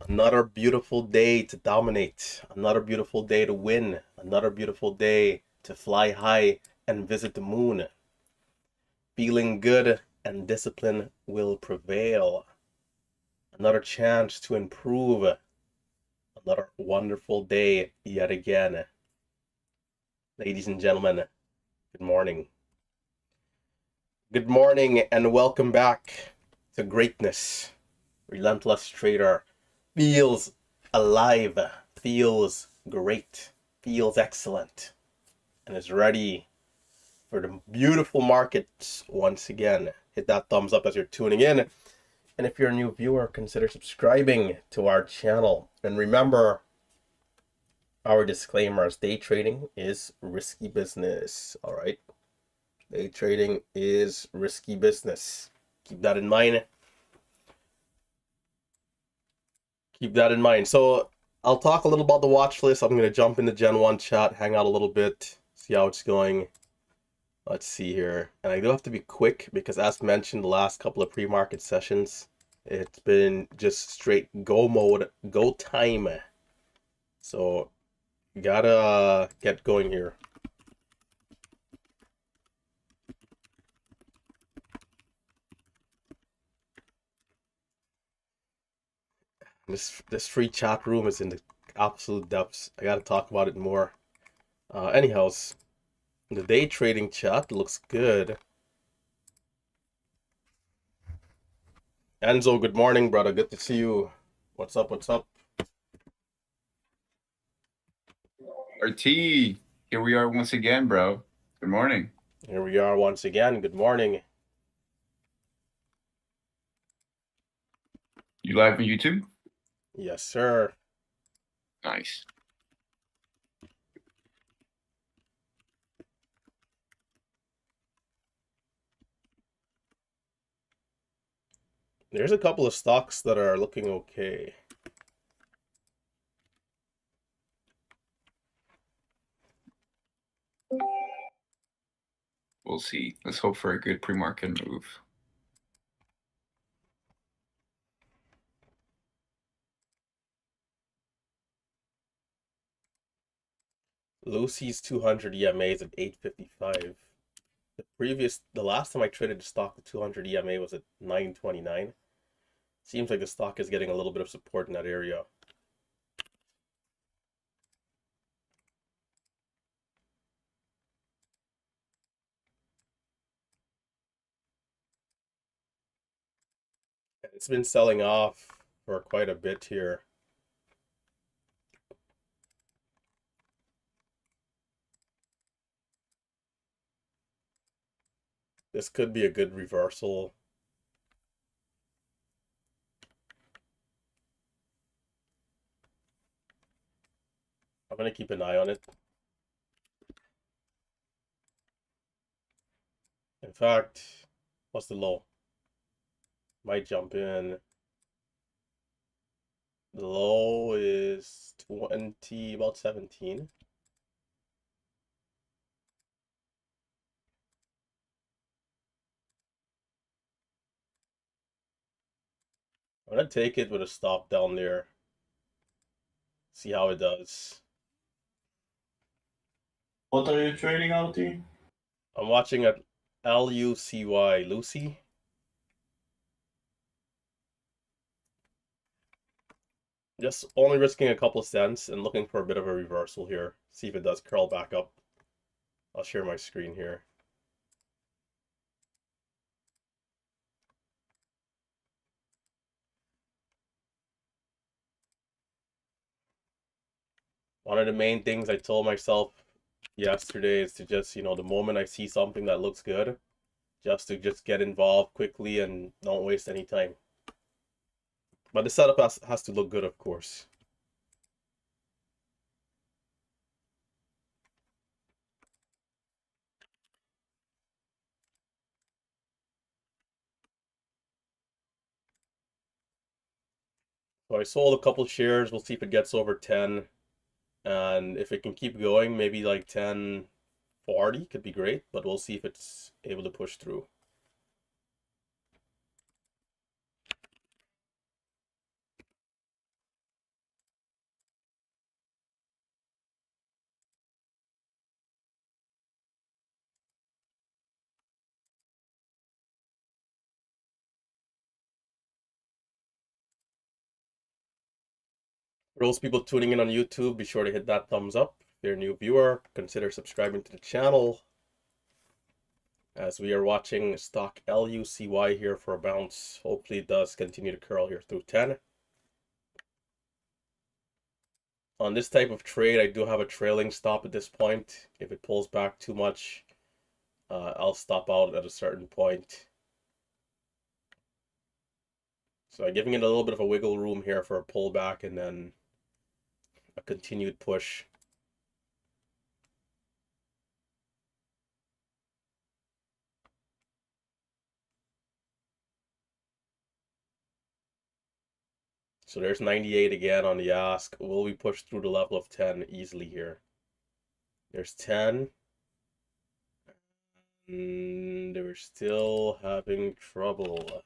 Another beautiful day to dominate. Another beautiful day to win. Another beautiful day to fly high and visit the moon. Feeling good and discipline will prevail. Another chance to improve. Another wonderful day yet again. Ladies and gentlemen, good morning. Good morning and welcome back to greatness. Relentless trader feels alive, feels great, feels excellent, and is ready for the beautiful markets once again. Hit that thumbs up as you're tuning in. And if you're a new viewer, consider subscribing to our channel. And remember our disclaimers: day trading is risky business. All right. Day trading is risky business. Keep that in mind. Keep that in mind. So I'll talk a little about the watch list. I'm going to jump into Gen 1 chat, hang out a little bit, see how it's going. Let's see here. And I do have to be quick because, as mentioned, the last couple of pre-market sessions, it's been just straight go mode, go time. So you gotta get going here. This free chat room is in the absolute depths. I gotta talk about it more. Anyhows, the day trading chat looks good. Enzo, good morning, brother. Good to see you. What's up? What's up? RT, here we are once again, bro. Good morning. Here we are once again. Good morning. You live on YouTube? Yes, sir. Nice. There's a couple of stocks that are looking okay. We'll see. Let's hope for a good pre-market move. Lucy's 200 EMA is at 855. The last time I traded the stock, the 200 EMA was at 929. Seems like the stock is getting a little bit of support in that area. It's been selling off for quite a bit here. This could be a good reversal. I'm going to keep an eye on it. In fact, what's the low? Might jump in. The low is 20, about 17. I'm going to take it with a stop down there. See how it does. What are you trading, LT? I'm watching at LUCY, Lucy. Just only risking a couple cents and looking for a bit of a reversal here. See if it does curl back up. I'll share my screen here. One of the main things I told myself yesterday is to just, the moment I see something that looks good, just to get involved quickly and don't waste any time. But the setup has to look good, of course. So I sold a couple shares. We'll see if it gets over 10. And if it can keep going, maybe like 10.40 could be great, but we'll see if it's able to push through. For those people tuning in on YouTube, be sure to hit that thumbs up. If you're a new viewer, consider subscribing to the channel. As we are watching stock LUCY here for a bounce. Hopefully it does continue to curl here through 10. On this type of trade, I do have a trailing stop at this point. If it pulls back too much, I'll stop out at a certain point. So I'm giving it a little bit of a wiggle room here for a pullback and then a continued push. So there's 98 again on the ask. Will we push through the level of 10 easily here? There's 10. And we're still having trouble.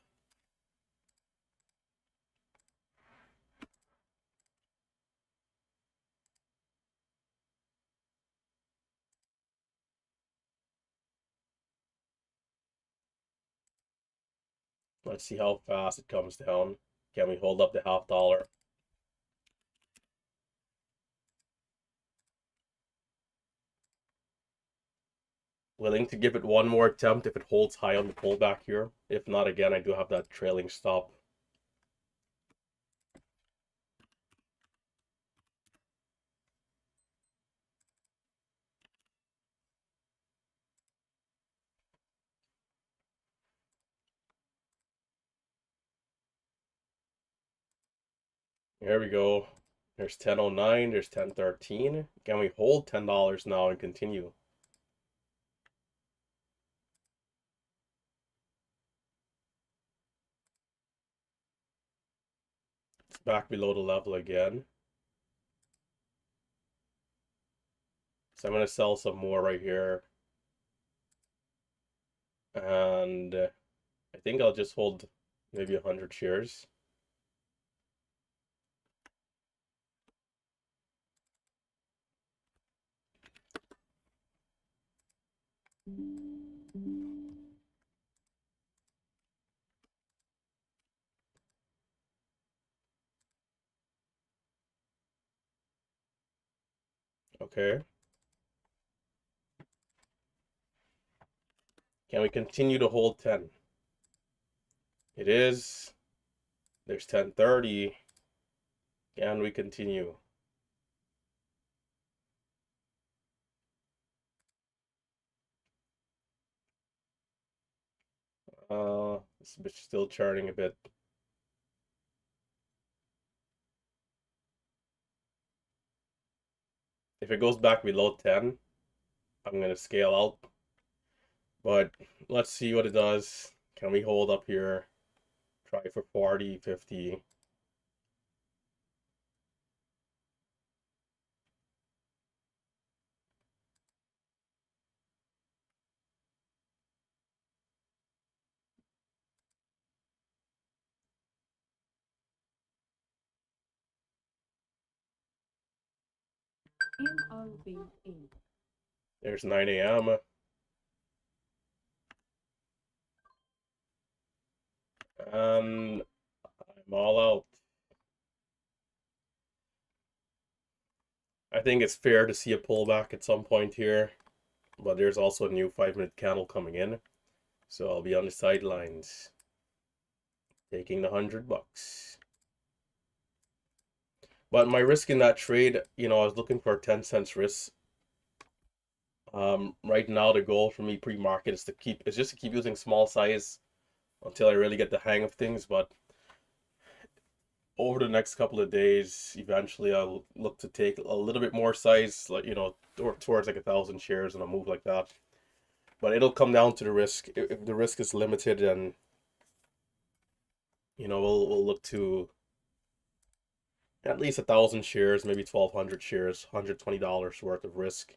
Let's see how fast it comes down. Can we hold up the $0.50? Willing to give it one more attempt if it holds high on the pullback here. If not, again, I do have that trailing stop. There we go. There's 10.09, there's 10.13. Can we hold $10 now and continue? It's back below the level again. So I'm going to sell some more right here. And I think I'll just hold maybe 100 shares. Okay. Can we continue to hold 10? It is. There's 10.30. Can we continue? This bitch is still churning a bit. If it goes back below 10, I'm going to scale out. But let's see what it does. Can we hold up here? Try for 40, 50. There's 9 a.m. And I'm all out. I think it's fair to see a pullback at some point here. But there's also a new 5-minute candle coming in. So I'll be on the sidelines. Taking the $100. But my risk in that trade, I was looking for a 10 cents risk. Right now the goal for me pre-market is just to keep using small size until I really get the hang of things. But over the next couple of days, eventually I'll look to take a little bit more size, like towards like 1,000 shares and a move like that. But it'll come down to the risk. If the risk is limited, then we'll look to at least 1,000 shares, maybe 1,200 shares, $120 worth of risk.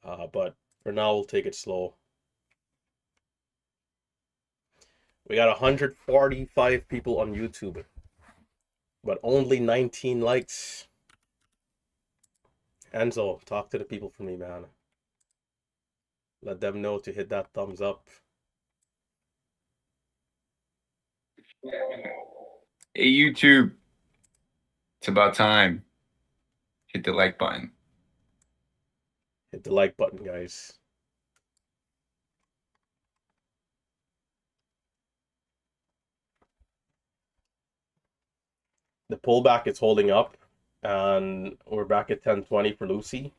But for now, we'll take it slow. We got 145 people on YouTube, but only 19 likes. Enzo, talk to the people for me, man. Let them know to hit that thumbs up. Hey, YouTube. It's about time. Hit the like button. Hit the like button, guys. The pullback is holding up, and we're back at 1020 for Lucy.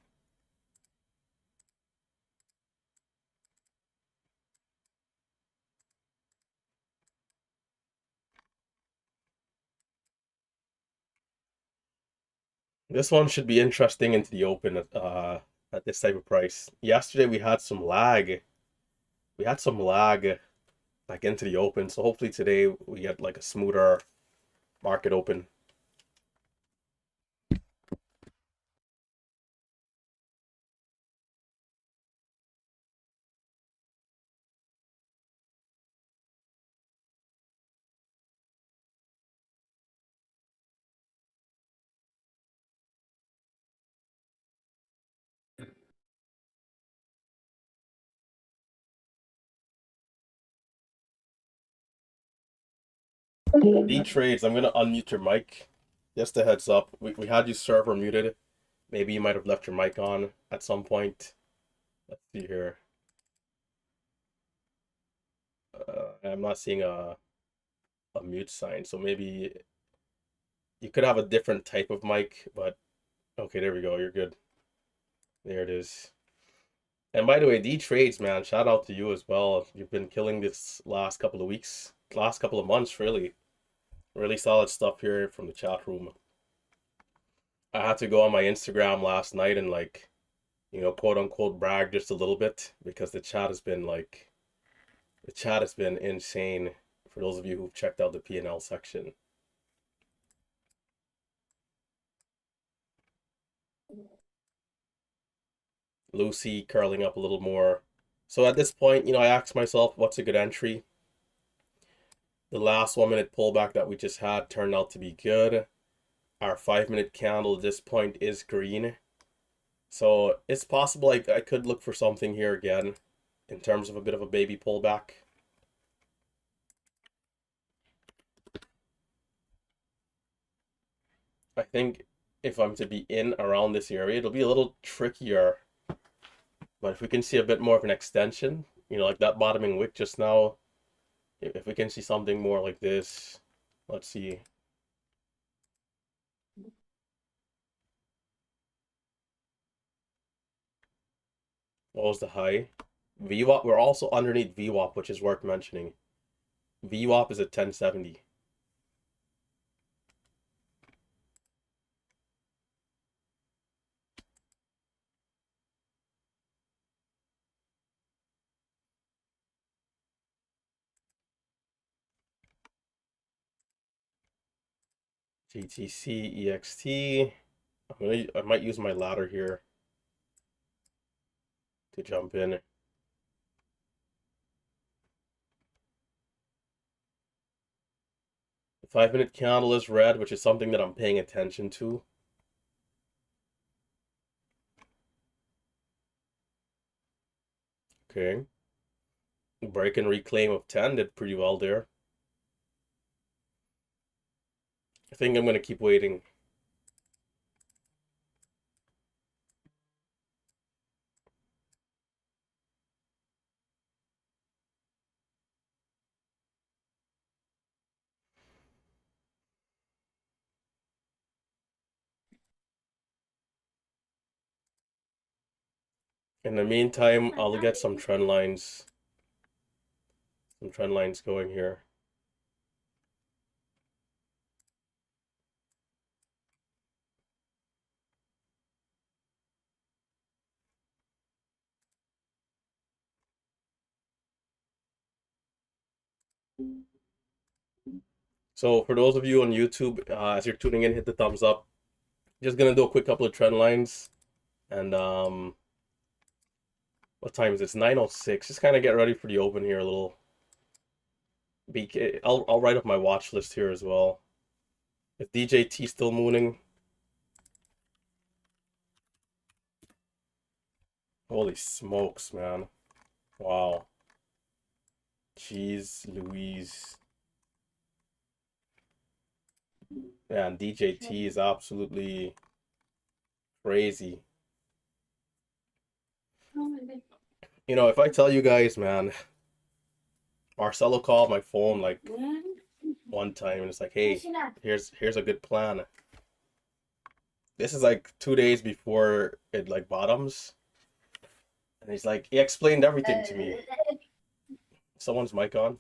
This one should be interesting into the open at this type of price. Yesterday we had some lag. We had some lag like into the open, so hopefully today we get like a smoother market open. D trades, I'm gonna unmute your mic. Just a heads up. We had you server muted. Maybe you might have left your mic on at some point. Let's see here. I'm not seeing a mute sign, so maybe you could have a different type of mic, but okay, there we go. You're good. There it is. And by the way, D trades, man, shout out to you as well. You've been killing this last couple of weeks, last couple of months, really. Really solid stuff here from the chat room. I had to go on my Instagram last night and like, you know, quote unquote brag just a little bit because the chat has been like, the chat has been insane for those of you who've checked out the P&L section. Lucy curling up a little more. So at this point, you know, I asked myself, what's a good entry? The last 1 minute pullback that we just had turned out to be good. Our 5 minute candle at this point is green. So it's possible I could look for something here again in terms of a bit of a baby pullback. I think if I'm to be in around this area, it'll be a little trickier. But if we can see a bit more of an extension, you know, like that bottoming wick just now, if we can see something more like this, let's see. What was the high? VWAP, we're also underneath VWAP, which is worth mentioning. VWAP is at 1070. GTC, EXT. I might use my ladder here to jump in. The 5 minute candle is red, which is something that I'm paying attention to. Okay. Break and reclaim of 10 did pretty well there. I think I'm going to keep waiting. In the meantime, I'll get some trend lines. Some trend lines going here. So for those of you on YouTube, as you're tuning in, hit the thumbs up. Just gonna do a quick couple of trend lines, and what time is it? It's 9:06. Just kind of get ready for the open here a little. I'll write up my watch list here as well. Is DJT still mooning? Holy smokes, man! Wow. Jeez Louise. Man, DJT is absolutely crazy. You know, if I tell you guys, man, Marcelo called my phone like one time and it's like, hey, here's a good plan. This is like 2 days before it like bottoms. And he's like, he explained everything to me. Someone's mic on.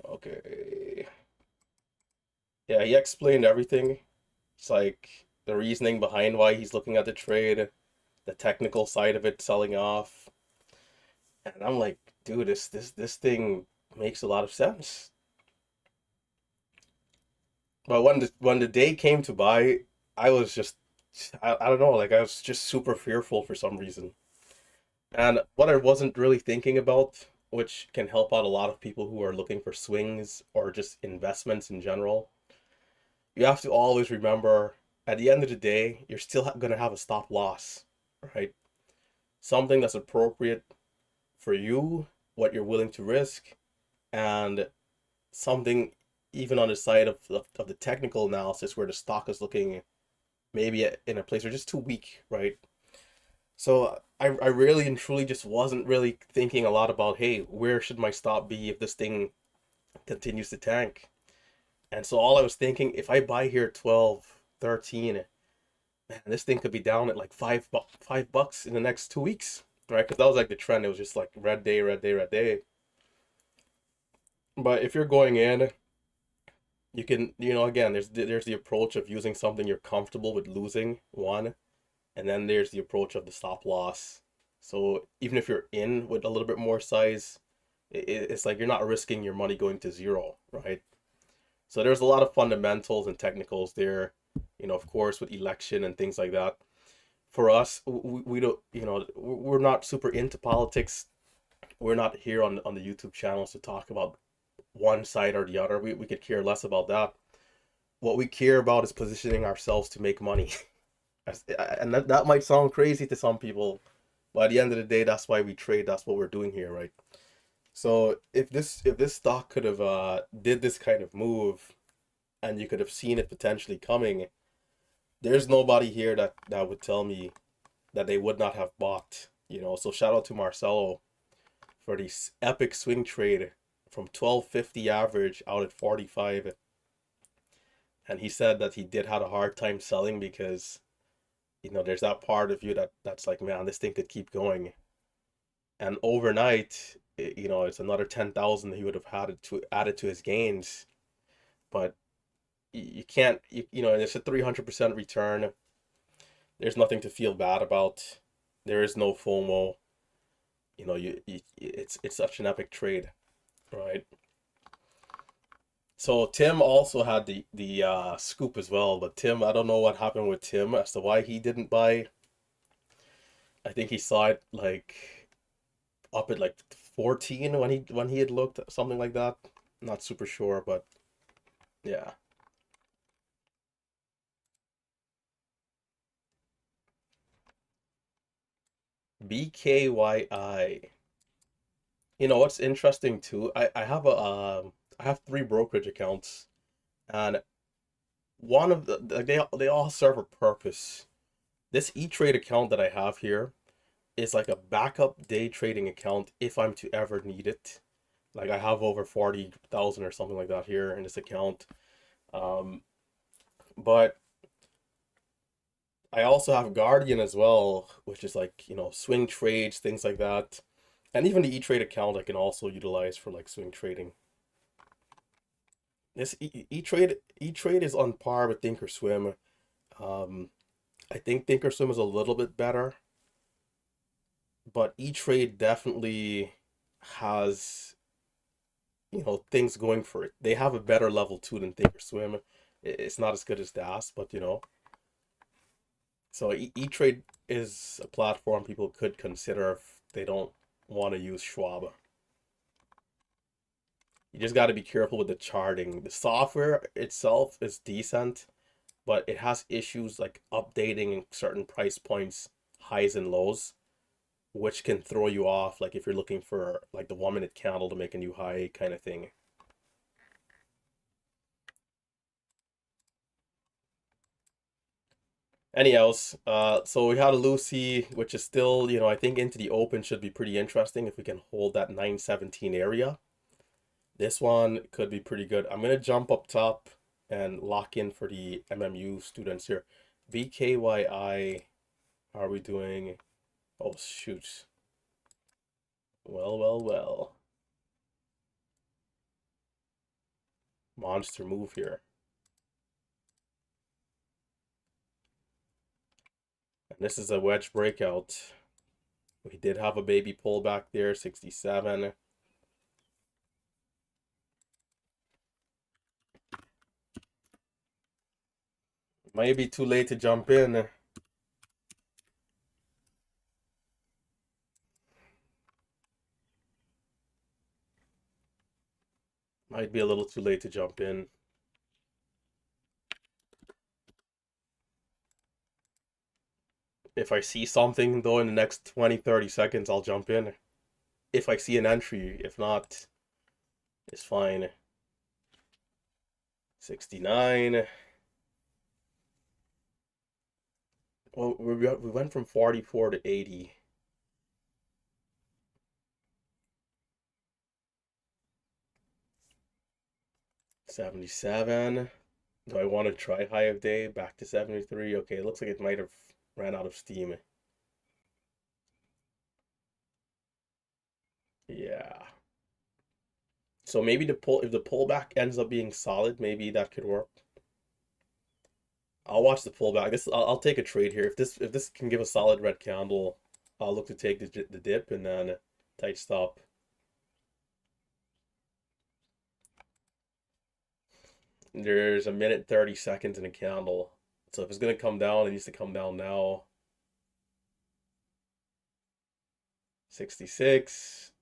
Okay. Yeah, he explained everything. It's like the reasoning behind why he's looking at the trade, the technical side of it selling off. And I'm like, dude, this thing makes a lot of sense. But when the day came to buy, I was just I don't know, like I was just super fearful for some reason. And what I wasn't really thinking about, which can help out a lot of people who are looking for swings or just investments in general, you have to always remember at the end of the day, you're still going to have a stop loss, right? Something that's appropriate for you, what you're willing to risk, and something even on the side of the technical analysis where the stock is looking maybe in a place where just too weak, right? So I really and truly just wasn't really thinking a lot about, hey, where should my stop be if this thing continues to tank? And so all I was thinking, if I buy here 12, 13, man, this thing could be down at like $5 in the next 2 weeks, right? Because that was like the trend. It was just like red day, red day, red day. But if you're going in, you can, again, there's the approach of using something you're comfortable with losing, one, and then there's the approach of the stop loss. So even if you're in with a little bit more size, it's like you're not risking your money going to zero, right? So there's a lot of fundamentals and technicals there, of course, with election and things like that. For us, we don't, we're not super into politics. We're not here on the YouTube channels to talk about one side or the other. We could care less about that. What we care about is positioning ourselves to make money. And that might sound crazy to some people, but at the end of the day, that's why we trade. That's what we're doing here, right? So if this stock could have did this kind of move, and you could have seen it potentially coming, there's nobody here that would tell me that they would not have bought. So shout out to Marcelo for this epic swing trade from 1250 average out at 45. And he said that he did have a hard time selling because there's that part of you that's like, man, this thing could keep going. And overnight, it's another 10,000 he would have had to added to his gains. But you can't, it's a 300% return. There's nothing to feel bad about. There is no FOMO. It's such an epic trade, right? So Tim also had the scoop as well, but Tim, I don't know what happened with Tim as to why he didn't buy. I think he saw it like up at like 14 when he had looked at something like that. Not super sure, but yeah. BKYI. What's interesting too? I have three brokerage accounts, and one of they all serve a purpose. This E-Trade account that I have here is like a backup day trading account if I'm to ever need it. Like I have over 40,000 or something like that here in this account. Um, but I also have Guardian as well, which is like, swing trades, things like that. And even the E-Trade account I can also utilize for like swing trading. This E-Trade is on par with Thinkorswim. Um, I think Thinkorswim is a little bit better, but E-Trade definitely has, things going for it. They have a better level 2 than Thinkorswim. It's not as good as DAS, but So E-Trade is a platform people could consider if they don't want to use Schwab. You just got to be careful with the charting. The software itself is decent, but it has issues like updating certain price points, highs and lows, which can throw you off. Like if you're looking for like the 1 minute candle to make a new high kind of thing. Anyhows, so we had a Lucy, which is still, I think into the open should be pretty interesting if we can hold that 917 area. This one could be pretty good. I'm gonna jump up top and lock in for the MMU students here. BKYI, how are we doing? Oh shoot. Well, well, well. Monster move here. And this is a wedge breakout. We did have a baby pullback there, 67. Might be too late to jump in. Might be a little too late to jump in. If I see something though in the next 20-30 seconds, I'll jump in. If I see an entry, if not, it's fine. 69. Well, we went from 44 to 80. $77. Do I want to try high of day? Back to 73. Okay, it looks like it might have ran out of steam. Yeah. So maybe if the pullback ends up being solid, maybe that could work. I'll watch the pullback. I'll take a trade here. If this can give a solid red candle, I'll look to take the dip and then tight stop. There's a minute 30 seconds in a candle. So if it's gonna come down, it needs to come down now. 66.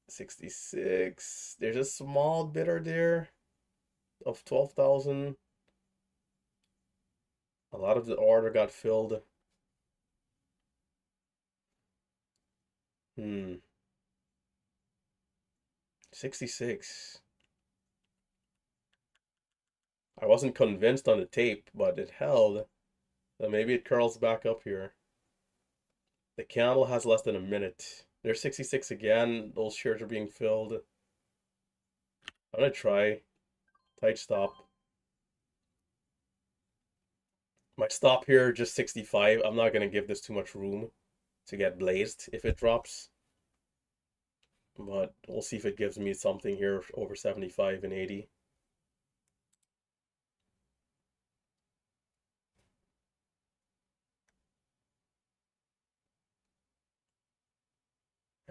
66. There's a small bidder there of 12,000. A lot of the order got filled. 66. I wasn't convinced on the tape, but it held. So maybe it curls back up here. The candle has less than a minute. There's 66 again. Those shares are being filled. I'm gonna try tight stop. My stop here just 65. I'm not gonna give this too much room to get blazed if it drops. But we'll see if it gives me something here over 75 and 80.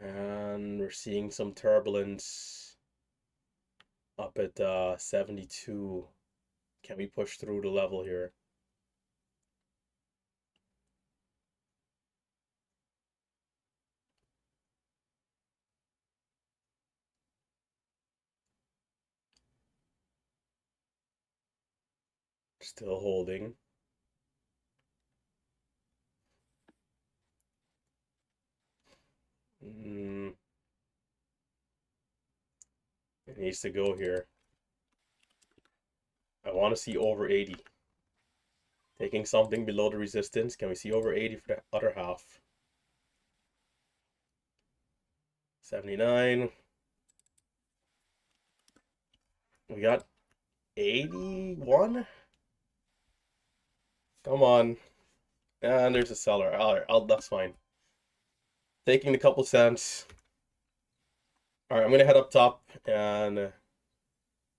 And we're seeing some turbulence up at 72. Can we push through the level here? Still holding. It needs to go here. I want to see over 80. Taking something below the resistance. Can we see over 80 for the other half? 79. We got 81. Come on. And there's a seller. Alright, that's fine. Taking a couple cents. Alright, I'm gonna head up top and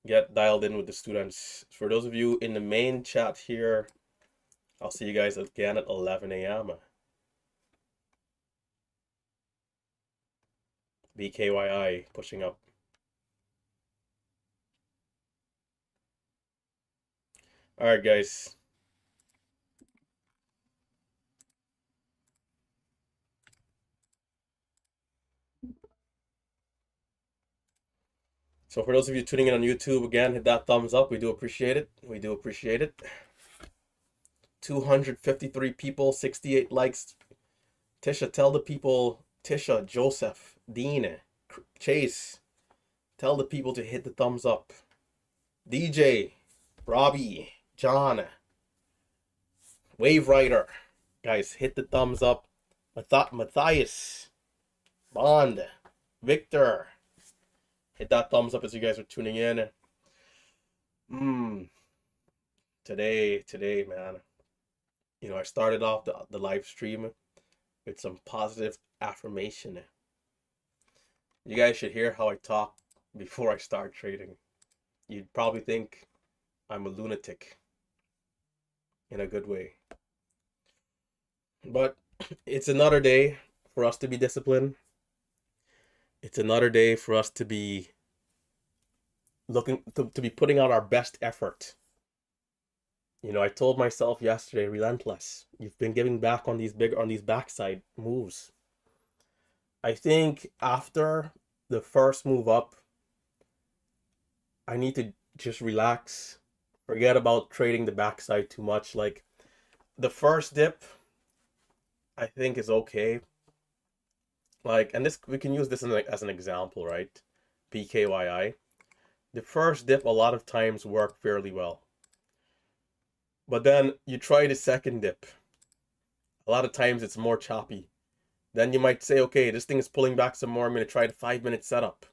get dialed in with the students. For those of you in the main chat here, I'll see you guys again at 11 a.m. BKYI pushing up. Alright, guys. So for those of you tuning in on YouTube, again, hit that thumbs up. We do appreciate it. We do appreciate it. 253 people, 68 likes. Tisha, tell the people, Tisha, Joseph, Dean, Chase, tell the people to hit the thumbs up. DJ, Robbie, John, Wave Rider, guys, hit the thumbs up. Matthias, Bond, Victor, hit that thumbs up as you guys are tuning in. Today, man. I started off the live stream with some positive affirmation. You guys should hear how I talk before I start trading. You'd probably think I'm a lunatic in a good way. But it's another day for us to be disciplined. It's another day for us to be looking to be putting out our best effort. I told myself yesterday, relentless. You've been giving back on these backside moves. I think after the first move up, I need to just relax, forget about trading the backside too much. Like the first dip, I think is okay. And this, we can use this as an example, right? BKYI. The first dip a lot of times work fairly well. But then you try the second dip. A lot of times it's more choppy. Then you might say, okay, this thing is pulling back some more. I'm going to try the 5-minute setup.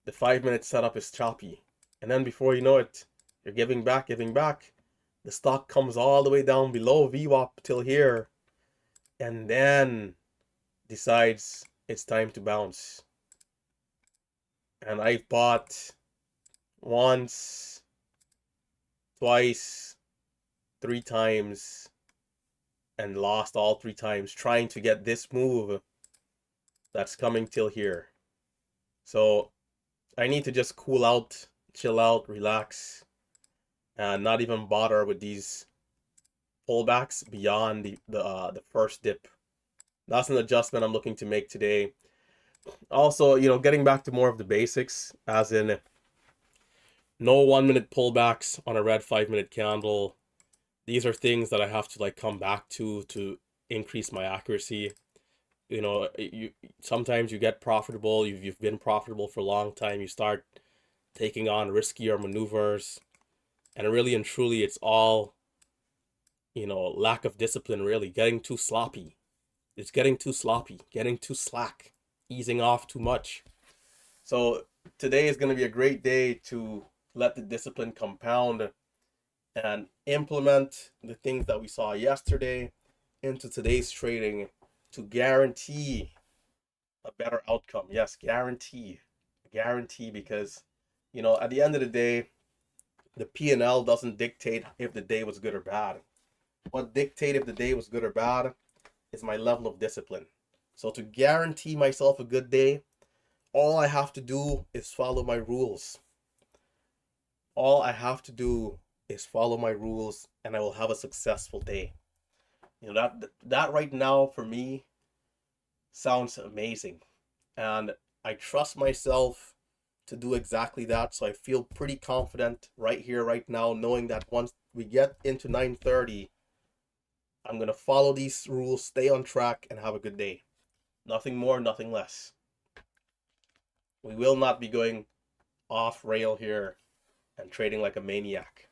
The 5-minute setup is choppy. And then before you know it, you're giving back. The stock comes all the way down below VWAP till here. And then decides it's time to bounce. And I've bought once, twice, 3 times, and lost all 3 times trying to get this move that's coming till here. So I need to just cool out, chill out, relax, and not even bother with these pullbacks beyond the first dip. That's an adjustment I'm looking to make today. Also, getting back to more of the basics, as in no 1-minute pullbacks on a red 5-minute candle. These are things that I have to come back to increase my accuracy. You sometimes you get profitable. You've been profitable for a long time. You start taking on riskier maneuvers, and really and truly, it's all lack of discipline. Really, getting too sloppy. It's getting too sloppy, getting too slack, easing off too much. So today is going to be a great day to let the discipline compound and implement the things that we saw yesterday into today's trading to guarantee a better outcome. Yes, guarantee, because at the end of the day, the P&L doesn't dictate if the day was good or bad. What dictates if the day was good or bad is my level of discipline. So to guarantee myself a good day, all I have to do is follow my rules. All I have to do is follow my rules, and I will have a successful day. That right now for me sounds amazing, and I trust myself to do exactly that. So I feel pretty confident right here, right now, knowing that once we get into 9:30, I'm gonna follow these rules, stay on track, and have a good day. Nothing more, nothing less. We will not be going off rail here and trading like a maniac.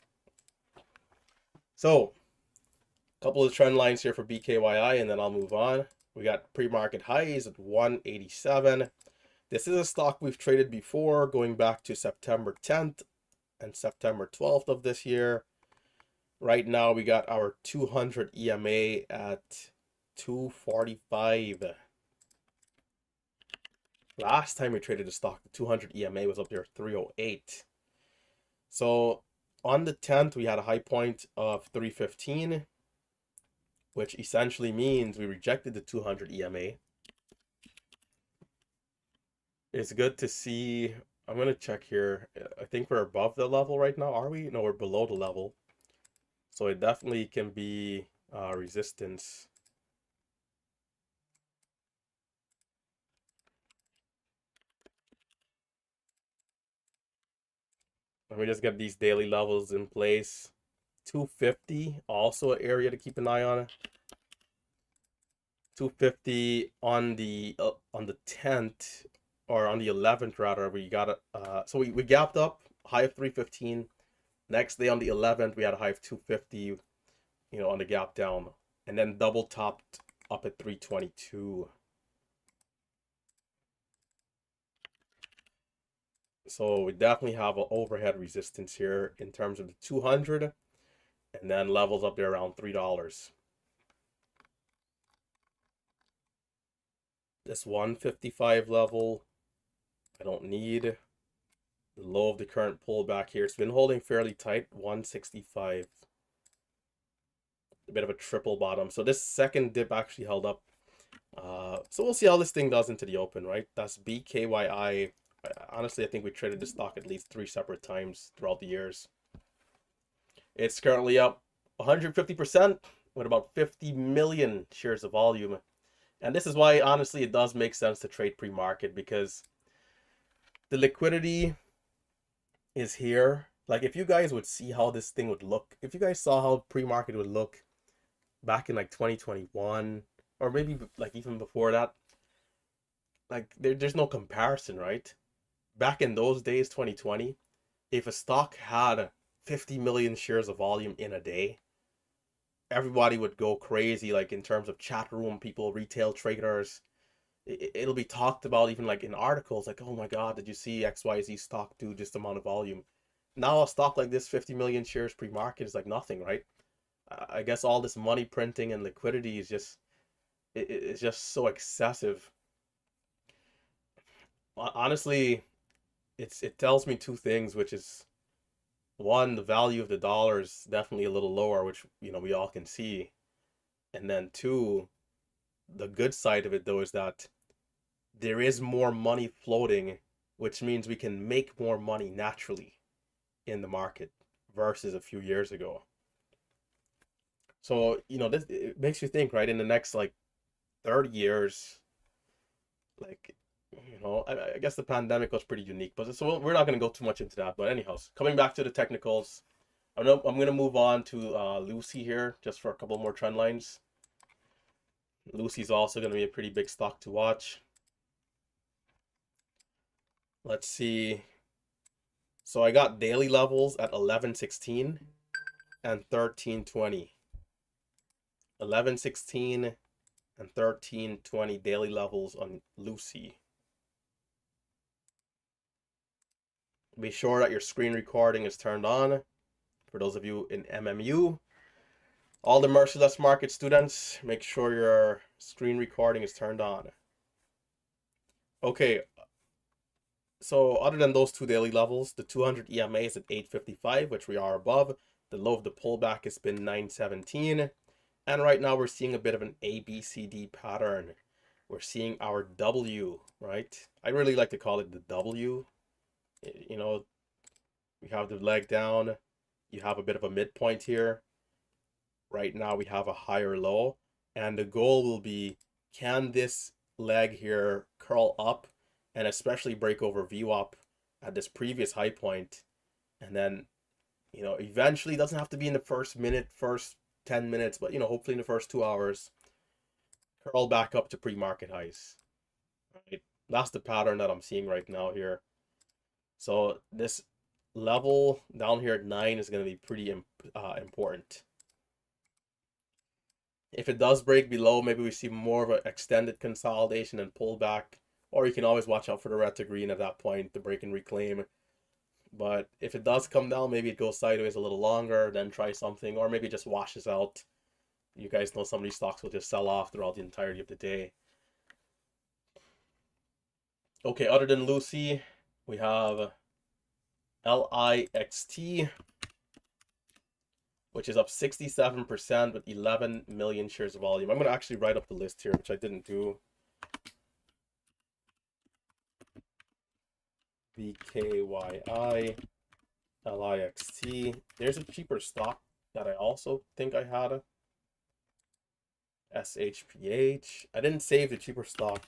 So, a couple of trend lines here for BKYI, and then I'll move on. We got pre-market highs at 187. This is a stock we've traded before, going back to September 10th and September 12th of this year. Right now, we got our 200 EMA at 245. Last time we traded the stock, the 200 EMA was up there at 308. So on the 10th, we had a high point of 315, which essentially means we rejected the 200 EMA. It's good to see. I'm going to check here. I think we're above the level right now. Are we? No, we're below the level. So it definitely can be resistance. Let me just get these daily levels in place. 250, also an area to keep an eye on. 250 on the 10th, or on the 11th rather. We got a so we gapped up, high of 315. Next day on the 11th, we had a high of 250. you know, on the gap down, and then double topped up at 322. So we definitely have an overhead resistance here in terms of the 200, and then levels up there around $3. This 155 level, I don't need. The low of the current pullback here, it's been holding fairly tight, 165. A bit of a triple bottom. So this second dip actually held up. So we'll see how this thing does into the open, right? That's BKYI. Honestly, I think we traded this stock at least 3 separate times throughout the years. It's currently up 150% with about 50 million shares of volume. And this is why, honestly, it does make sense to trade pre-market, because the liquidity is here. Like, if you guys would see how this thing would look, if you guys saw how pre-market would look back in like 2021, or maybe like even before that, like there's no comparison, right? Back in those days, 2020, if a stock had 50 million shares of volume in a day, everybody would go crazy, like in terms of chat room people, retail traders. It'll be talked about even like in articles, like, oh my God, did you see XYZ stock do this amount of volume? Now a stock like this, 50 million shares pre-market, is like nothing, right? I guess all this money printing and liquidity is just, it's just so excessive. Honestly, it tells me two things, which is, one, the value of the dollar is definitely a little lower, which, you know, we all can see. And then two, the good side of it though is that there is more money floating, which means we can make more money naturally in the market versus a few years ago. So, you know, this, it makes you think, right? In the next like 30 years, like, you know, I guess the pandemic was pretty unique, but so we're not going to go too much into that. But anyhow, coming back to the technicals, I'm going to move on to Lucy here just for a couple more trend lines. Lucy's also going to be a pretty big stock to watch. Let's see. So I got daily levels at 1116 and 1320. 1116 and 1320 daily levels on Lucy. Be sure that your screen recording is turned on. For those of you in MMU, all the Merciless Market students, make sure your screen recording is turned on. Okay, so other than those two daily levels, the 200 EMA is at 855, which we are above. The low of the pullback has been 917. And right now we're seeing a bit of an ABCD pattern. We're seeing our W, right? I really like to call it the W. You know, we have the leg down. You have a bit of a midpoint here. Right now we have a higher low. And the goal will be, can this leg here curl up and especially break over VWAP at this previous high point? And then, you know, eventually, it doesn't have to be in the first minute, first 10 minutes, but, you know, hopefully in the first 2 hours, curl back up to pre-market highs. Right? That's the pattern that I'm seeing right now here. So this level down here at 9 is going to be pretty important. If it does break below, maybe we see more of an extended consolidation and pullback, or you can always watch out for the red to green at that point, the break and reclaim. But if it does come down, maybe it goes sideways a little longer, then try something, or maybe it just washes out. You guys know some of these stocks will just sell off throughout the entirety of the day. Okay, other than Lucy, we have LIXT, which is up 67% with 11 million shares of volume. I'm going to actually write up the list here, which I didn't do. BKYI, LIXT. There's a cheaper stock that I also think I had. SHPH. I didn't save the cheaper stock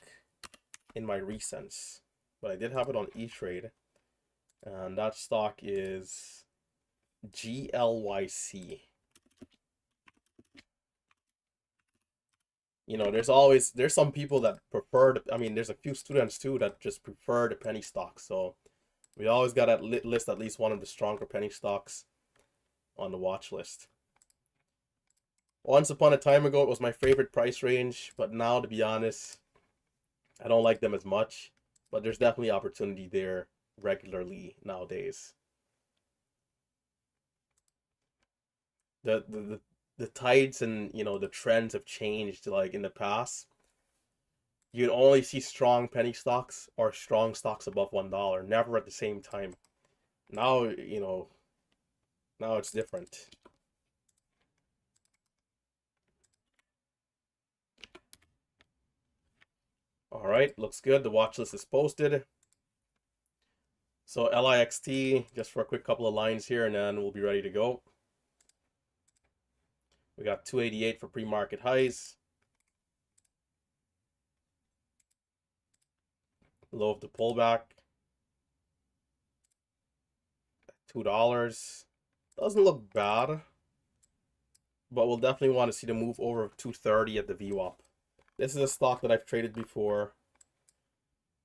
in my recents, but I did have it on E-Trade. And that stock is GLYC. You know, there's some people that prefer, I mean, there's a few students too that just prefer the penny stocks. So we always got to list at least one of the stronger penny stocks on the watch list. Once upon a time ago, it was my favorite price range, but now, to be honest, I don't like them as much. But there's definitely opportunity there regularly nowadays. The tides and the trends have changed. Like in the past, you'd only see strong penny stocks or strong stocks above $1, never at the same time. Now, now it's different. All right, looks good. The watch list is posted. So LIXT, just for a quick couple of lines here, and then we'll be ready to go. We got 288 for pre-market highs. Low of the pullback. $2. Doesn't look bad, but we'll definitely want to see the move over 230 at the VWAP. This is a stock that I've traded before.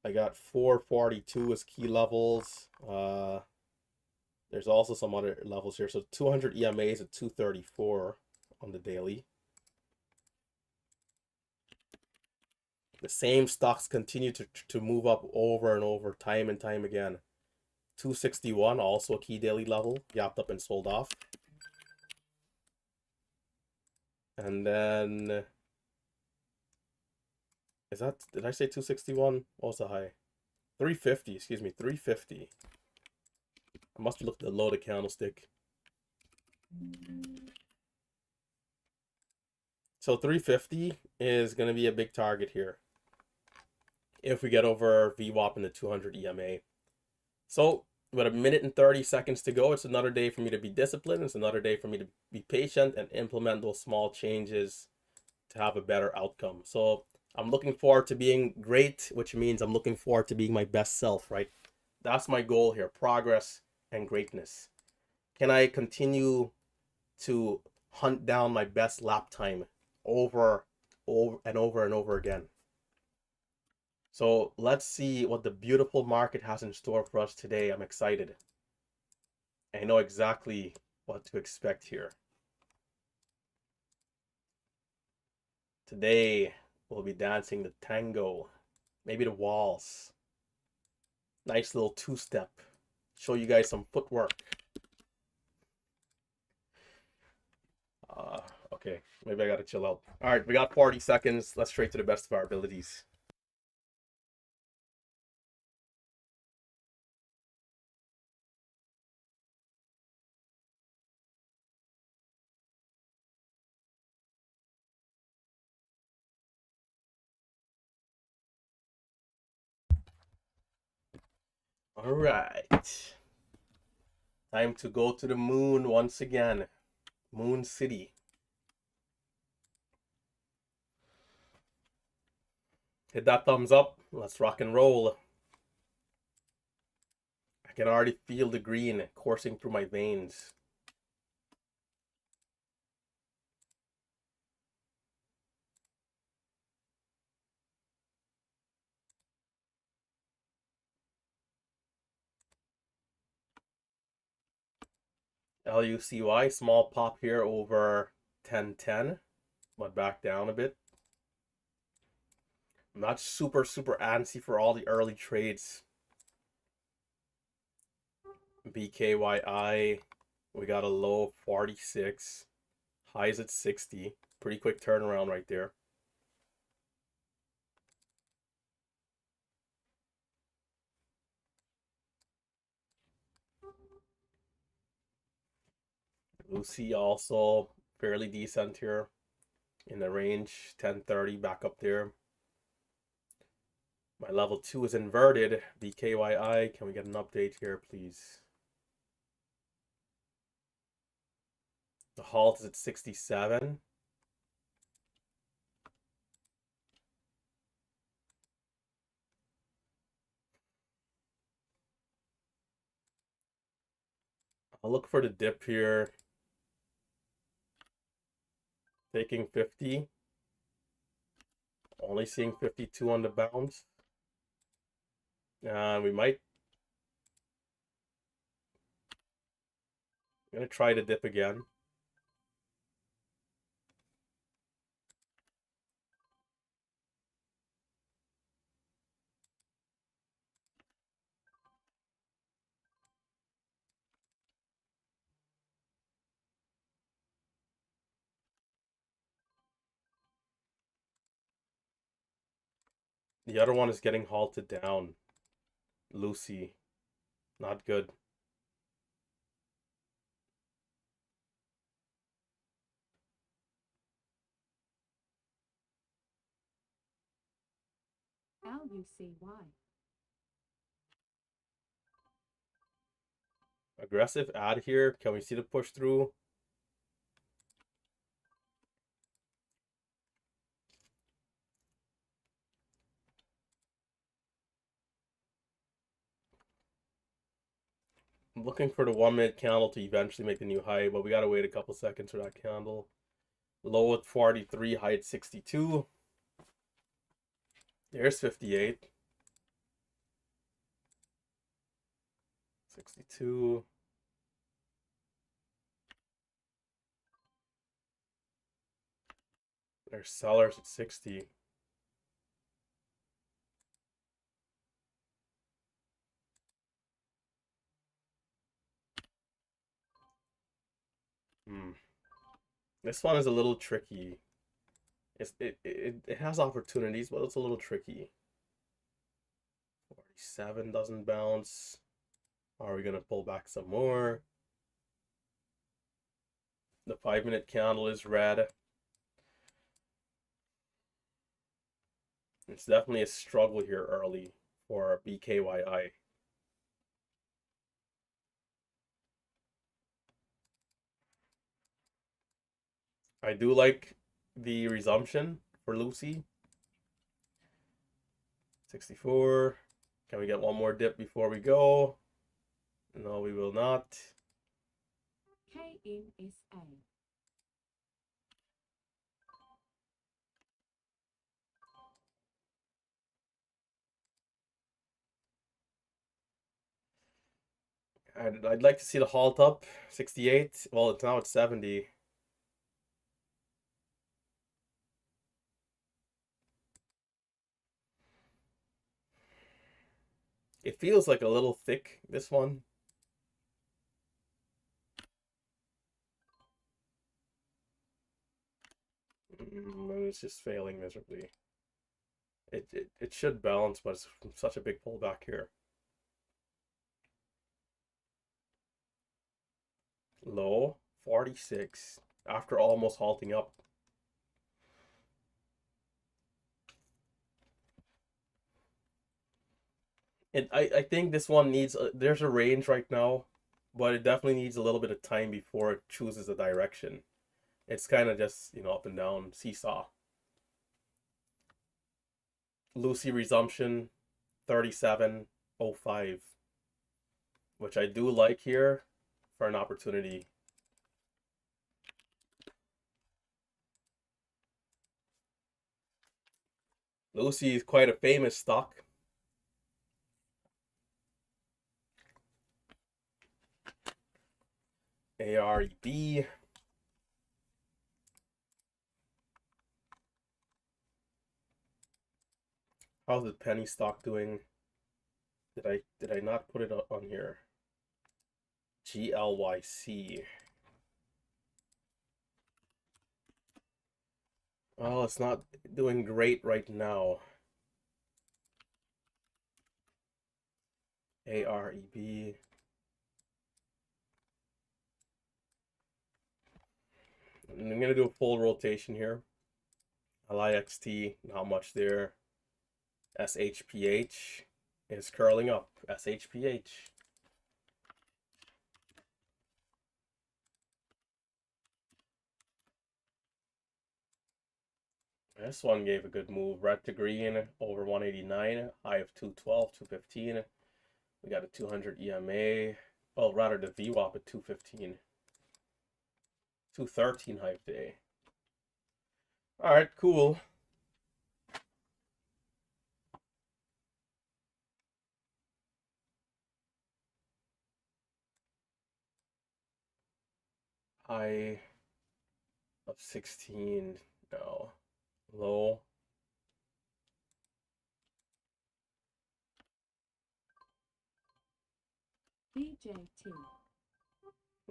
I got 442 as key levels. There's also some other levels here. So 200 EMAs at 234 on the daily. The same stocks continue to move up over and over, time and time again. 261, also a key daily level, gapped up and sold off. And then, did I say 261? What was the high? 350, excuse me, 350. I must have looked at the low of the candlestick. So 350 is going to be a big target here if we get over VWAP in the 200 EMA. So with a minute and 30 seconds to go, it's another day for me to be disciplined. It's another day for me to be patient and implement those small changes to have a better outcome. So I'm looking forward to being great, which means I'm looking forward to being my best self, right? That's my goal here, progress and greatness. Can I continue to hunt down my best lap time over and over again? So let's see what the beautiful market has in store for us today. I'm excited. I know exactly what to expect here. Today, we'll be dancing the tango, maybe the waltz. Nice little two-step. Show you guys some footwork. Okay, maybe I gotta chill out. All right, we got 40 seconds. Let's trade to the best of our abilities. All right. Time to go to the moon once again. Moon City. Hit that thumbs up. Let's rock and roll. I can already feel the green coursing through my veins. LUCY, small pop here over 1010, but back down a bit. I'm not super antsy for all the early trades. BKYI, we got a low of 46, highs at 60. Pretty quick turnaround right there. Lucy also fairly decent here in the range, 1030 back up there. My level 2 is inverted. BKYI, can we get an update here, please? The halt is at 67. I'll look for the dip here. Taking 50. Only seeing 52 on the bounce. We might. I'm gonna try to dip again. The other one is getting halted down. Lucy. Not good. GLYC. Aggressive add here. Can we see the push through? I'm looking for the 1 minute candle to eventually make the new high, but we gotta wait a couple seconds for that candle. Low at 43, high at 62. There's 58. 62. There's sellers at 60. This one is a little tricky. It has opportunities, but it's a little tricky. 47 doesn't bounce. Are we gonna pull back some more? The 5 minute candle is red. It's definitely a struggle here early for BKYI. I do like the resumption for Lucy. 64. Can we get one more dip before we go? No, we will not. KNSA. I'd like to see the halt up. 68. Well, it's now at 70. It feels like a little thick, this one. It's just failing miserably. It should balance, but it's such a big pullback here. Low 46 after almost halting up. And I think this one needs there's a range right now, but it definitely needs a little bit of time before it chooses a direction. It's kind of just, up and down seesaw. Lucy resumption 37.05, which I do like here for an opportunity. Lucy is quite a famous stock. AREB. How's the penny stock doing? Did I not put it on here? GLYC. Well, it's not doing great right now. AREB. And I'm gonna do a full rotation here. LIXT, not much there. SHPH is curling up. SHPH. This one gave a good move. Red to green over 189. High of 212, 215. We got a 200 EMA. Well, rather the VWAP at 215. 213 high of day. Alright, cool. High of 16. No. Low. DJT.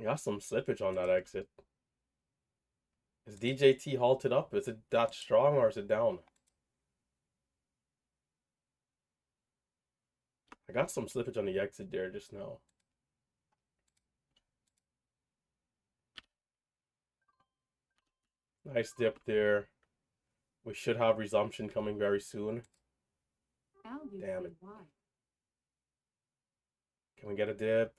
Got some slippage on that exit. Is DJT halted up? Is it that strong or is it down? I got some slippage on the exit there just now. Nice dip there. We should have resumption coming very soon. Damn it. LUCY. Can we get a dip?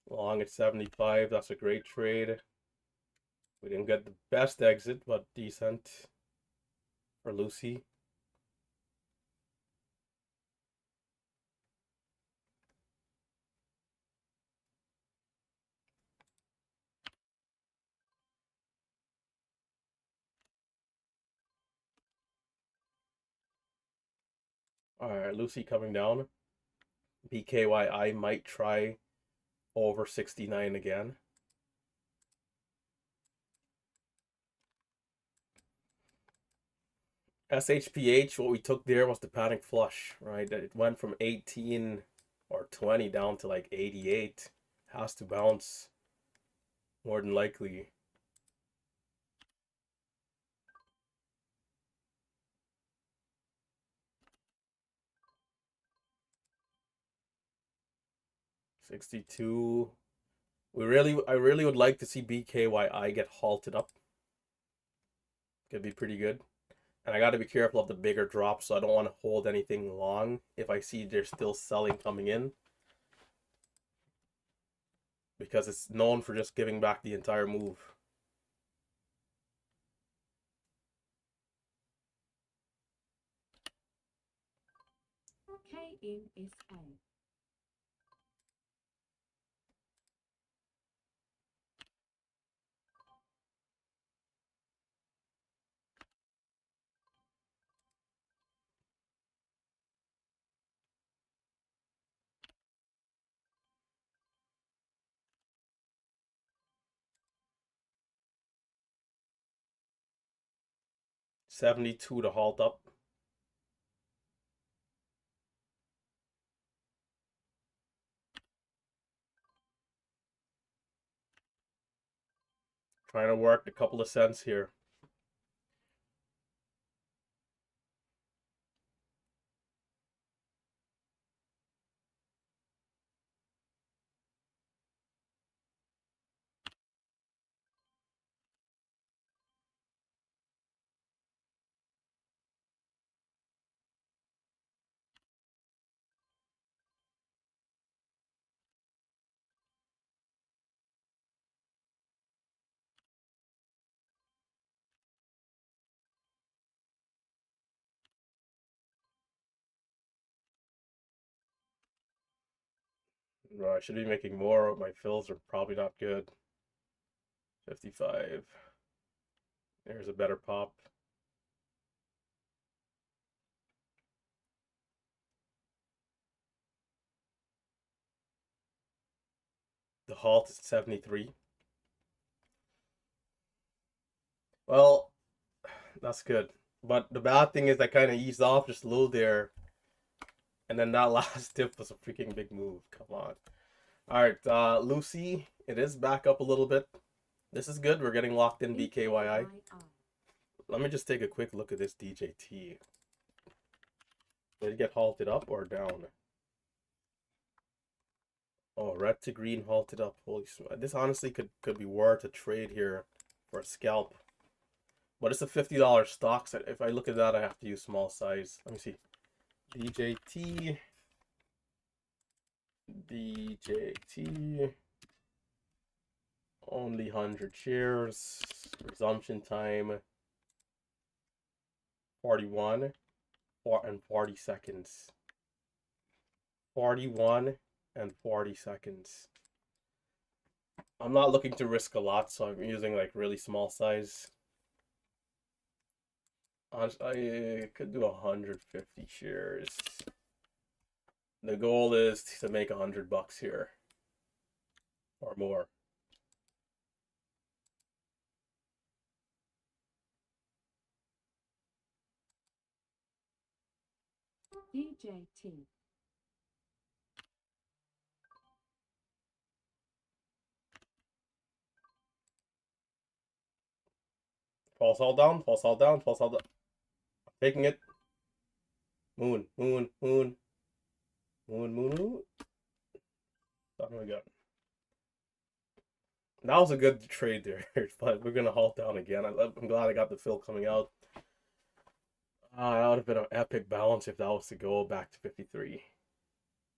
Long at 75. That's a great trade. We didn't get the best exit, but decent for Lucy. Alright, Lucy coming down. BKYI might try over 69 again. SHPH, what we took there was the panic flush, right? It went from 18 or 20 down to like 88. Has to bounce more than likely. $62. I really would like to see BKYI get halted up. Could be pretty good. And I got to be careful of the bigger drops, so I don't want to hold anything long if I see there's still selling coming in. Because it's known for just giving back the entire move. KNSA. $72 to halt up. Trying to work a couple of cents here. I should be making more. My fills are probably not good. 55. There's a better pop. The halt is 73. Well, that's good. But the bad thing is I kind of eased off just a little there. And then that last dip was a freaking big move. Come on. Alright, Lucy, it is back up a little bit. This is good. We're getting locked in BKYI. Let me just take a quick look at this DJT. Did it get halted up or down? Oh, red to green halted up. Holy smokes. This honestly could be worth a trade here for a scalp. But it's a $50 stock. So if I look at that, I have to use small size. Let me see. DJT. Only 100 shares. Resumption time 41 and 40 seconds. 41 and 40 seconds. I'm not looking to risk a lot, so I'm using like really small size. I could do 150 shares. The goal is to make $100 here or more. DJT. False all down, false all down, false all down. Taking it. Moon, moon, moon. Moon, moon, moon. Oh my god. That was a good trade there, but we're gonna halt down again. I'm glad I got the fill coming out. That would have been an epic balance if that was to go back to 53.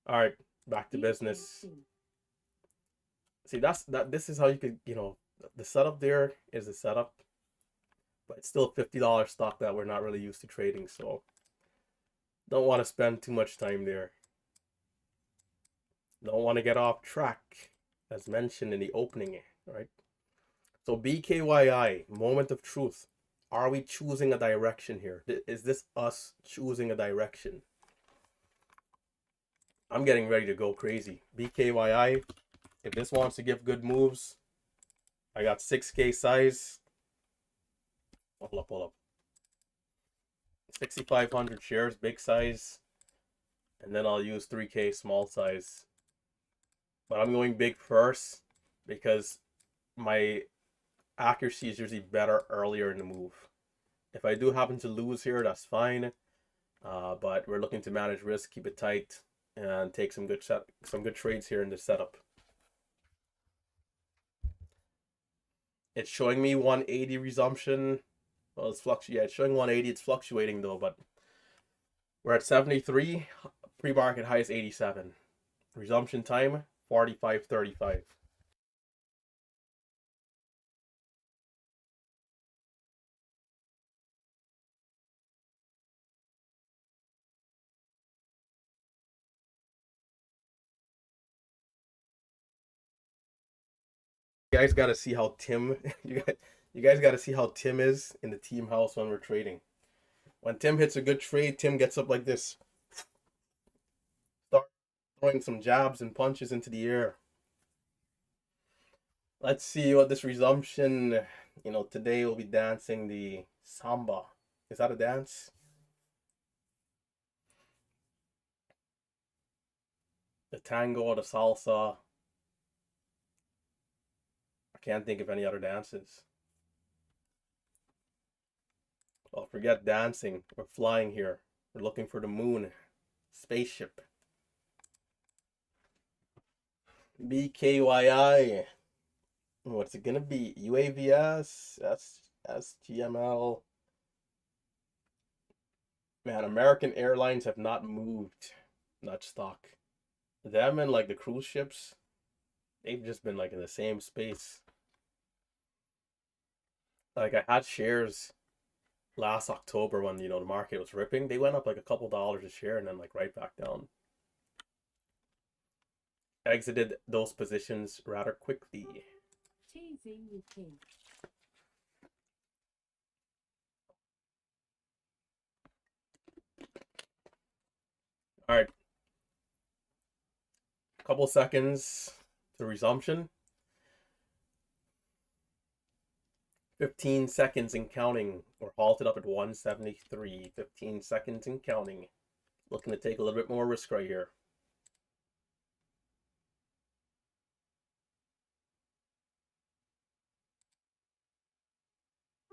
All right, back to business. See, this is how you could, the setup there is the setup, but it's still a $50 stock that we're not really used to trading, so don't want to spend too much time there. Don't want to get off track, as mentioned in the opening, right? So BKYI, moment of truth. Are we choosing a direction here? Is this us choosing a direction? I'm getting ready to go crazy. BKYI, if this wants to give good moves, I got 6K size. Hold up. 6,500 shares, big size. And then I'll use 3K small size. But I'm going big first because my accuracy is usually better earlier in the move. If I do happen to lose here, that's fine. But we're looking to manage risk, keep it tight, and take some good trades here in the setup. It's showing me 180 resumption. Well, it's it's showing 180. It's fluctuating though, but we're at 73. Pre-market high is 87. Resumption time 45:35. You guys got to see how Tim. You guys got to see how Tim is in the team house when we're trading. When Tim hits a good trade, Tim gets up like this. Start throwing some jabs and punches into the air. Let's see what this resumption, today we'll be dancing the samba. Is that a dance? The tango, the salsa. I can't think of any other dances. Well, forget dancing. We're flying here. We're looking for the moon. Spaceship. BKYI. What's it gonna be? UAVS? SGML? Man, American Airlines have not moved much stock. Them and like the cruise ships, they've just been like in the same space. Like I had shares last October when the market was ripping. They went up like a couple dollars a share and then like right back down. Exited those positions rather quickly. All right, couple seconds to resumption. 15 seconds and counting. We're halted up at 173. 15 seconds and counting. Looking to take a little bit more risk right here.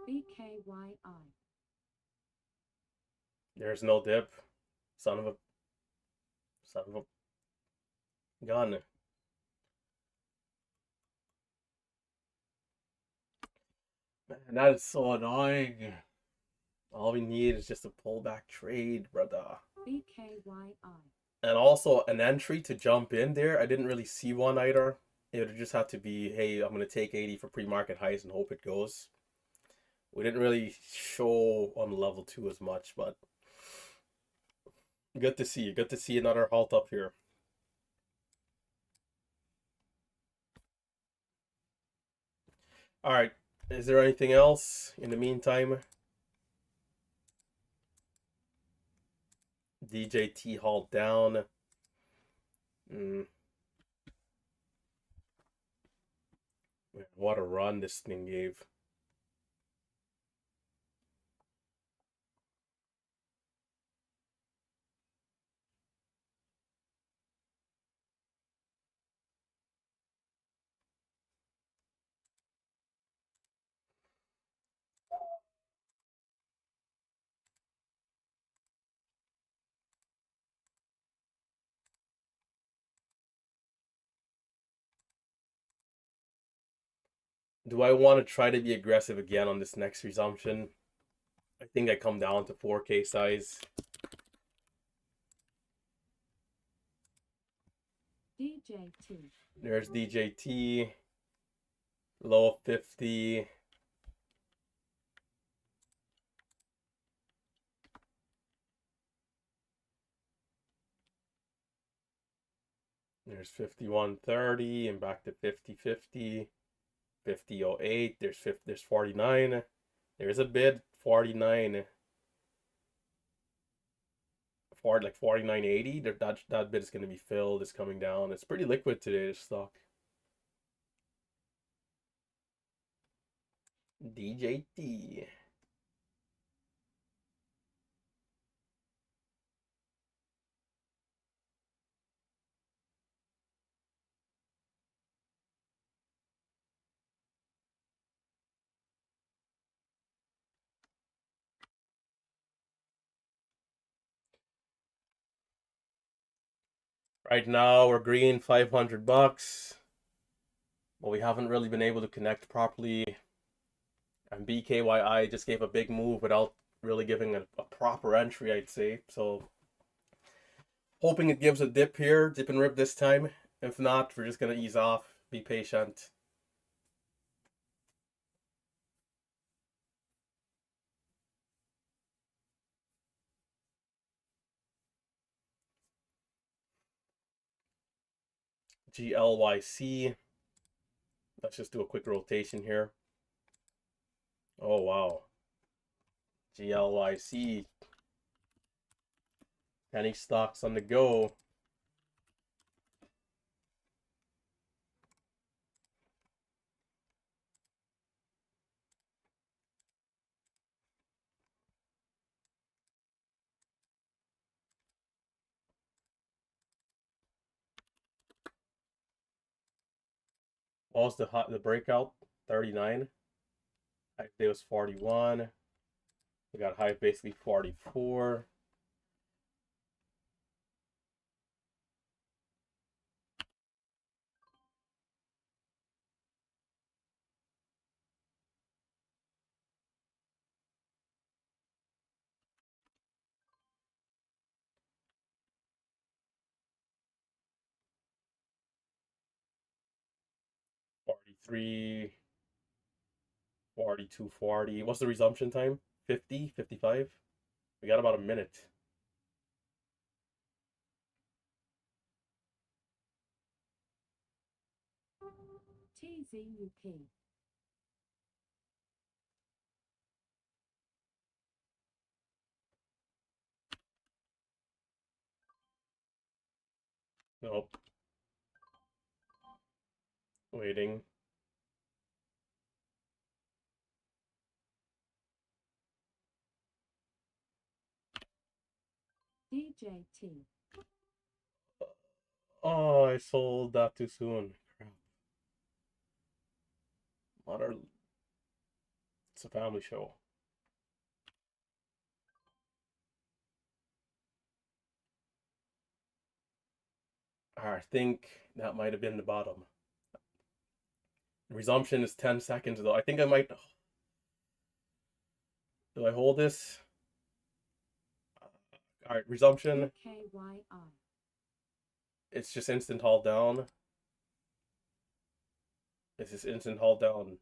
BKYI. There's no dip. Son of a gun. Man, that is so annoying. All we need is just a pullback trade, brother. BKYI. And also an entry to jump in there. I didn't really see one either. It would just have to be, hey, I'm going to take 80 for pre-market highs and hope it goes. We didn't really show on level 2 as much, but good to see. Good to see another halt up here. All right. Is there anything else in the meantime? DJT halt down. Man, what a run this thing gave. Do I want to try to be aggressive again on this next resumption? I think I come down to 4K size. DJT. There's DJT. Low 50. There's 51.30 and back to 50.50. 50.08. There's 49. There's a bid 49. For like 49.80. That bid is going to be filled. It's coming down. It's pretty liquid today, this stock. DJT. Right now we're green, 500 bucks. But we haven't really been able to connect properly. And BKYI just gave a big move without really giving a proper entry, I'd say. So hoping it gives a dip here, dip and rip this time. If not, we're just gonna ease off, be patient. GLYC. Let's just do a quick rotation here. Oh wow. GLYC. Penny stocks on the go. What was the breakout? 39. High day was 41. We got high basically 44. Forty-three, 42, 40. What's the resumption time? 50, 55? We got about a minute. TZUP. Nope. Waiting. DJT. Oh, I sold that too soon. Crap. Mother. It's a family show. I think that might have been the bottom. Resumption is 10 seconds though. I think I might. Do I hold this? All right, resumption. BKYI. It's just instant hold down. It's just instant hold down.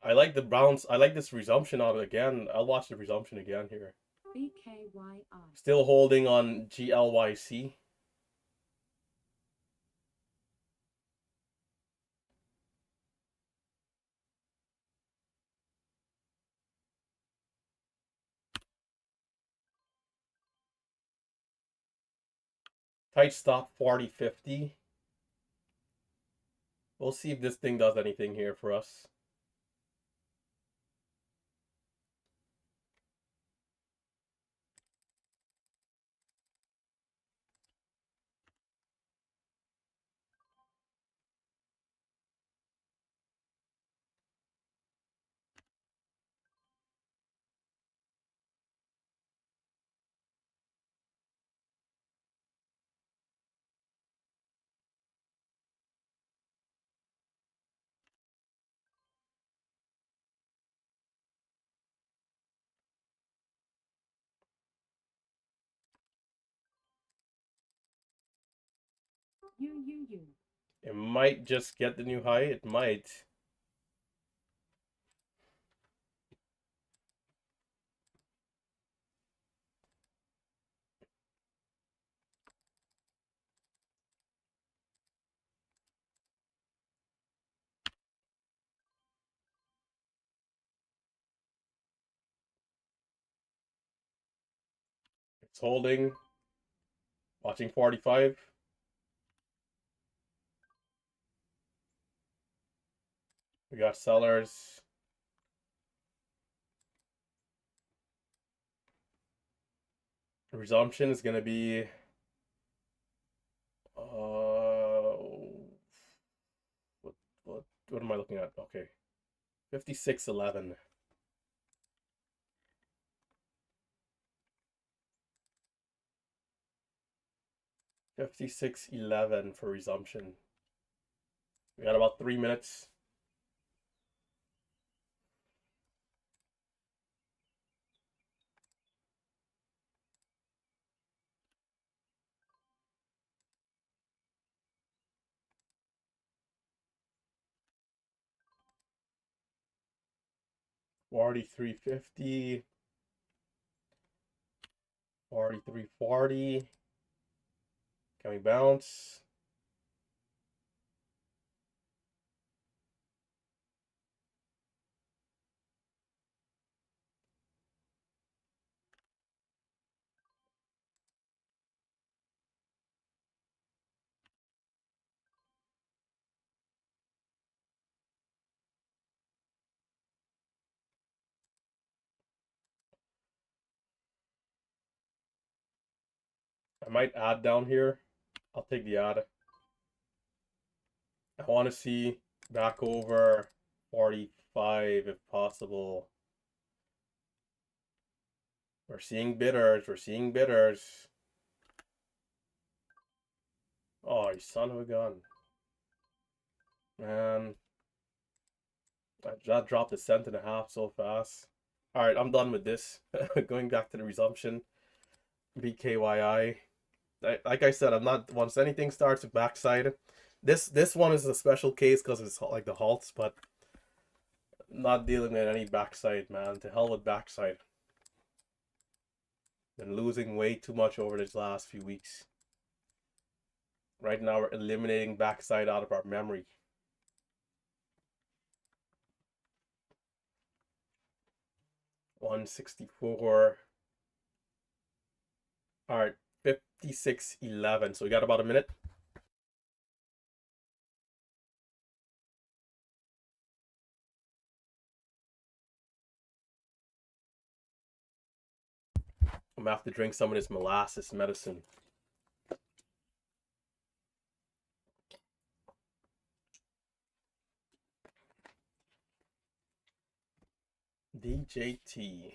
I like the bounce. I like this resumption on it again. I'll watch the resumption again here. BKYI. Still holding on GLYC. Tight stop 40.50. We'll see if this thing does anything here for us. U. It might just get the new high. It might. It's holding. Watching 45. We got sellers. Resumption is going to be what am I looking at? Okay. 56.11. 56.11 for resumption. We got about 3 minutes. $43.50. 43.40. Can we bounce? I might add down here. I'll take the add. I want to see back over 45 if possible. We're seeing bidders. We're seeing bidders. Oh, you son of a gun. Man. That dropped a cent and a half so fast. Alright, I'm done with this. Going back to the resumption. BKYI. Like I said, I'm not, once anything starts with backside. This one is a special case because it's like the halts, but not dealing with any backside, man. To hell with backside. Been losing way too much over this last few weeks. Right now we're eliminating backside out of our memory. $164. Alright, 56.11. So we got about a minute. I'm gonna have to drink some of this molasses medicine. DJT.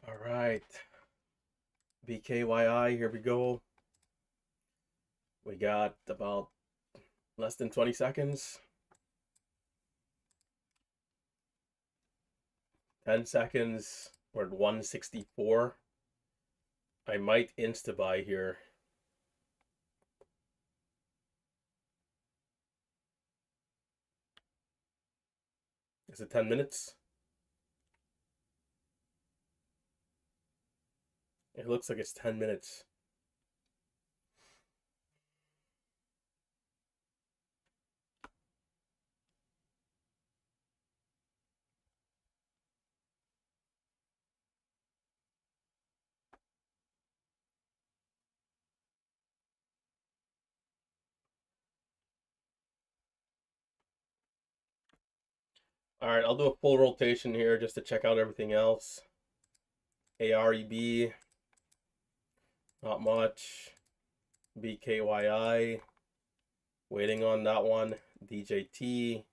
All right. BKYI, here we go. We got about less than 20 seconds. 10 seconds. We're at 164. I might insta-buy here. Is it 10 minutes? It looks like it's 10 minutes. All right, I'll do a full rotation here just to check out everything else. AREB, not much. BKYI, waiting on that one. DJT,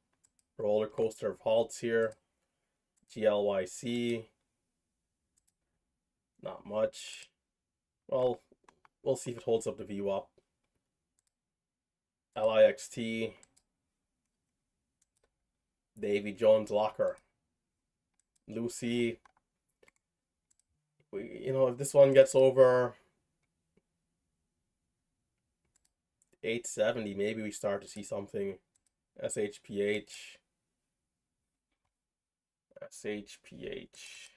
roller coaster of halts here. GLYC, not much. Well, we'll see if it holds up the VWAP. LIXT, Davy Jones Locker, Lucy, if this one gets over 870, maybe we start to see something. SHPH. SHPH.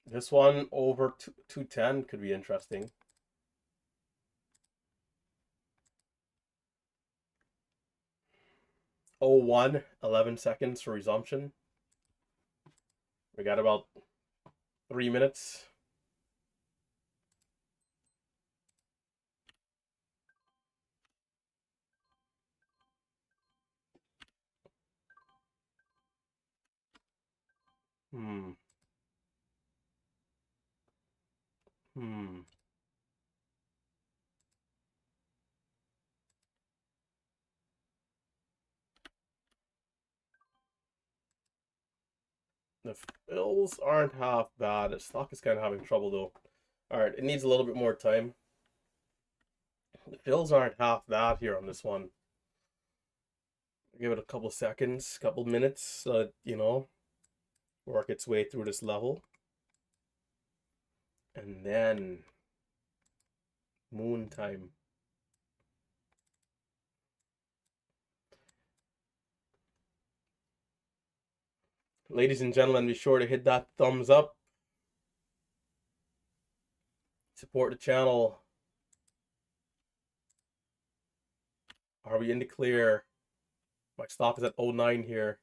This one over 210 could be interesting. Oh, 11 seconds for resumption. We got about 3 minutes. Hmm. The fills aren't half bad. The stock is kind of having trouble though. All right, it needs a little bit more time. The fills aren't half bad here on this one. Give it a couple seconds, couple minutes, so work its way through this level. And then moon time. Ladies and gentlemen, be sure to hit that thumbs up. Support the channel. Are we in the clear? My stop is at 09 here.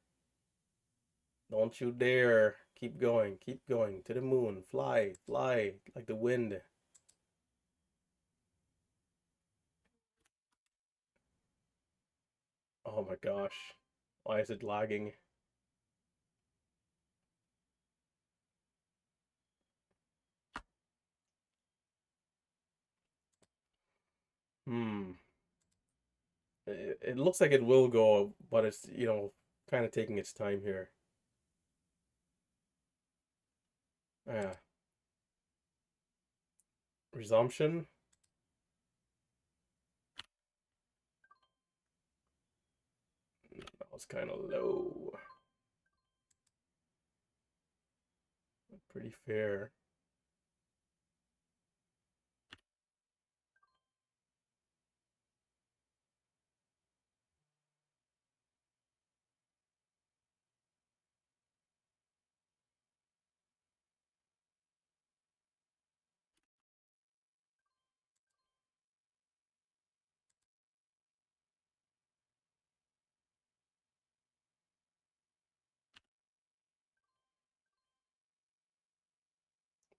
Don't you dare. Keep going to the moon. Fly like the wind. Oh my gosh. Why is it lagging? It looks like it will go, but it's, kind of taking its time here. Yeah. Resumption. That was kind of low. Pretty fair.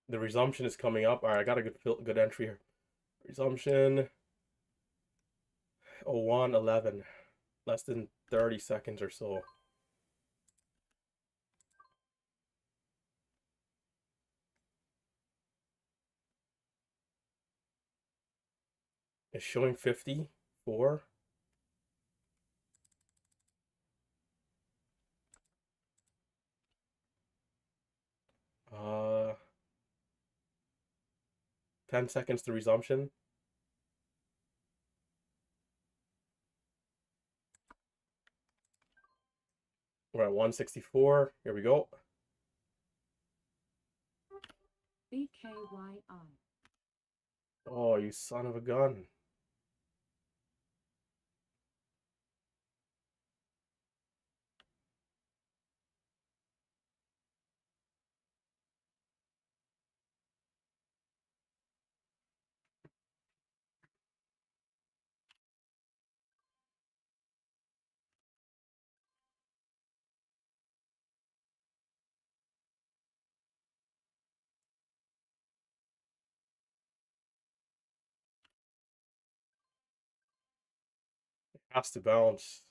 The resumption is coming up. All right, I got a good entry here. Resumption. 01:11. Less than 30 seconds or so. It's showing 54. 10 seconds to resumption. We're at 164. Here we go. BKYI. Oh, you son of a gun. Has to bounce.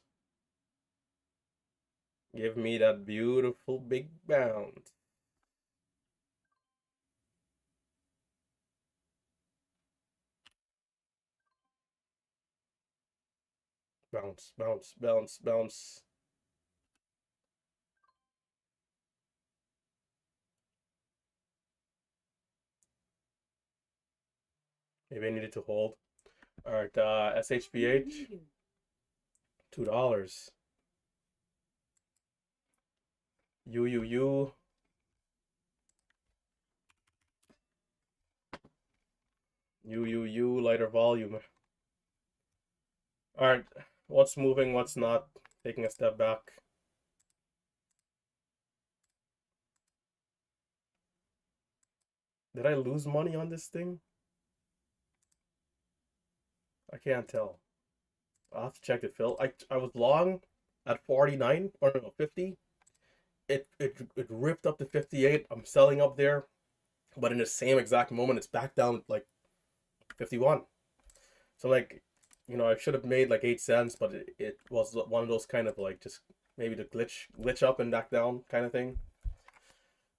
Give me that beautiful big bounce. Bounce, bounce, bounce, bounce. Maybe I needed to hold. All right, SHPH. $2. Lighter volume. All right, what's moving, what's not? Taking a step back. Did I lose money on this thing? I can't tell. I'll have to check it, Phil. I was long at 49 or no 50. It ripped up to 58. I'm selling up there, but in the same exact moment, it's back down like 51. So like, I should have made like 8 cents, but it was one of those kind of like just maybe the glitch up and back down kind of thing.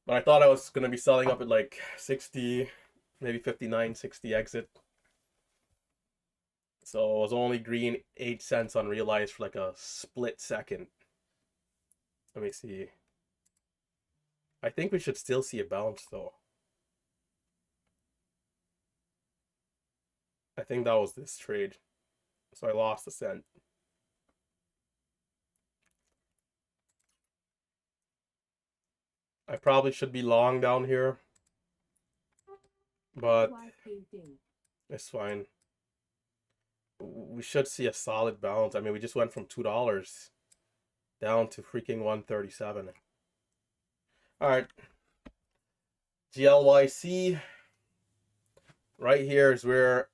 But I thought I was gonna be selling up at like 60, maybe 59, 60 exit. So it was only green 8 cents unrealized for like a split second. Let me see. I think we should still see a bounce though. I think that was this trade. So I lost a cent. I probably should be long down here, but YPD. it's fine. We should see a solid bounce. I mean, we just went from $2 down to freaking 137. All right. GLYC. Right here is where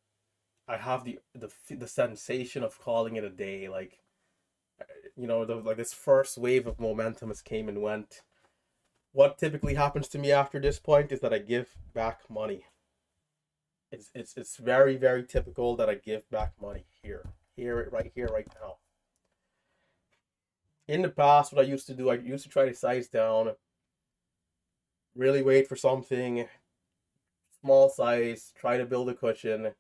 I have the sensation of calling it a day. Like, like this first wave of momentum has came and went. What typically happens to me after this point is that I give back money. It's very, very typical that I give back money right here, right now. In the past, what I used to do, I used to try to size down, really wait for something, small size, try to build a cushion,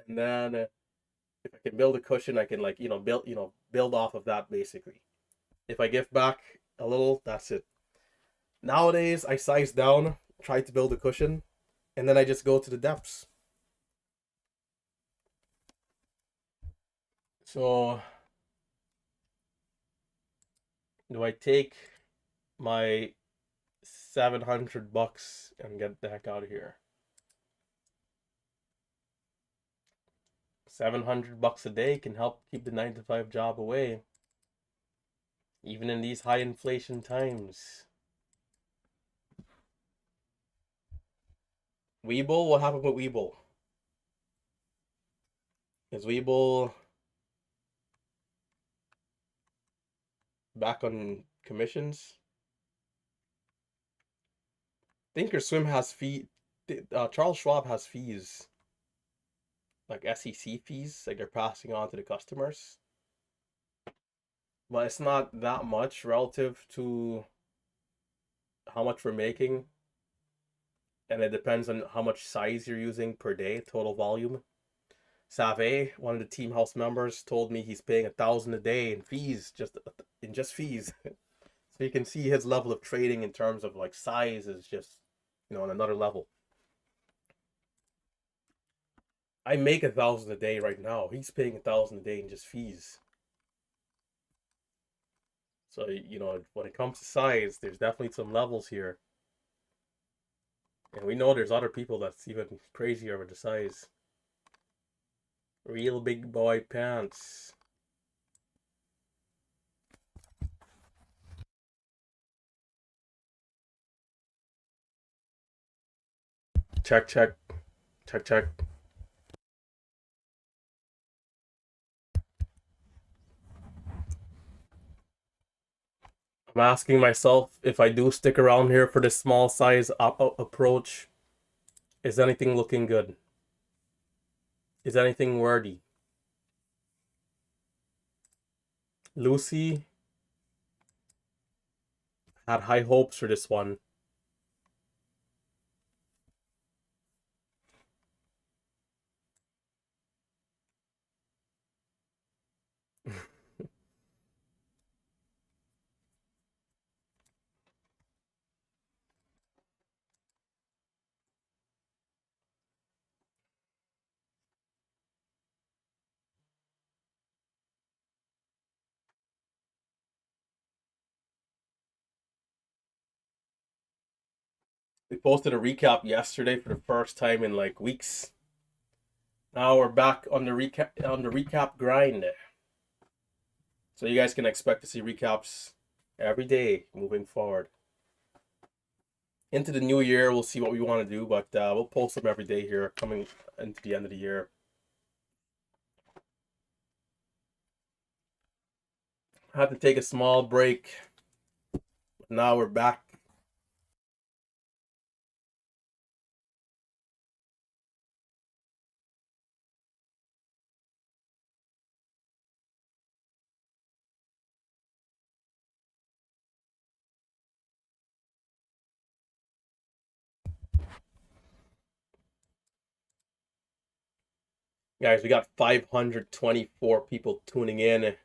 and then if I can build a cushion, I can build off of that basically. If I give back a little, that's it. Nowadays, I size down, try to build a cushion, and then I just go to the depths. So, do I take my $700 and get the heck out of here? $700 a day can help keep the 9 to 5 job away, even in these high inflation times. Weeble, what happened with Weeble? Is Weeble back on commissions? Thinkorswim has fee. Charles Schwab has fees, like SEC fees, like they're passing on to the customers. But it's not that much relative to how much we're making. And it depends on how much size you're using per day, total volume. Save, one of the team house members, told me he's paying $1,000 a day in fees, just fees. So you can see his level of trading in terms of like size is just, on another level. I make $1,000 a day right now. He's paying $1,000 a day in just fees. So, when it comes to size, there's definitely some levels here. And we know there's other people that's even crazier with the size. Real big boy pants. Check, check. Check, check. I'm asking myself if I do stick around here for this small size approach, is anything looking good? Is anything worthy? Lucy had high hopes for this one. We posted a recap yesterday for the first time in like weeks. Now we're back on the recap grind. So you guys can expect to see recaps every day moving forward. Into the new year, we'll see what we want to do, but we'll post them every day here coming into the end of the year. I had to take a small break. Now we're back. Guys, we got 524 people tuning in.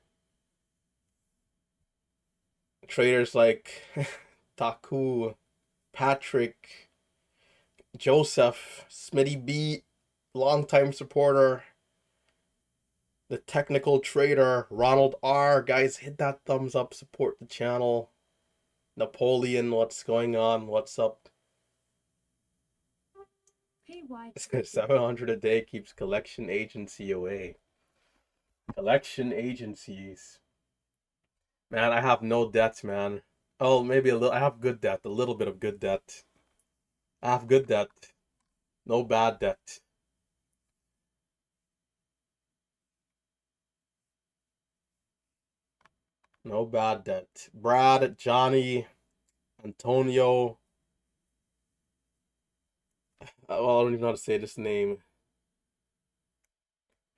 Traders like Taku, Patrick, Joseph, Smitty B, longtime supporter, the technical trader, Ronald R. Guys, hit that thumbs up, support the channel. Napoleon, what's going on? What's up? PY 700 a day keeps collection agency away. Collection agencies. Man, I have no debts, man. Oh, maybe a little. I have good debt, a little bit of good debt. I have good debt, no bad debt. No bad debt. Brad, Johnny, Antonio. Well, I don't even know how to say this name.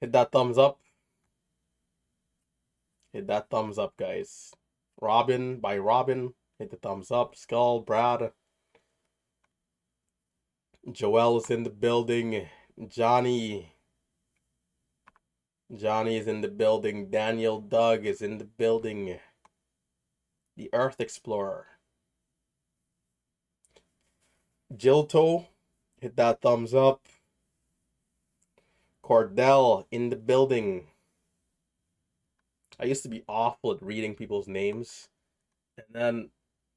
Hit that thumbs up. Hit that thumbs up, guys. Robin by Robin. Hit the thumbs up. Skull, Brad. Joel is in the building. Johnny. Johnny is in the building. Daniel Doug is in the building. The Earth Explorer. Jilto. Hit that thumbs up. Cordell in the building. I used to be awful at reading people's names. And then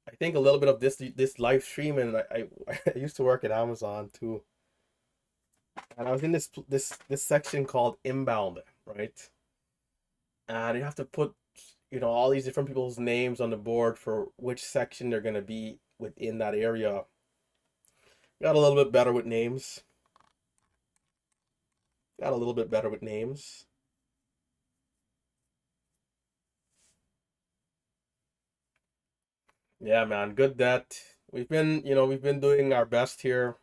I think a little bit of this live stream, and I used to work at Amazon too. And I was in this section called inbound, right? And you have to put, all these different people's names on the board for which section they're gonna be within that area. Got a little bit better with names. Got a little bit better with names. Yeah, man, good debt. We've been doing our best here.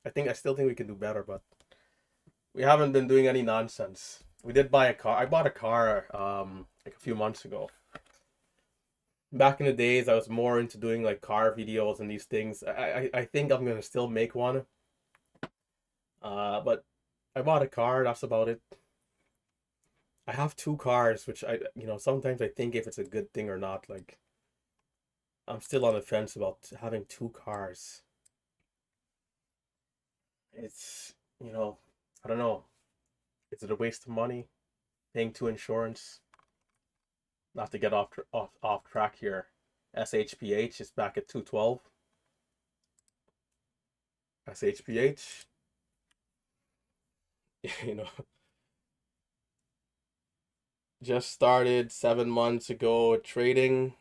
I still think we can do better, but we haven't been doing any nonsense. We did buy a car. I bought a car like a few months ago. Back in the days, I was more into doing like car videos and these things. I think I'm gonna still make one. But I bought a car, that's about it. I have two cars, which sometimes I think if it's a good thing or not. Like, I'm still on the fence about having two cars. It's, I don't know. Is it a waste of money? Paying two insurance? Not to get off track here. SHPH is back at 212. SHPH. Just started 7 months ago trading.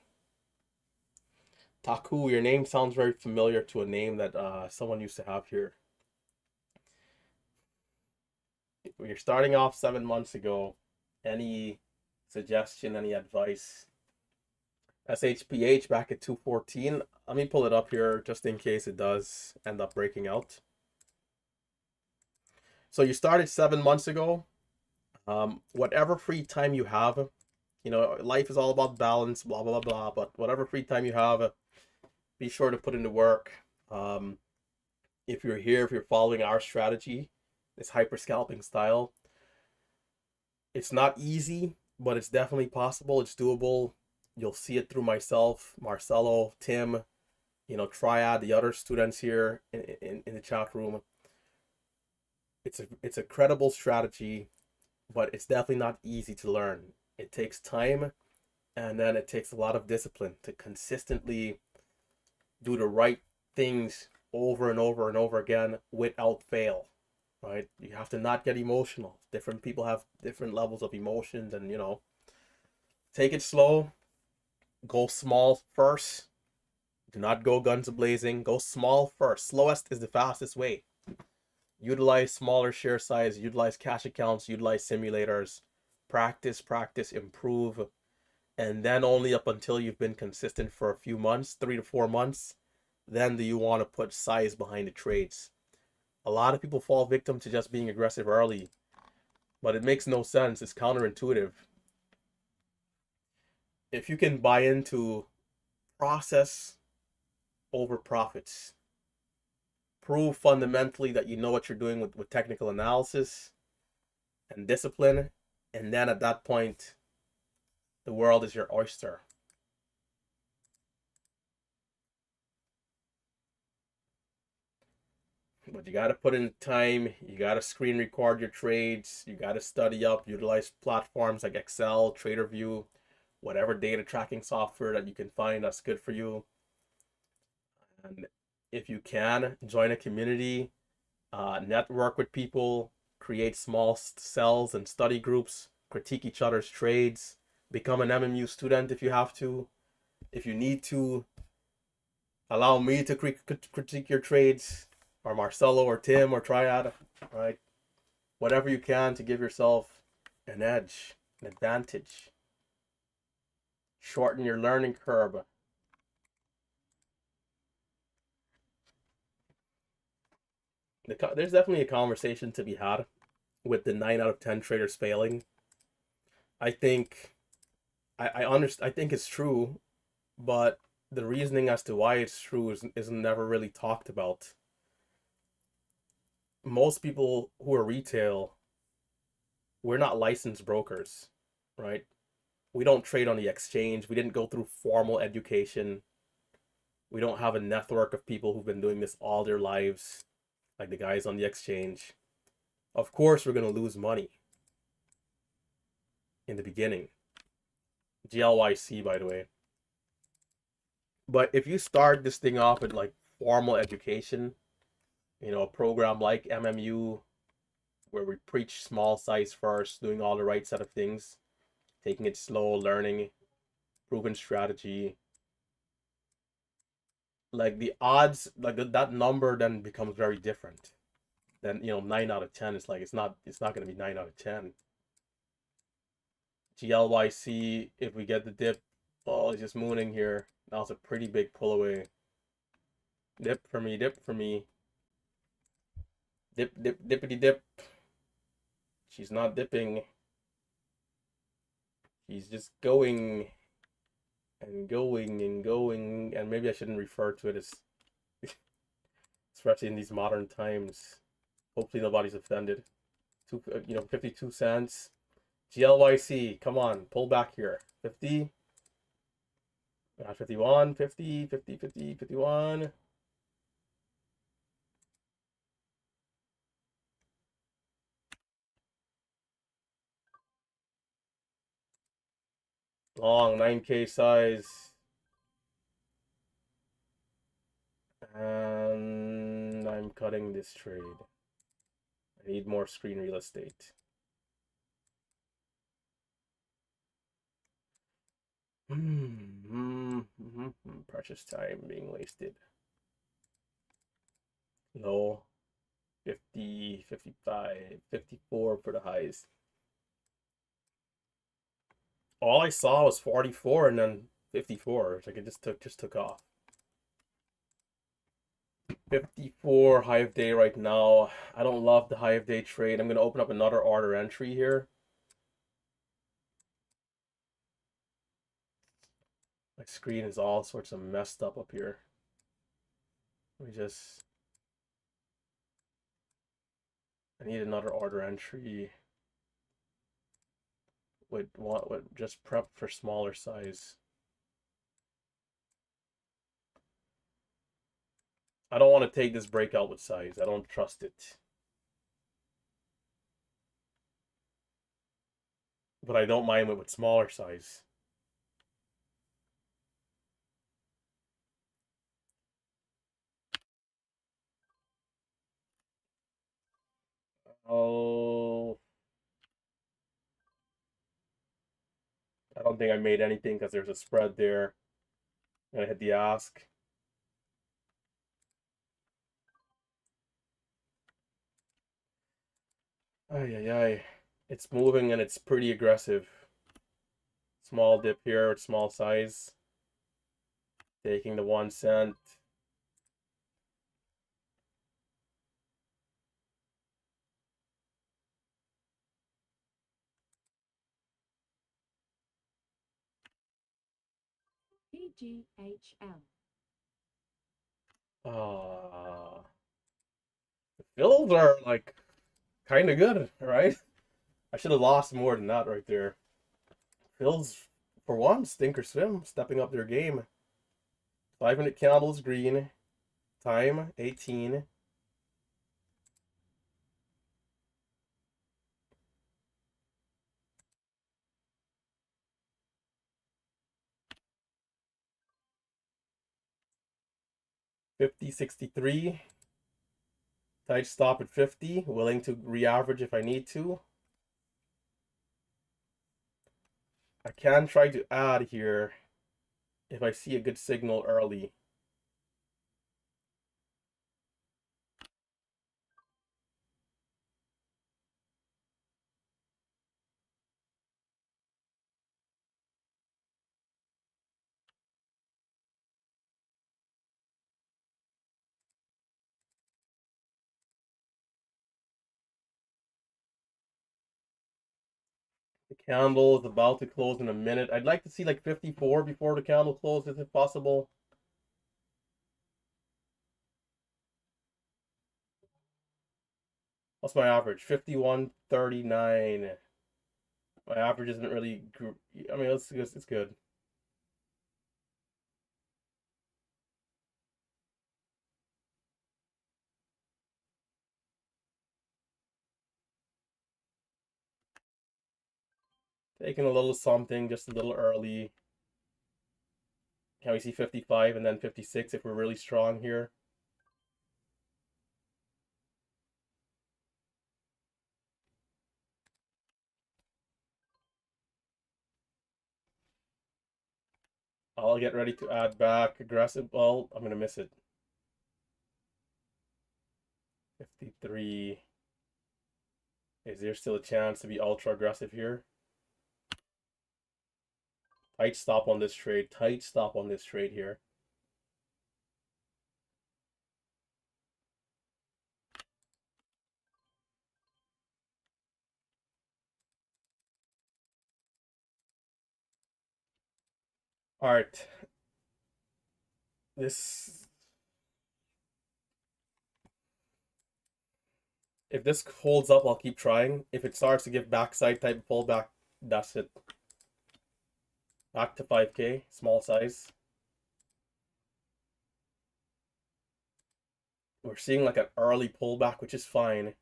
Taku, your name sounds very familiar to a name that someone used to have here. You're starting off 7 months ago. Any suggestion, any advice? SHPH back at 214. Let me pull it up here just in case it does end up breaking out. So you started 7 months ago. Whatever free time you have, life is all about balance, blah, blah, blah, but whatever free time you have, be sure to put into work. If you're following our strategy, this hyper scalping style, it's not easy, but it's definitely possible. It's doable. You'll see it through myself, Marcelo, Tim, Triad, the other students here in the chat room. It's a credible strategy, but it's definitely not easy to learn. It takes time, and then it takes a lot of discipline to consistently do the right things over and over and over again without fail, right? You have to not get emotional. Different people have different levels of emotions, and take it slow. Go small first. Do not go guns blazing. Go small first. Slowest is the fastest way. Utilize smaller share size, utilize cash accounts, utilize simulators. Practice, practice, improve. And then only up until you've been consistent for a few months, 3 to 4 months, then do you want to put size behind the trades. A lot of people fall victim to just being aggressive early, but it makes no sense. It's counterintuitive. If you can buy into process over profits, prove fundamentally that you know what you're doing with technical analysis and discipline, and then at that point, the world is your oyster. But you got to put in time. You got to screen record your trades. You got to study up, utilize platforms like Excel, TraderView, whatever data tracking software that you can find that's good for you. And if you can, join a community, network with people, create small cells and study groups, critique each other's trades, become an MMU student if you have to. If you need to, allow me to critique your trades, or Marcelo or Tim or Triad, right? Whatever you can to give yourself an edge, an advantage. Shorten your learning curve. There's definitely a conversation to be had with the 9 out of 10 traders failing. I think I think it's true, but the reasoning as to why it's true is never really talked about. Most people who are retail, we're not licensed brokers, right? We don't trade on the exchange. We didn't go through formal education. We don't have a network of people who've been doing this all their lives, like the guys on the exchange. Of course, we're going to lose money in the beginning. GLYC, by the way. But if you start this thing off with like formal education, a program like MMU, where we preach small size first, doing all the right set of things, taking it slow, learning, proven strategy, like the odds, like that number then becomes very different. Then 9 out of 10 is like it's not going to be 9 out of 10. GLYC, if we get the dip, oh, it's just mooning here. That was a pretty big pull away. Dip for me, dip for me. Dip, dip, dippity dip. She's not dipping. She's just going and going and going. And maybe I shouldn't refer to it as, especially in these modern times. Hopefully nobody's offended. 52 cents. GLYC, come on, pull back here. 50. 51, 50, 50, 50, 51. Long 9K size. And I'm cutting this trade. I need more screen real estate. Precious time being wasted. Low. 50, 55, 54 for the highs. All I saw was 44 and then 54. It's like it just took off. 54 high of day right now. I don't love the high of day trade. I'm going to open up another order entry here. My screen is all sorts of messed up here. I need another order entry with just prep for smaller size. I don't want to take this breakout with size. I don't trust it. But I don't mind it with smaller size. Oh, I don't think I made anything because there's a spread there. I'm gonna hit the ask. Ay, ay, ay. It's moving and it's pretty aggressive. Small dip here, small size. Taking the 1 cent. PGHL. The fills are like kind of good, right? I should have lost more than that right there. Fills, for once, Thinkorswim stepping up their game. 5 minute candles green. Time 18. $50.63. Tight stop at 50. Willing to re-average if I need to. I can try to add here if I see a good signal early. The candle is about to close in a minute. I'd like to see like 54 before the candle closes if possible. What's my average? 51.39. My average isn't really. I mean, it's good. Taking a little something, just a little early. Can we see 55 and then 56 if we're really strong here? I'll get ready to add back aggressive. Well, I'm gonna miss it. 53. Is there still a chance to be ultra aggressive here? Tight stop on this trade. Tight stop on this trade here. All right. This, if this holds up, I'll keep trying. If it starts to give backside type pullback, that's it. Back to 5K, small size. We're seeing like an early pullback, which is fine.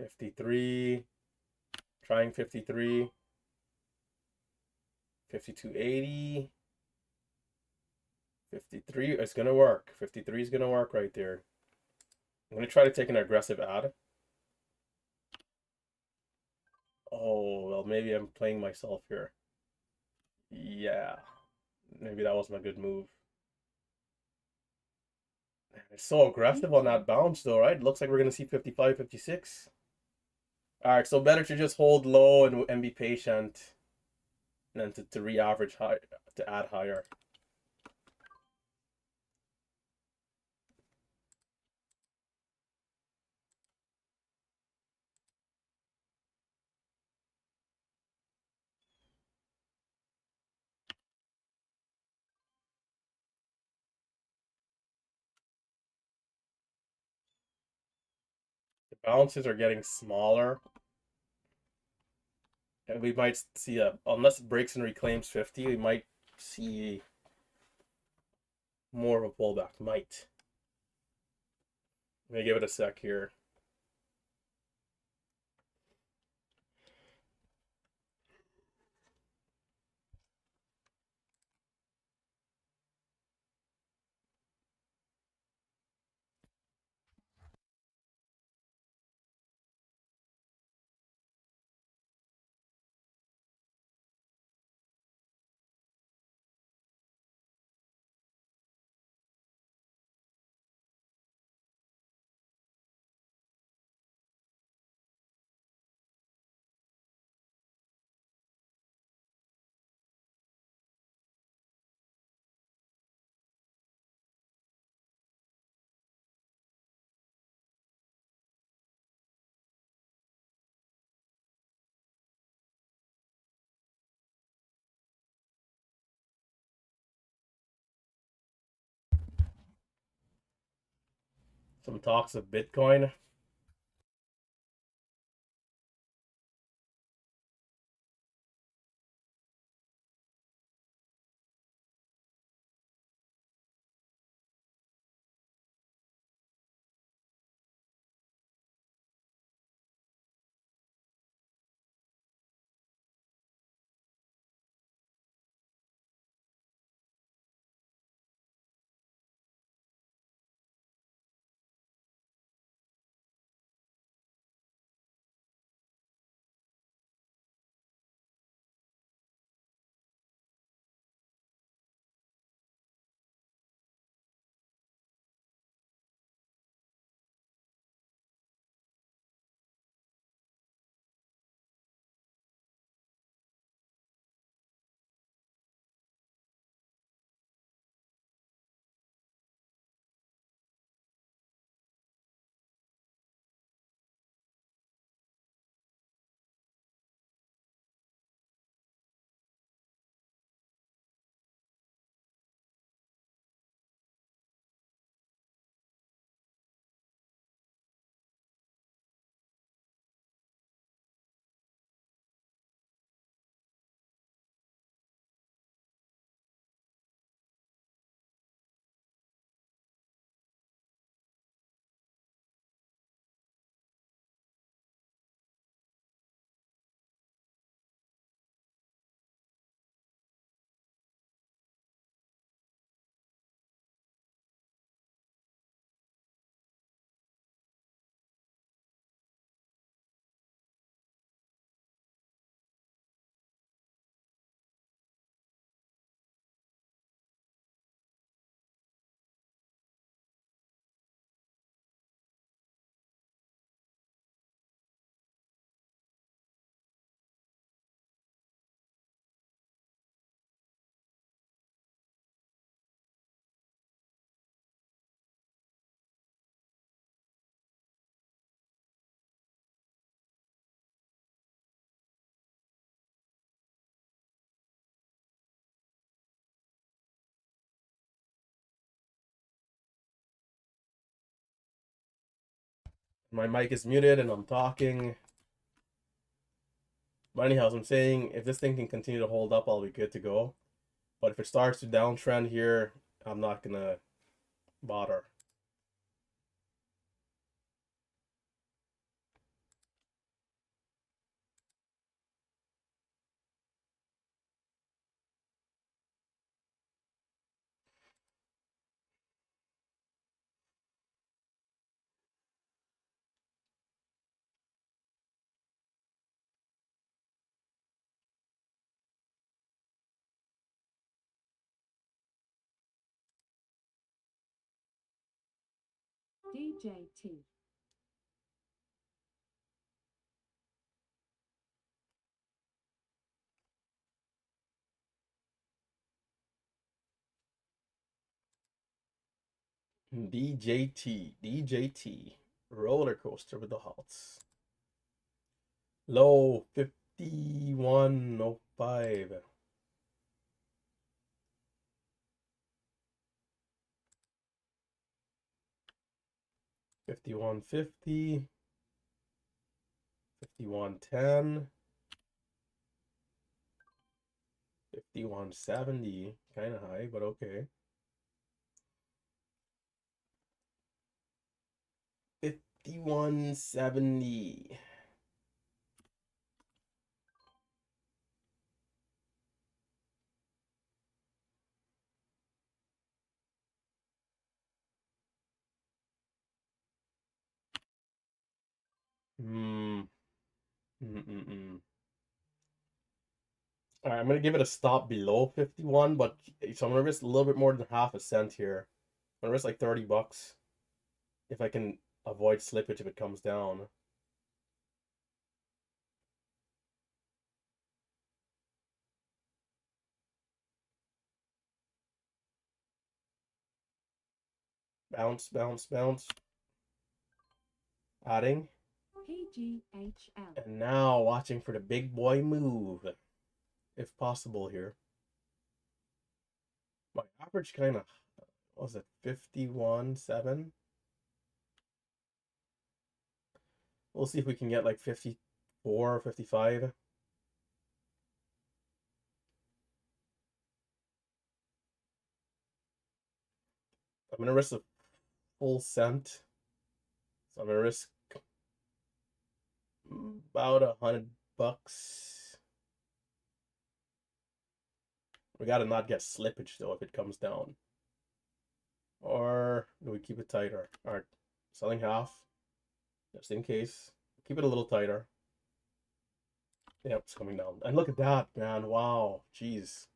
$53, trying 53, $52.80, 53. It's gonna work. 53 is gonna work right there. I'm gonna try to take an aggressive ad. Oh, well, maybe I'm playing myself here. Yeah, maybe that wasn't a good move. It's so aggressive on that bounce though, right? Looks like we're gonna see 55, 56. All right, so better to just hold low and be patient than to re-average high, to add higher. The bounces are getting smaller. And we might see unless it breaks and reclaims 50, we might see more of a pullback. Might. Let me give it a sec here. Some talks of Bitcoin. My mic is muted and I'm talking. But anyhow, as I'm saying, if this thing can continue to hold up, I'll be good to go. But if it starts to downtrend here, I'm not gonna bother. DJT. DJT. Roller coaster with the halts. Low 51.05. 51.50. 51.10. 51.70. Kind of high, but okay. 51.70. Hmm. Mm-mm-mm. All right, I'm gonna give it a stop below 51, but so I'm gonna risk a little bit more than half a cent here. I'm gonna risk like 30 bucks if I can avoid slippage if it comes down. Bounce, bounce, bounce. Adding. PGHL. And now watching for the big boy move, if possible here. My average kind of, what was it, 51.7? We'll see if we can get like 54, 55. I'm gonna risk a full cent. So I'm gonna risk about $100. We gotta not get slippage though if it comes down. Or do we keep it tighter? Alright, selling half, just in case. Keep it a little tighter. Yep, it's coming down. And look at that, man. Wow, jeez.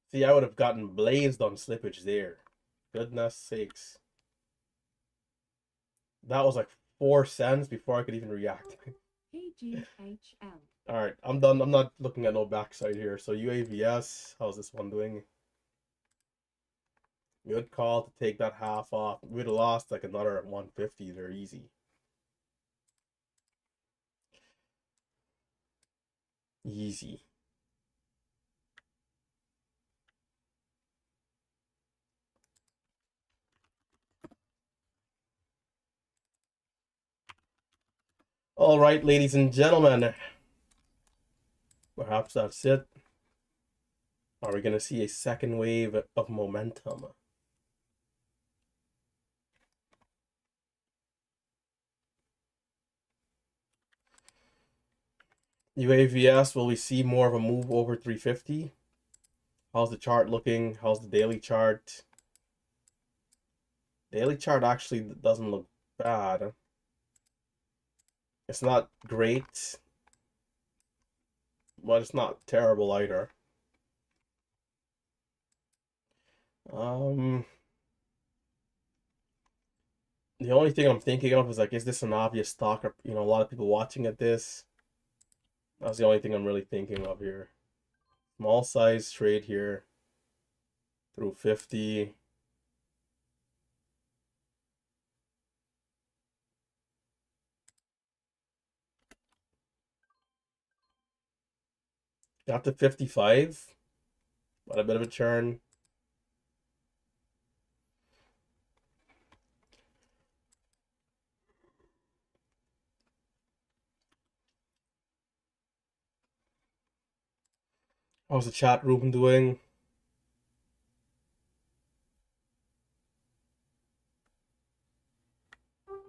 See, I would have gotten blazed on slippage there. Goodness sakes. That was like 4 cents before I could even react. PGHL. Alright, I'm done. I'm not looking at no backside here. So UAVS, how's this one doing? Good call to take that half off. We'd have lost like another 150 there easy. Easy. All right, ladies and gentlemen. Perhaps that's it. Are we going to see a second wave of momentum? UAVS, will we see more of a move over 350? How's the chart looking? How's the daily chart? Daily chart actually doesn't look bad. It's not great, but it's not terrible either. The only thing I'm thinking of is like, is this an obvious stock? Or, you know, a lot of people watching at this. That's the only thing I'm really thinking of here. Small size trade here through 50. Got to 55. Got a bit of a churn. How's the chat room doing?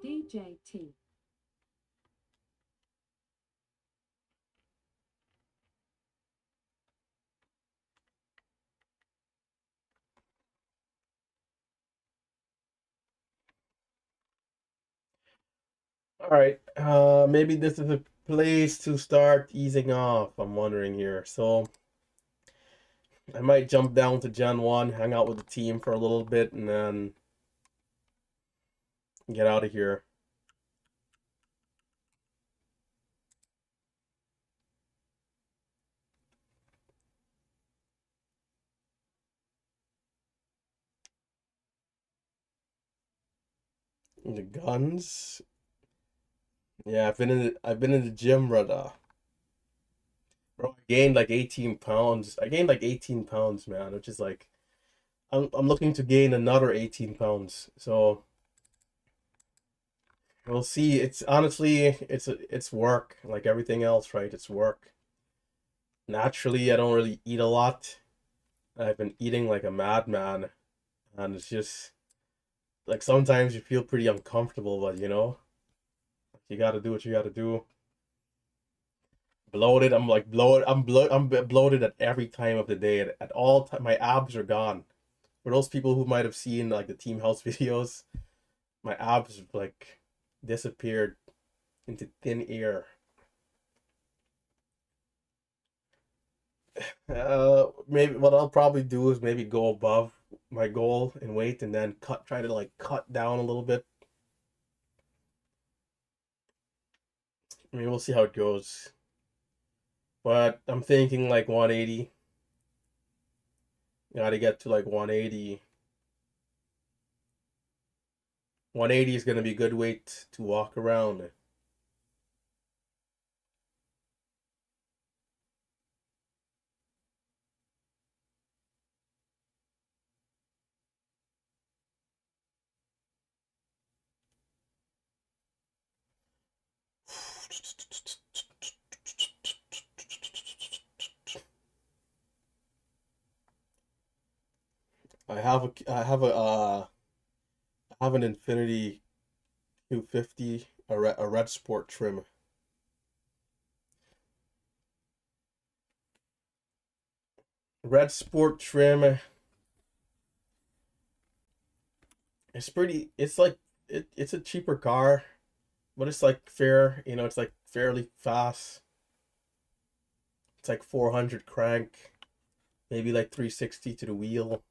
DJT. All right. Maybe this is a place to start easing off. I'm wondering here. So I might jump down to Gen 1, hang out with the team for a little bit, and then get out of here. The guns. Yeah, I've been in the gym, brother. Bro, I gained like 18 pounds. I gained like 18 pounds, man, which is like I'm looking to gain another 18 pounds. So we'll see. It's honestly it's work, like everything else, right? It's work. Naturally, I don't really eat a lot. I've been eating like a madman, and it's just like sometimes you feel pretty uncomfortable, but you know, you gotta do what you gotta do. Bloated, I'm like bloated. I'm bloated at every time of the day. At all time, my abs are gone. For those people who might have seen like the Team House videos, my abs like disappeared into thin air. Maybe what I'll probably do is maybe go above my goal in weight and then try to like cut down a little bit. I mean, we'll see how it goes. But I'm thinking like 180. Gotta get to like 180. 180 is gonna be a good weight to walk around. I have an Infinity 250, a red sport trim. Red sport trim. It's pretty. It's like it's a cheaper car, but it's like fair. You know, it's like fairly fast. It's like 400 crank, maybe like 360 to the wheel.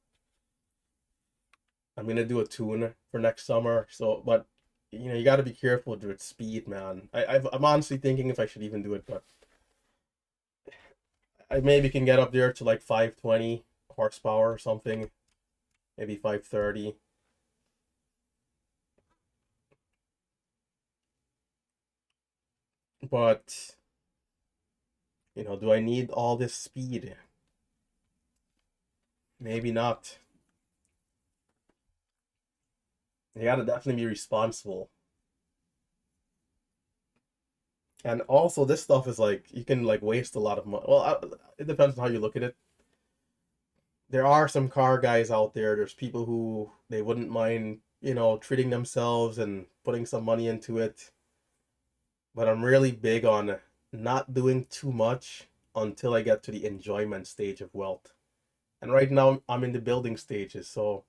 I'm gonna do a tune for next summer. So, but you know, you got to be careful with speed, man. I'm honestly thinking if I should even do it, but I maybe can get up there to like 520 horsepower or something, maybe 530. But you know, do I need all this speed? Maybe not. You gotta definitely be responsible. And also, this stuff is like you can like waste a lot of money. Well, it depends on how you look at it. There are some car guys out there. There's people who they wouldn't mind, you know, treating themselves and putting some money into it. But I'm really big on not doing too much until I get to the enjoyment stage of wealth. And right now I'm in the building stages, so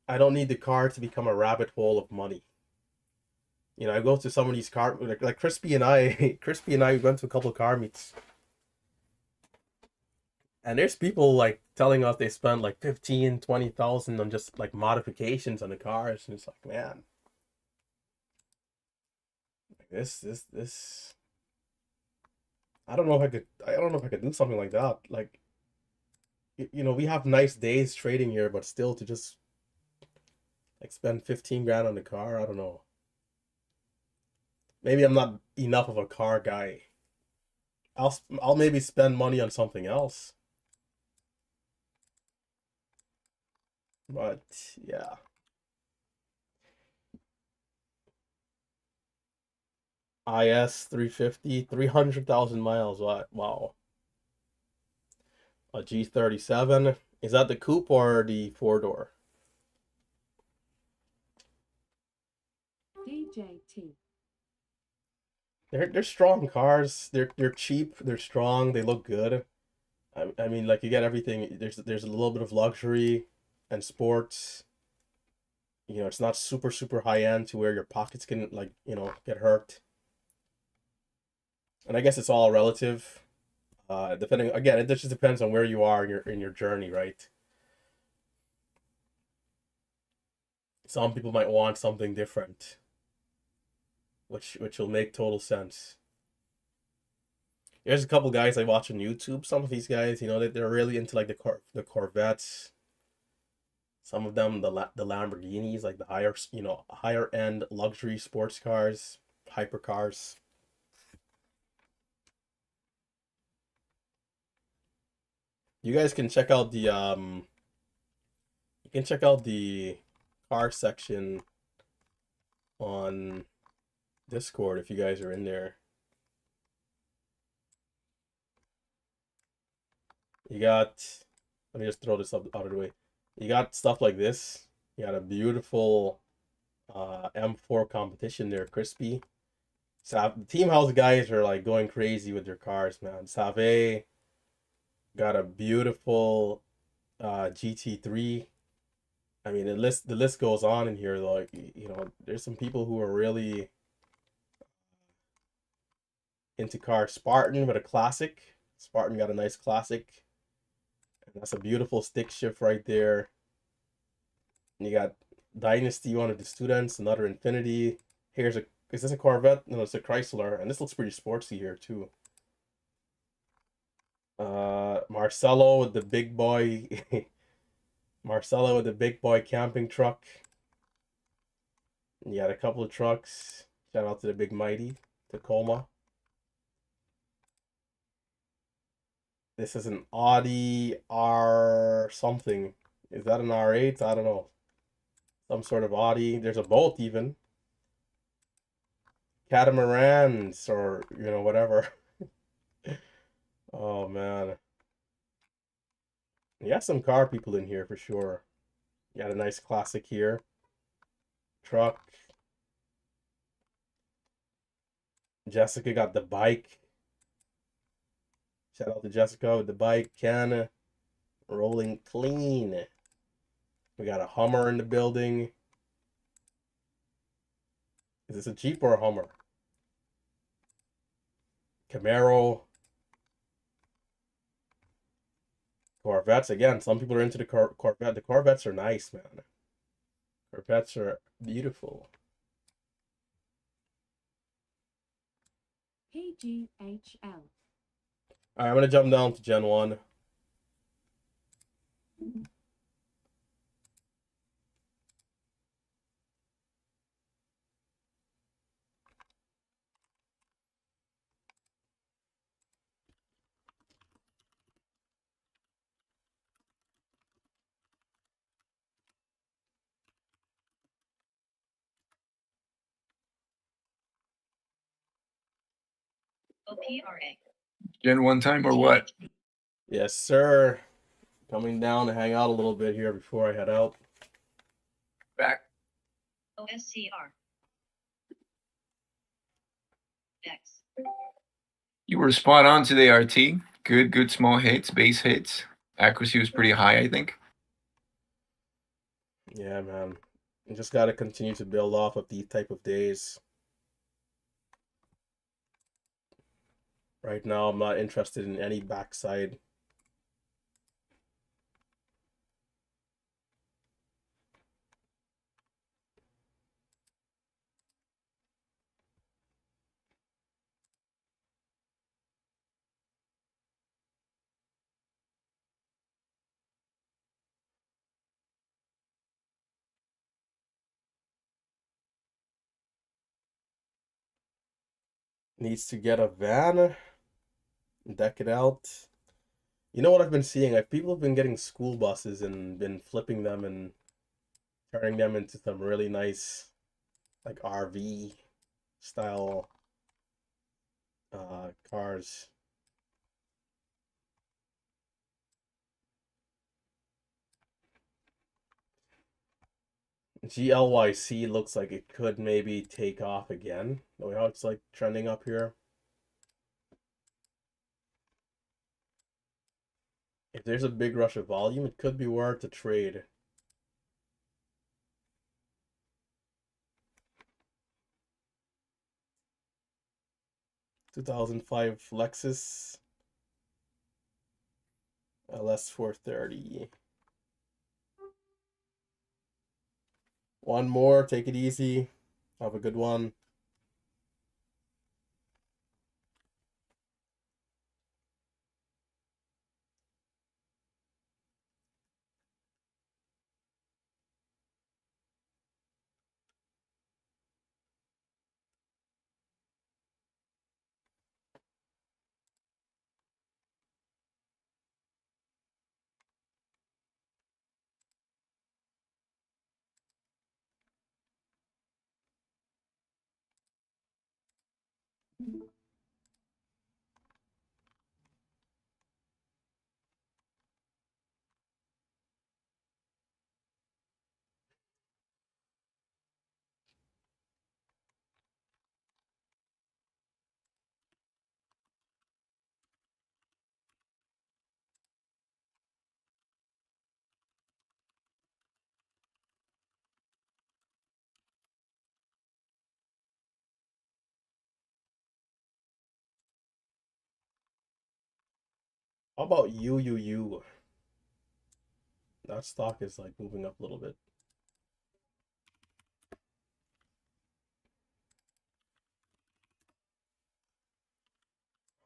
I don't need the car to become a rabbit hole of money. You know, I go to some of these car like Crispy and I, Crispy and I went to a couple of car meets, and there's people like telling us they spend like 15, 20,000 on just like modifications on the cars, and it's like, man, this. I don't know if I could. I don't know if I could do something like that. Like, you know, we have nice days trading here, but still to just like spend 15 grand on the car, I don't know. Maybe I'm not enough of a car guy. I'll maybe spend money on something else. But yeah. IS 350, 300,000 miles. Wow. A G37. Is that the coupe or the four-door? DJT. They're strong cars. They're cheap. They're strong. They look good. I mean, like you get everything. There's a little bit of luxury and sports. You know, it's not super high end to where your pockets can like, you know, get hurt. And I guess it's all relative. Depending again, it just depends on where you are in your journey, right? Some people might want something different, which will make total sense. There's a couple guys I watch on YouTube. Some of these guys, you know, they're really into like the Corvettes. Some of them the Lamborghinis, like the higher, you know, higher end luxury sports cars, hypercars. You guys can check out the you can check out the car section on Discord if you guys are in there. You got, let me just throw this up out of the way. You got stuff like this. You got a beautiful M4 competition there, Crispy. The Team House guys are like going crazy with their cars, man. Save got a beautiful GT3. I mean, the list goes on in here though. You know, there's some people who are really into cars. Spartan with a classic. Spartan got a nice classic. And that's a beautiful stick shift right there. And you got Dynasty, one of the students, another Infinity. Is this a Corvette? No, it's a Chrysler, and this looks pretty sportsy here too. Marcelo with the big boy, Marcelo with the big boy camping truck. And you got a couple of trucks. Shout out to the big mighty Tacoma. This is an Audi R something. Is that an R8? I don't know. Some sort of Audi. There's a Bolt even. catamarans or whatever. Oh man, you got some car people in here for sure. You got a nice classic here. Truck. Jessica got the bike. Shout out to Jessica with the bike. Can rolling clean. We got a Hummer in the building. Is this a Jeep or a Hummer? Camaro. Corvettes again. Some people are into the Corvette. The Corvettes are nice, man. Corvettes are beautiful. PGHL. All right, I'm gonna jump down to Gen 1. Gen 1 time or what? Yes, sir. Coming down to hang out a little bit here before I head out. Back. You were spot on today, RT. Good small hits, base hits. Accuracy was pretty high, I think. Yeah, man. You just gotta continue to build off of these type of days. Right now, I'm not interested in any backside. Needs to get a van, deck it out. You know what I've been seeing? People have been getting school buses and been flipping them and turning them into some really nice, like RV style cars. GLYC looks like it could maybe take off again. The way how it's like trending up here. If there's a big rush of volume, it could be worth a trade. (2005) Lexus LS 430. One more, take it easy. Have a good one. How about you? That stock is like moving up a little bit.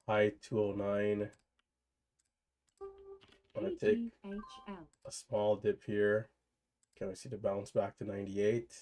High 209. I'm gonna take PGHL. a small dip here. Can we see the bounce back to 98?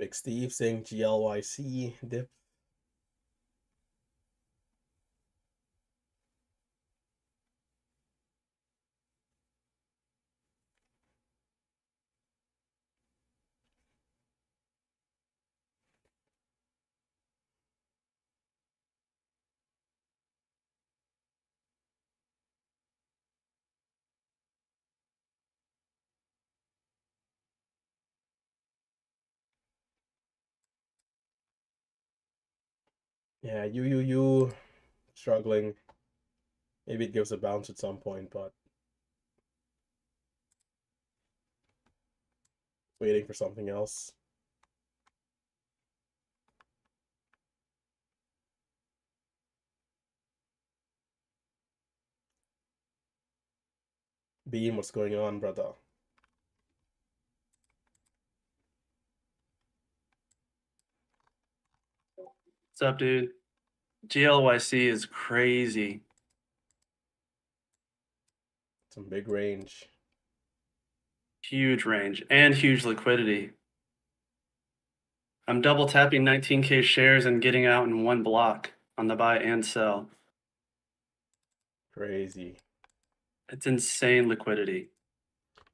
Big Steve saying GLYC dip. Yeah, you struggling. Maybe it gives a bounce at some point, but waiting for something else. Beam, what's going on, brother? What's up, dude? GLYC is crazy. Some big range. Huge range and huge liquidity. I'm double tapping 19K shares and getting out in one block on the buy and sell. Crazy. It's insane liquidity.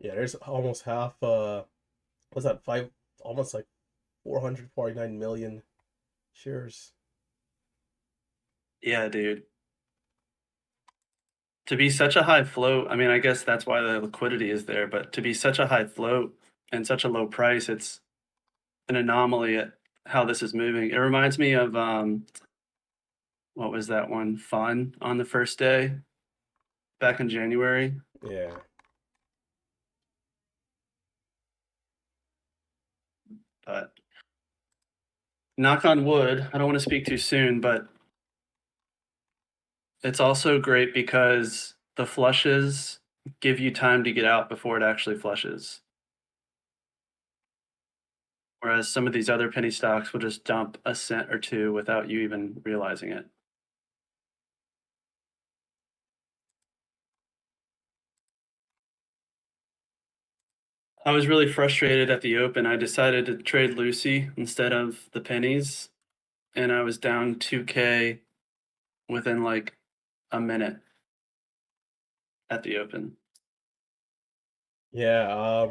Yeah, there's almost half what's that, almost like 449 million shares. Yeah, dude. To be such a high float, I mean, I guess that's why the liquidity is there, but to be such a high float and such a low price, it's an anomaly at how this is moving. It reminds me of what was that one? Fun on the first day back in January. Yeah. But knock on wood, I don't want to speak too soon, but it's also great because the flushes give you time to get out before it actually flushes. Whereas some of these other penny stocks will just dump a cent or two without you even realizing it. I was really frustrated at the open. I decided to trade Lucy instead of the pennies, and I was down 2K within like a minute at the open. Yeah,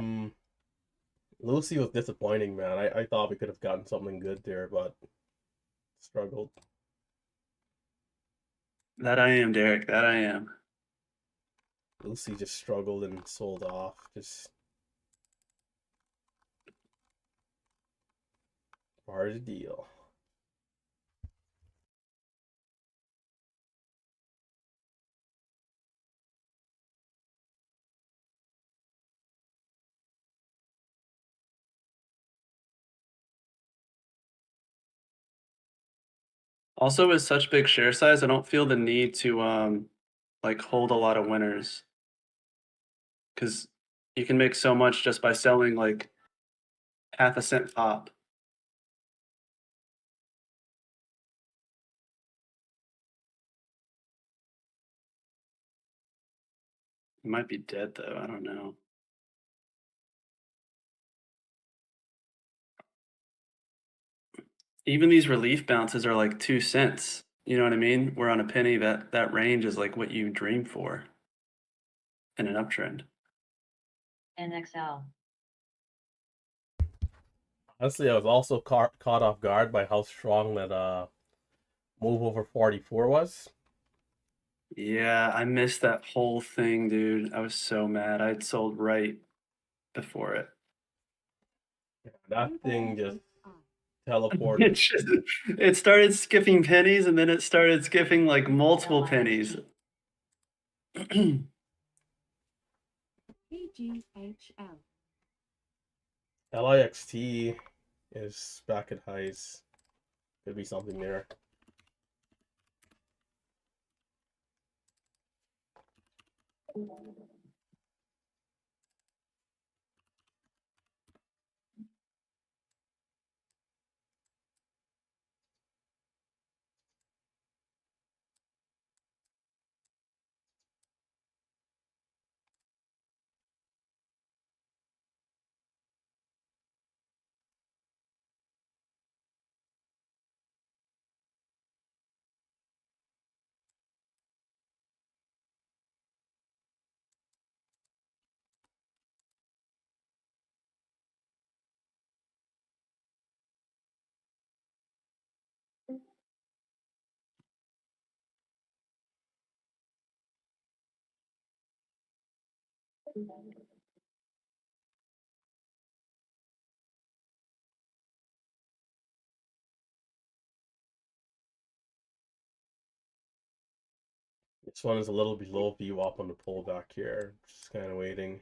Lucy was disappointing, man. I thought we could have gotten something good there, but struggled. That I am, Derek. That I am. Lucy just struggled and sold off. Just part of the deal. Also, with such big share size, I don't feel the need to like hold a lot of winners because you can make so much just by selling like half a cent pop. It might be dead though. I don't know. Even these relief bounces are like 2 cents. You know what I mean? Where on a penny, that range is like what you dream for in an uptrend. NXL. Honestly, I was also caught off guard by how strong that move over 44 was. Yeah, I missed that whole thing, dude. I was so mad. I'd sold right before it. That thing just It teleported. just it started skipping pennies and then it started skipping like multiple pennies. BGHL. LIXT is back at highs. Could be something there. This one is a little below VWAP on the pullback here. Just kind of waiting.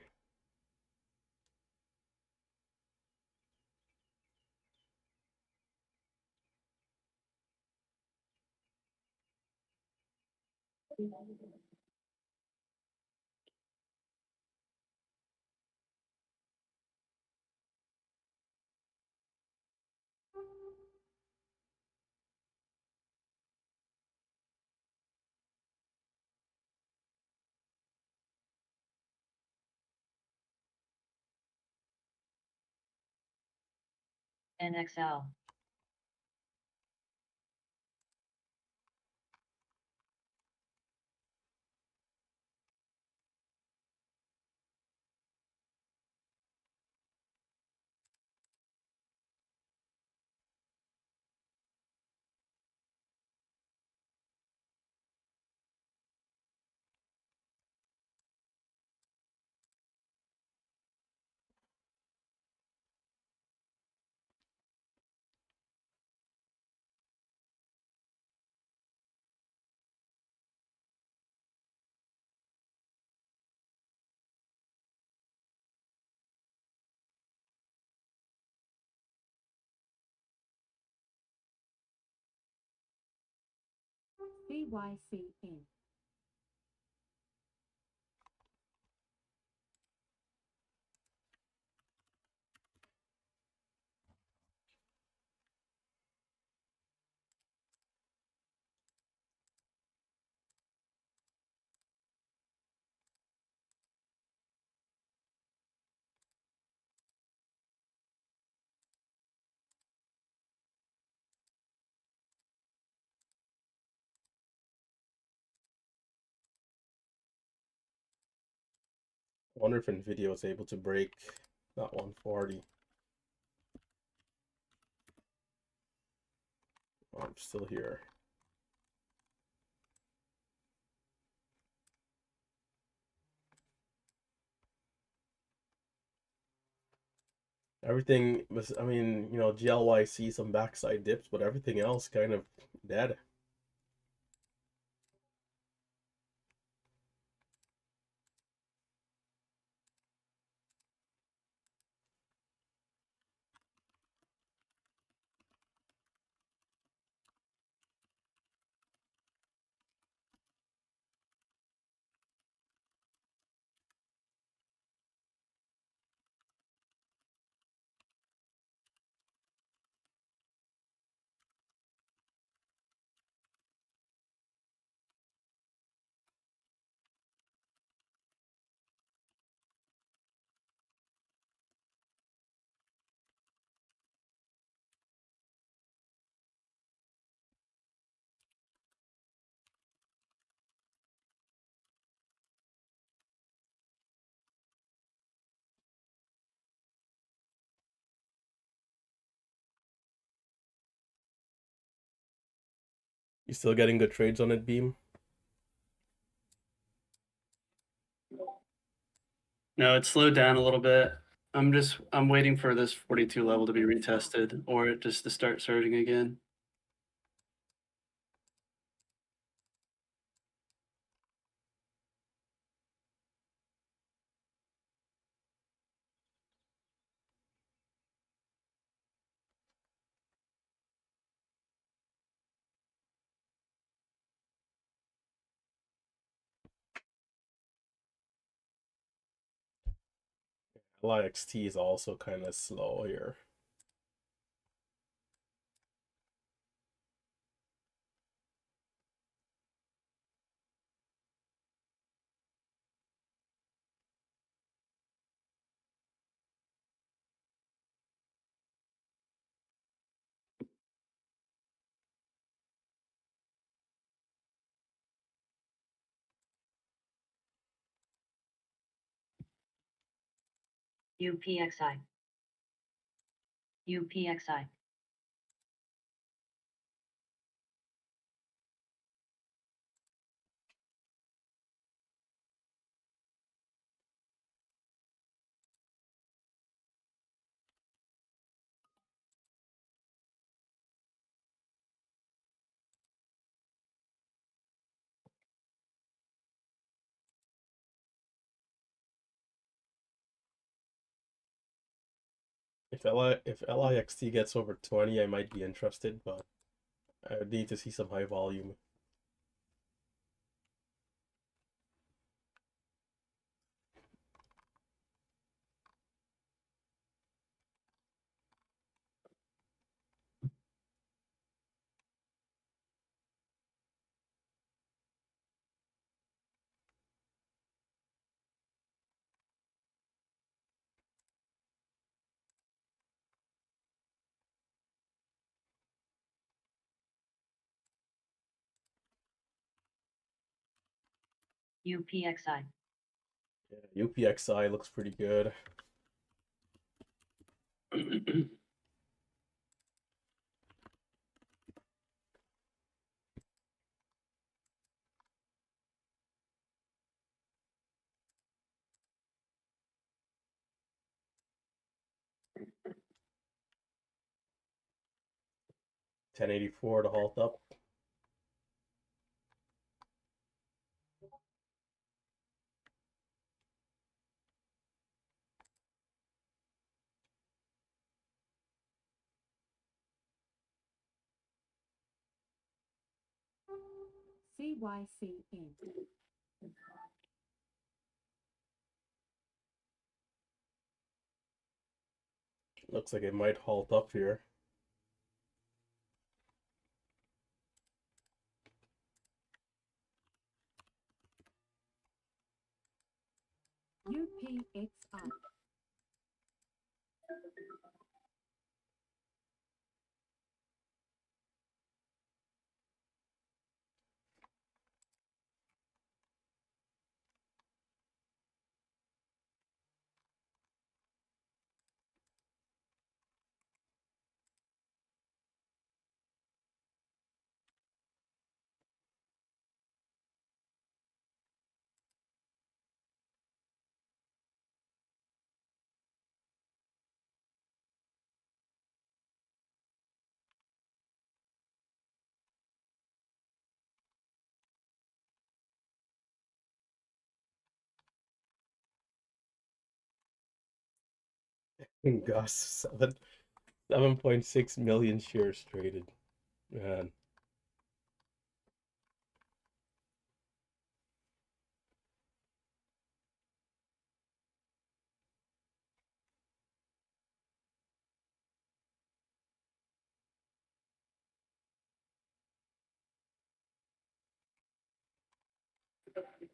NXL. BYC in. I wonder if Nvidia was able to break that 140. Oh, I'm still here. Everything was, I mean, you know, GLYC, some backside dips, but everything else kind of dead. You still getting good trades on it, Beam? No, it slowed down a little bit. I'm waiting for this 42 level to be retested or it just to start surging again. LIXT is also kind of slow here. UPXI. UPXI. If LIXT gets over 20, I might be interested, but I would need to see some high volume. UPXI. Yeah, UPXI looks pretty good. $10.84 to halt up. CYC in. Looks like it might halt up here. UPXI. Gus, 7.6 million shares traded. Man.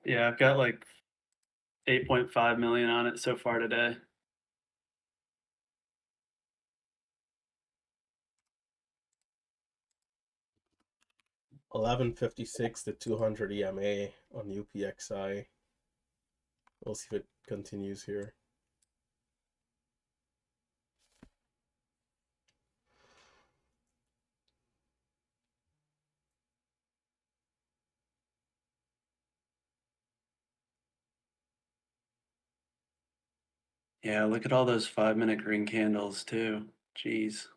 Yeah, I've got like 8.5 million on it so far today. $11.56 to 200 EMA on UPXI. We'll see if it continues here. Yeah, look at all those 5-minute green candles too. Jeez.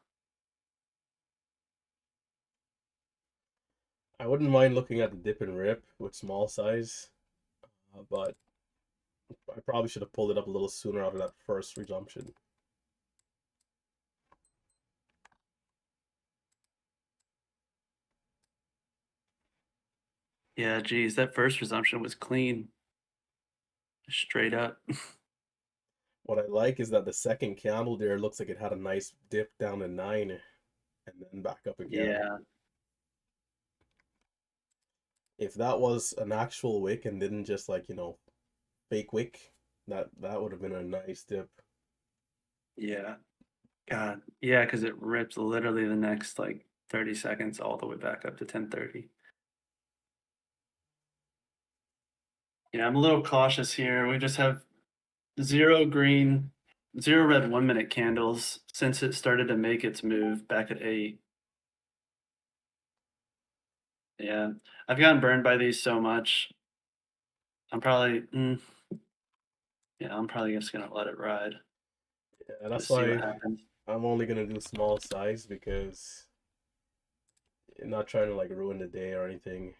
I wouldn't mind looking at the dip and rip with small size, but I probably should have pulled it up a little sooner out of that first resumption. Yeah, geez, that first resumption was clean. Straight up. What I like is that the second candle there looks like it had a nice dip down to 9 and then back up again. Yeah. If that was an actual wick and didn't just like, fake wick, that would have been a nice dip. Yeah. God. Yeah, because it rips literally the next like 30 seconds all the way back up to 10:30. Yeah, I'm a little cautious here. We just have 0 green, 0 red 1-minute candles since it started to make its move back at 8. Yeah, I've gotten burned by these so much. I'm probably, yeah, I'm probably just gonna let it ride. Yeah, that's Just see what why happens. I'm only gonna do small size because I'm not trying to like ruin the day or anything,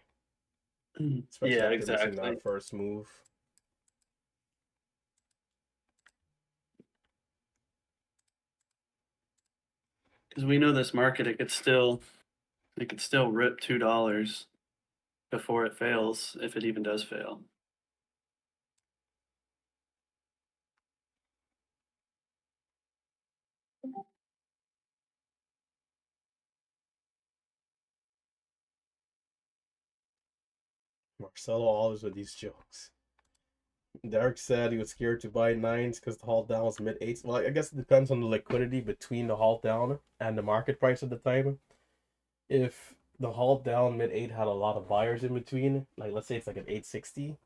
especially Yeah, after missing exactly. that first move. Because we know this market, it could still rip $2 before it fails, if it even does fail. Marcelo always with these jokes. Derek said he was scared to buy nines because the halt down was mid eights. Well, I guess it depends on the liquidity between the halt down and the market price at the time. If the halt down mid eight had a lot of buyers in between, like let's say it's like an 860,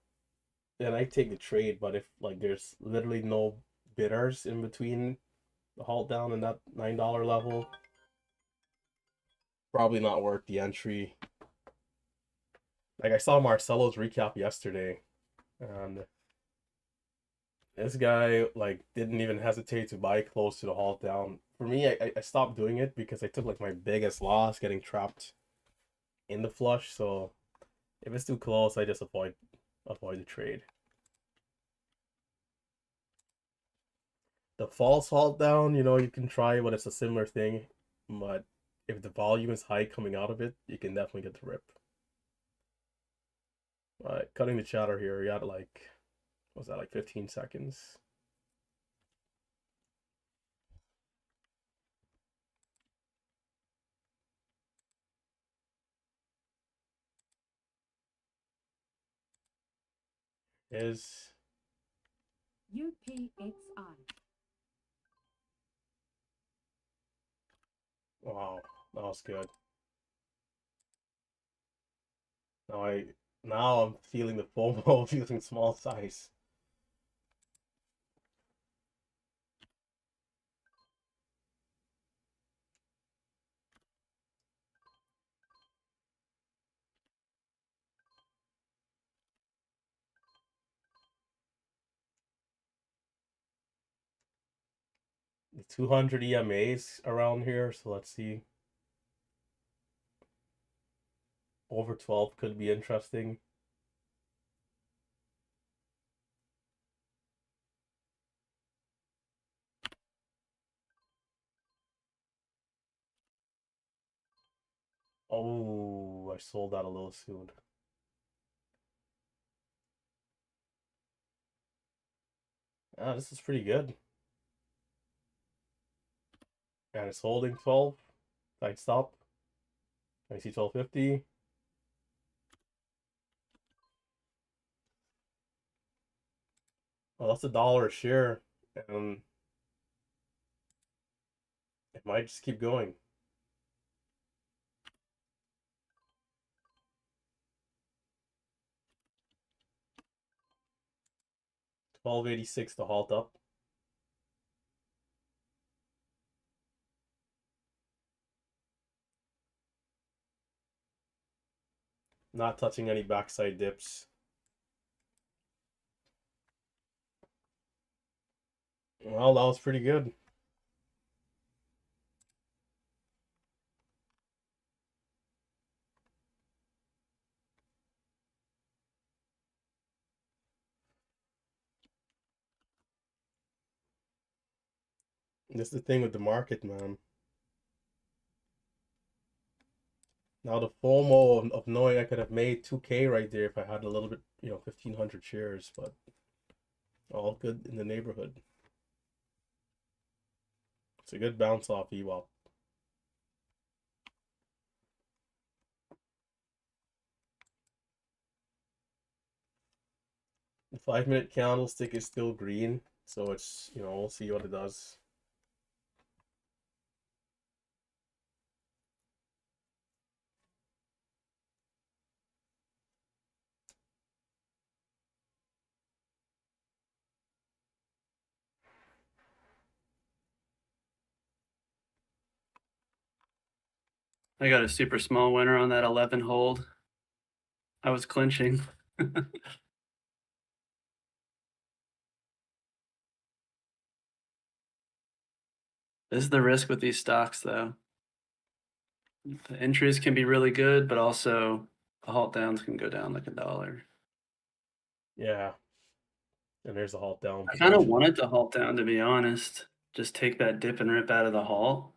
then I take the trade. But if like there's literally no bidders in between the halt down and that $9 level, probably not worth the entry. Like I saw Marcelo's recap yesterday, and this guy like didn't even hesitate to buy close to the halt down. For me, I stopped doing it because I took like my biggest loss getting trapped in the flush. So if it's too close, I just avoid the trade. The false halt down, you can try, but it's a similar thing. But if the volume is high coming out of it, you can definitely get the rip. All right, cutting the chatter here. We got like, what was that, like 15 seconds? Is UPXI. wow, that was good. Now I'm feeling the FOMO of using small size. The 200 EMAs around here, so let's see. Over 12 could be interesting. Oh, I sold that a little soon. Ah, this is pretty good. And it's holding 12. Tight stop. I see 1250. Well, that's $1 a share. And it might just keep going. 1286 to halt up. Not touching any backside dips. Well, that was pretty good. This is the thing with the market, man. Now the FOMO of knowing I could have made 2K right there if I had a little bit, 1,500 shares, but all good in the neighborhood. It's a good bounce off EWAP. The 5-minute candlestick is still green, so it's, we'll see what it does. I got a super small winner on that 11 hold. I was clinching. This is the risk with these stocks, though. The entries can be really good, but also the halt downs can go down like $1. Yeah. And there's a halt down. I kind of wanted to halt down, to be honest. Just take that dip and rip out of the halt.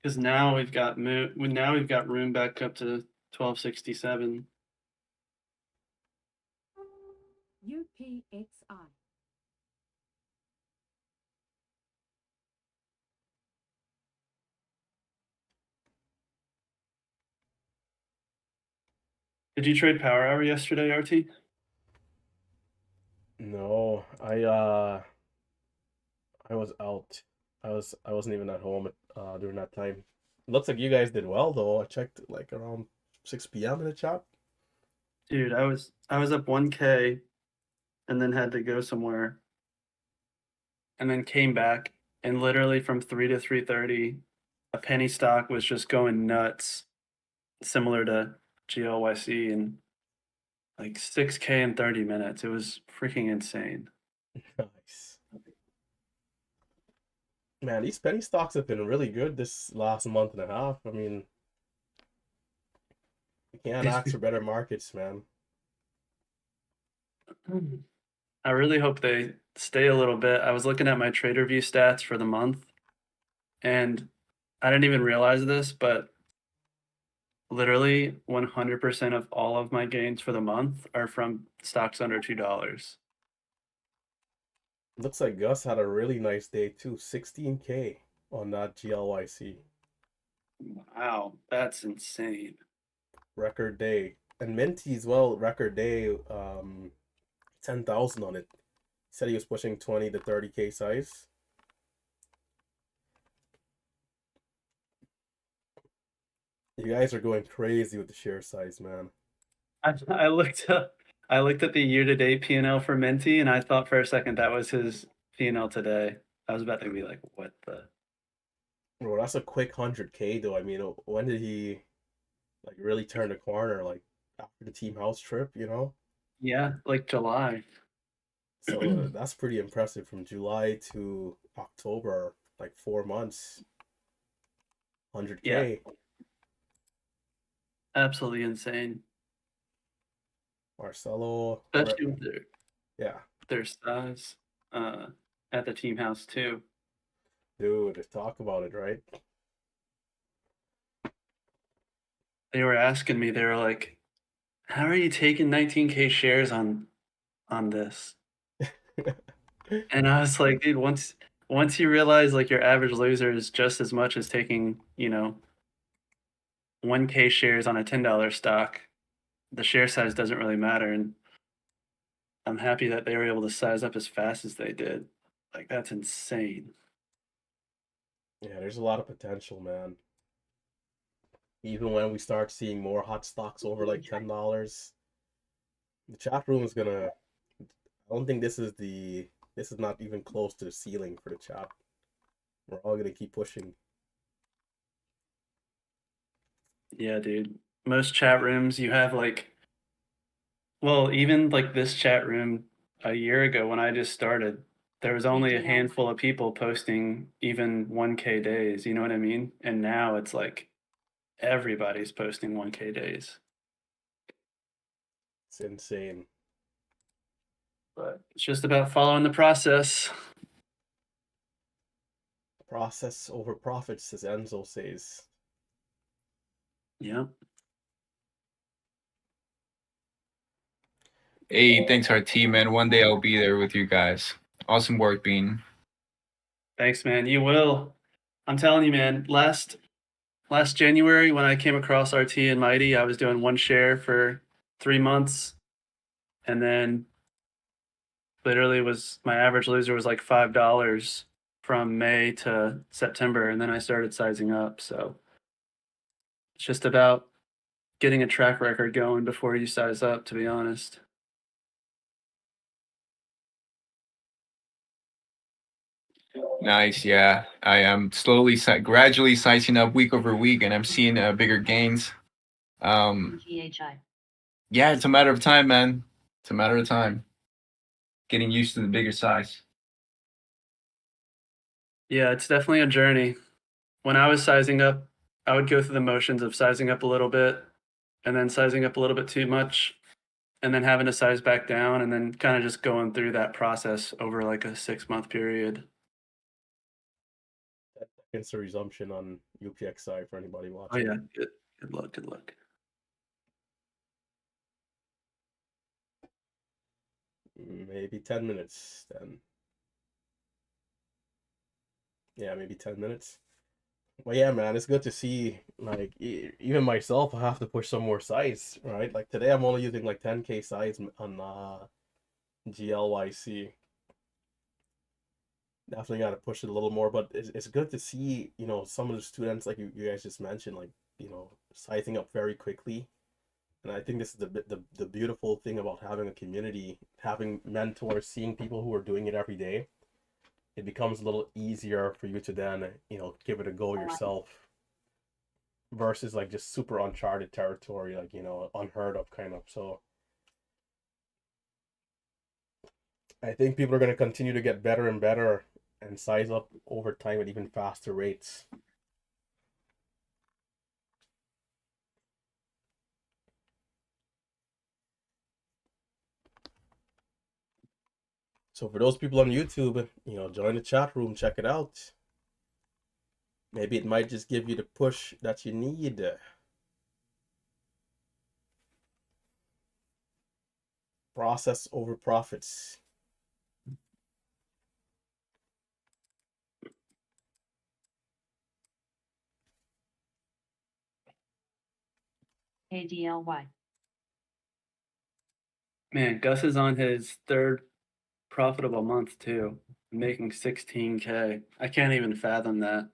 Because now we've got room back up to 1267. UPXI. Did you trade Power Hour yesterday, RT? No, I was out. I wasn't even at home during that time. Looks like you guys did well though. I checked like around 6 p.m. in the chat. Dude, I was up 1K and then had to go somewhere and then came back, and literally from 3 to 3:30 a penny stock was just going nuts, similar to GLYC, and like 6K in 30 minutes. It was freaking insane. Nice. Man, these penny stocks have been really good this last month and a half. I mean, you can't ask for better markets, man. I really hope they stay a little bit. I was looking at my trader view stats for the month, and I didn't even realize this, but literally 100% of all of my gains for the month are from stocks under $2. Looks like Gus had a really nice day too. 16K on that GLYC. Wow, that's insane. Record day. And Minty as well, record day, 10,000 on it. Said he was pushing 20 to 30K size. You guys are going crazy with the share size, man. I looked at the year-to-date P&L for Minty, and I thought for a second that was his P&L today. I was about to be like, what the? Bro, that's a quick 100K though. I mean, when did he like really turn the corner? Like after the team house trip, you know? Yeah, like July. So that's pretty impressive from July to October, like 4 months. 100K. Absolutely insane. Marcelo. Especially with Yeah. their size at the team house too. Dude, talk about it, right? They were asking me, they were like, how are you taking 19K shares on this? And I was like, dude, once you realize like your average loser is just as much as taking, 1K shares on a $10 stock, the share size doesn't really matter. And I'm happy that they were able to size up as fast as they did. Like, that's insane. Yeah, there's a lot of potential, man. Even when we start seeing more hot stocks over like $10, the chat room is gonna. I don't think this is not even close to the ceiling for the chat. We're all gonna keep pushing. Yeah, dude. Most chat rooms you have like, well, even like this chat room a year ago when I just started, there was only a BKYI. handful of people posting even 1K days, you know what I mean? And now it's like everybody's posting 1K days. It's insane. But it's just about following the process. Process over profits, as Enzo says. Yeah. Hey, thanks RT, man. One day I'll be there with you guys. Awesome work, Bean. Thanks, man. You will. I'm telling you, man, last January when I came across RT and Mighty, I was doing one share for 3 months, and then literally was my average loser was like $5 from May to September, and then I started sizing up. So it's just about getting a track record going before you size up, to be honest. Nice, yeah. I am gradually sizing up week over week, and I'm seeing bigger gains. BKYI. Yeah, it's a matter of time, man. It's a matter of time. Getting used to the bigger size. Yeah, it's definitely a journey. When I was sizing up, I would go through the motions of sizing up a little bit and then sizing up a little bit too much and then having to size back down and then kind of just going through that process over like a 6-month period. instant resumption on UPXI for anybody Oh watching. yeah, good luck, good luck. Maybe 10 minutes then. Yeah, maybe 10 minutes. Well, yeah, man, it's good to see, like, even myself, I have to push some more size, right? Like, today I'm only using, like, 10K size on GLYC. Definitely got to push it a little more, but it's good to see, you know, some of the students, like you guys just mentioned, like, you know, sizing up very quickly. And I think this is the beautiful thing about having a community, having mentors, seeing people who are doing it every day. It becomes a little easier for you to then, you know, give it a go yourself versus like just super uncharted territory, like, you know, unheard of kind of. So I think people are going to continue to get better and better and size up over time at even faster rates. So for those people on YouTube, you know, join the chat room, check it out. Maybe it might just give you the push that you need. Process over profits. ADLY. Man, Gus is on his third profitable month too, making 16K. I can't even fathom that.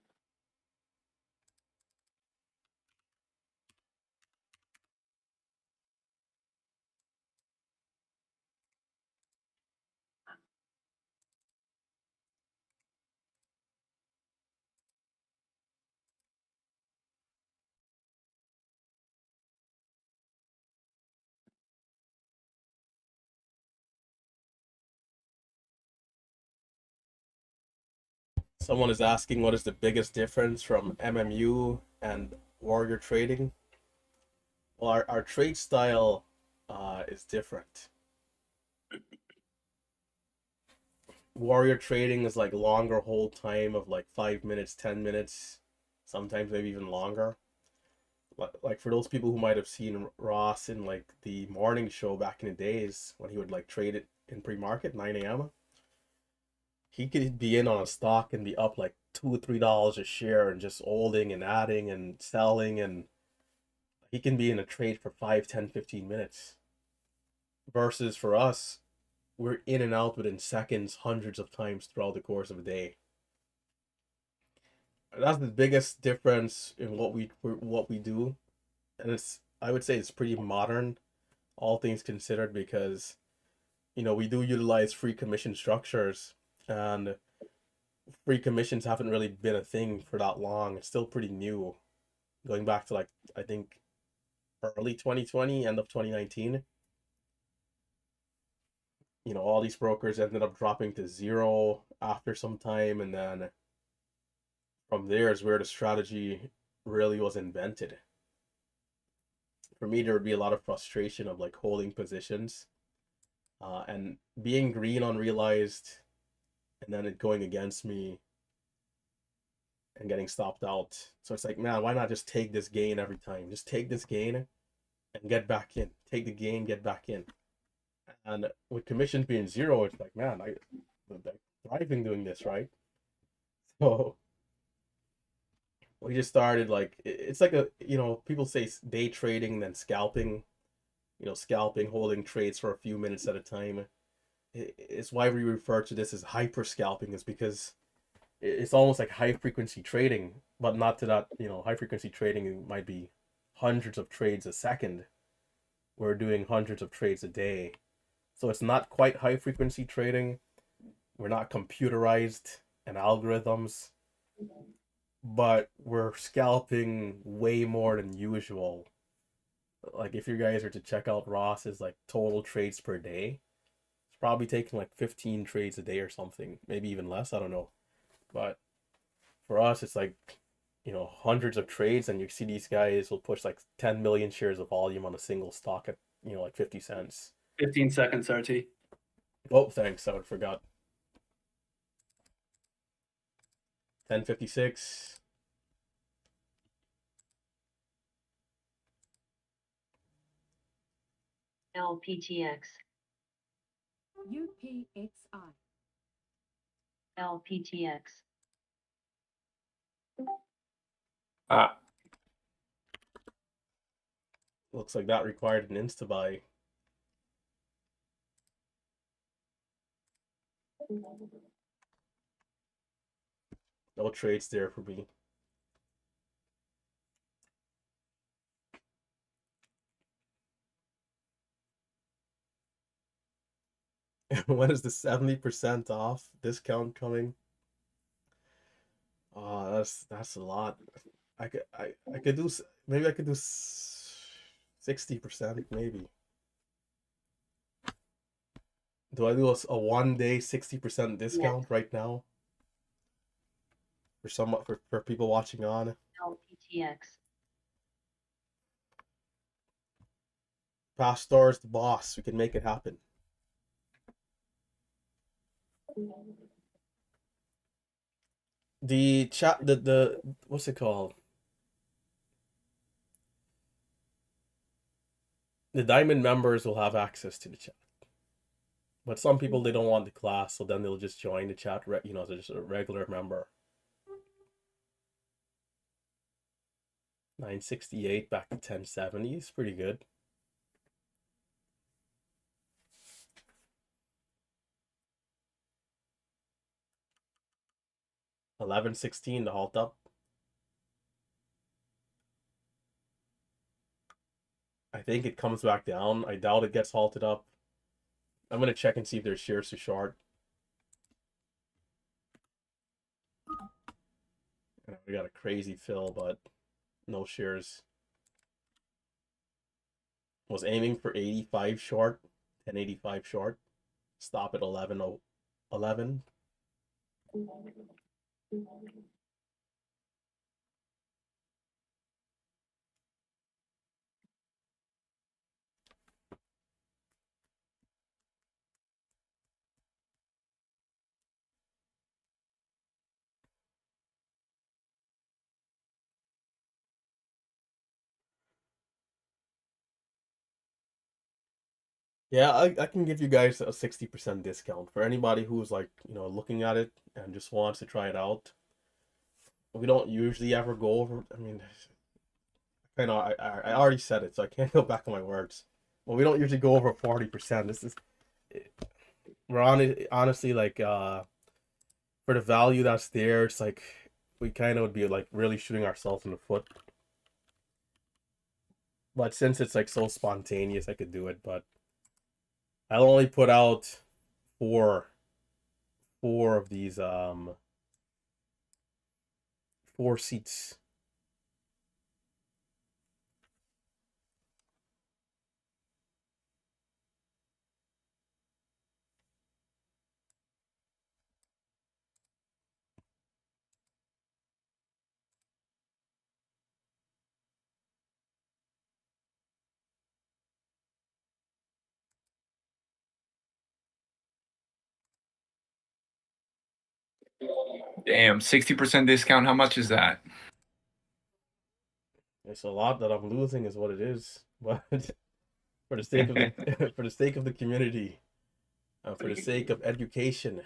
Someone is asking what is the biggest difference from MMU and warrior trading. Well, our trade style is different. Warrior trading is like longer hold time of like 5 minutes, 10 minutes, sometimes maybe even longer. Like for those people who might have seen Ross in like the morning show back in the days when he would like trade it in pre-market 9 a.m. He could be in on a stock and be up like $2 or $3 a share and just holding and adding and selling, and he can be in a trade for 5, 10, 15 minutes. Versus for us, we're in and out within seconds, hundreds of times throughout the course of a day. That's the biggest difference in what we do, and I would say it's pretty modern, all things considered, because you know we do utilize free commission structures, and free commissions haven't really been a thing for that long. It's still pretty new, going back to like I think early 2020, end of 2019. You know, all these brokers ended up dropping to zero after some time, and then from there is where the strategy really was invented. For me, there would be a lot of frustration of like holding positions and being green unrealized, and then it going against me and getting stopped out. So it's like, man, why not just take this gain every time? Just take this gain and get back in. Take the gain, get back in. And with commissions being zero, it's like, man, I'm thriving doing this, right? So we just started like it's like a, you know, people say day trading then scalping. You know, scalping, holding trades for a few minutes at a time. It's why we refer to this as hyper scalping, is because it's almost like high frequency trading, but not to that, you know, high frequency trading might be hundreds of trades a second. We're doing hundreds of trades a day. So it's not quite high frequency trading. We're not computerized and algorithms, but we're scalping way more than usual. Like if you guys are to check out Ross's like total trades per day, it's probably taking like 15 trades a day or something, maybe even less, I don't know. But for us, it's like, you know, hundreds of trades, and you see these guys will push like 10 million shares of volume on a single stock at, you know, like 50 cents. 15 seconds, RT. Oh, thanks, I forgot. 1056. LPTX. UPXI. LPTX. Ah, Looks like that required an insta buy. No trades there for me. When is the 70% off discount coming? Oh, that's a lot. I could do maybe I could do 60% maybe. Do I do a 1 day 60% discount right now? For people watching on. LPTX. Pastor's the boss. We can make it happen. The chat, the what's it called? The diamond members will have access to the chat, but some people they don't want the class, so then they'll just join the chat. You know, they're just a regular member. 968 back to 1070 is pretty good. $11.16 to halt up. I think it comes back down. I doubt it gets halted up. I'm gonna check and see if there's shares to short. We got a crazy fill, but no shares. Was aiming for 85 short, 1085 short. Stop at 11. Yeah, I can give you guys a 60% discount for anybody who's like, you know, looking at it and just wants to try it out. We don't usually ever go over, I mean, I know I already said it, so I can't go back on my words. Well, we don't usually go over 40%. This is, we're honestly like, for the value that's there, it's like, we kind of would be like really shooting ourselves in the foot. But since it's like so spontaneous, I could do it, but I'll only put out four of these 4 seats. damn, 60% discount. How much is that? It's a lot that I'm losing is what it is. But for the sake of the for the sake of the community, for the sake of education.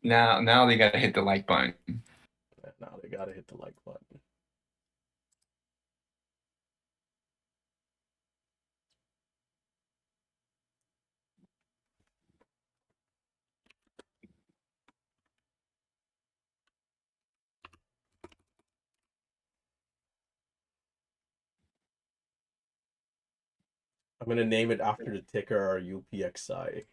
Now they gotta hit the like button. Now they gotta hit the like button. I'm gonna name it after the ticker UPXI.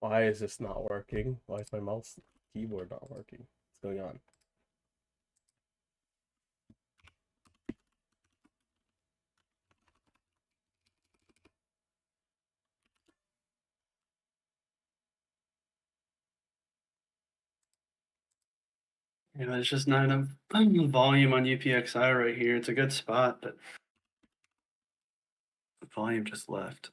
Why is this not working? Why is my mouse keyboard not working. What's going on? You know, there's just not enough volume on UPXI right here. It's a good spot, but the volume just left.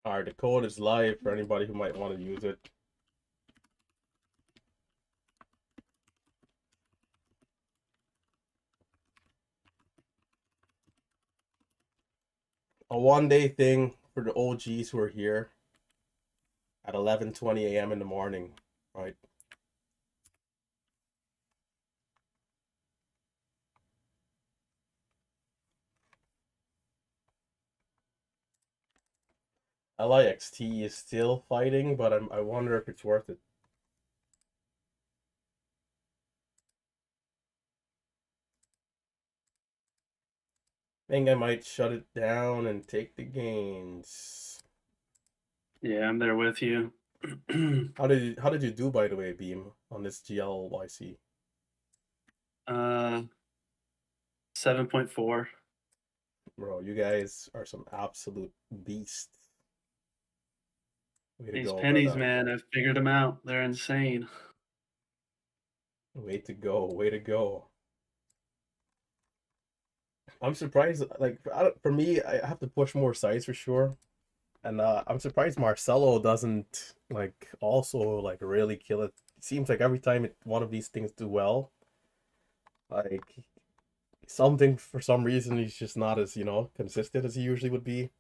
All right, the code is live for anybody who might want to use it. A 1-day thing for the OGs who are here at 11:20 a.m. in the morning, right? LIXT is still fighting, but I wonder if it's worth it. I think I might shut it down and take the gains. Yeah, I'm there with you. How did you do, by the way, Beam, on this GLYC? 7.4. Bro, you guys are some absolute beasts. Way to These go, pennies, brother. man, I've figured them out. They're insane. Way to go, way to go. I'm surprised, like, for me, I have to push more sides for sure. And I'm surprised Marcelo doesn't, like, also, like, really kill it. It seems like every time one of these things do well, like, something, for some reason, he's just not as, consistent as he usually would be.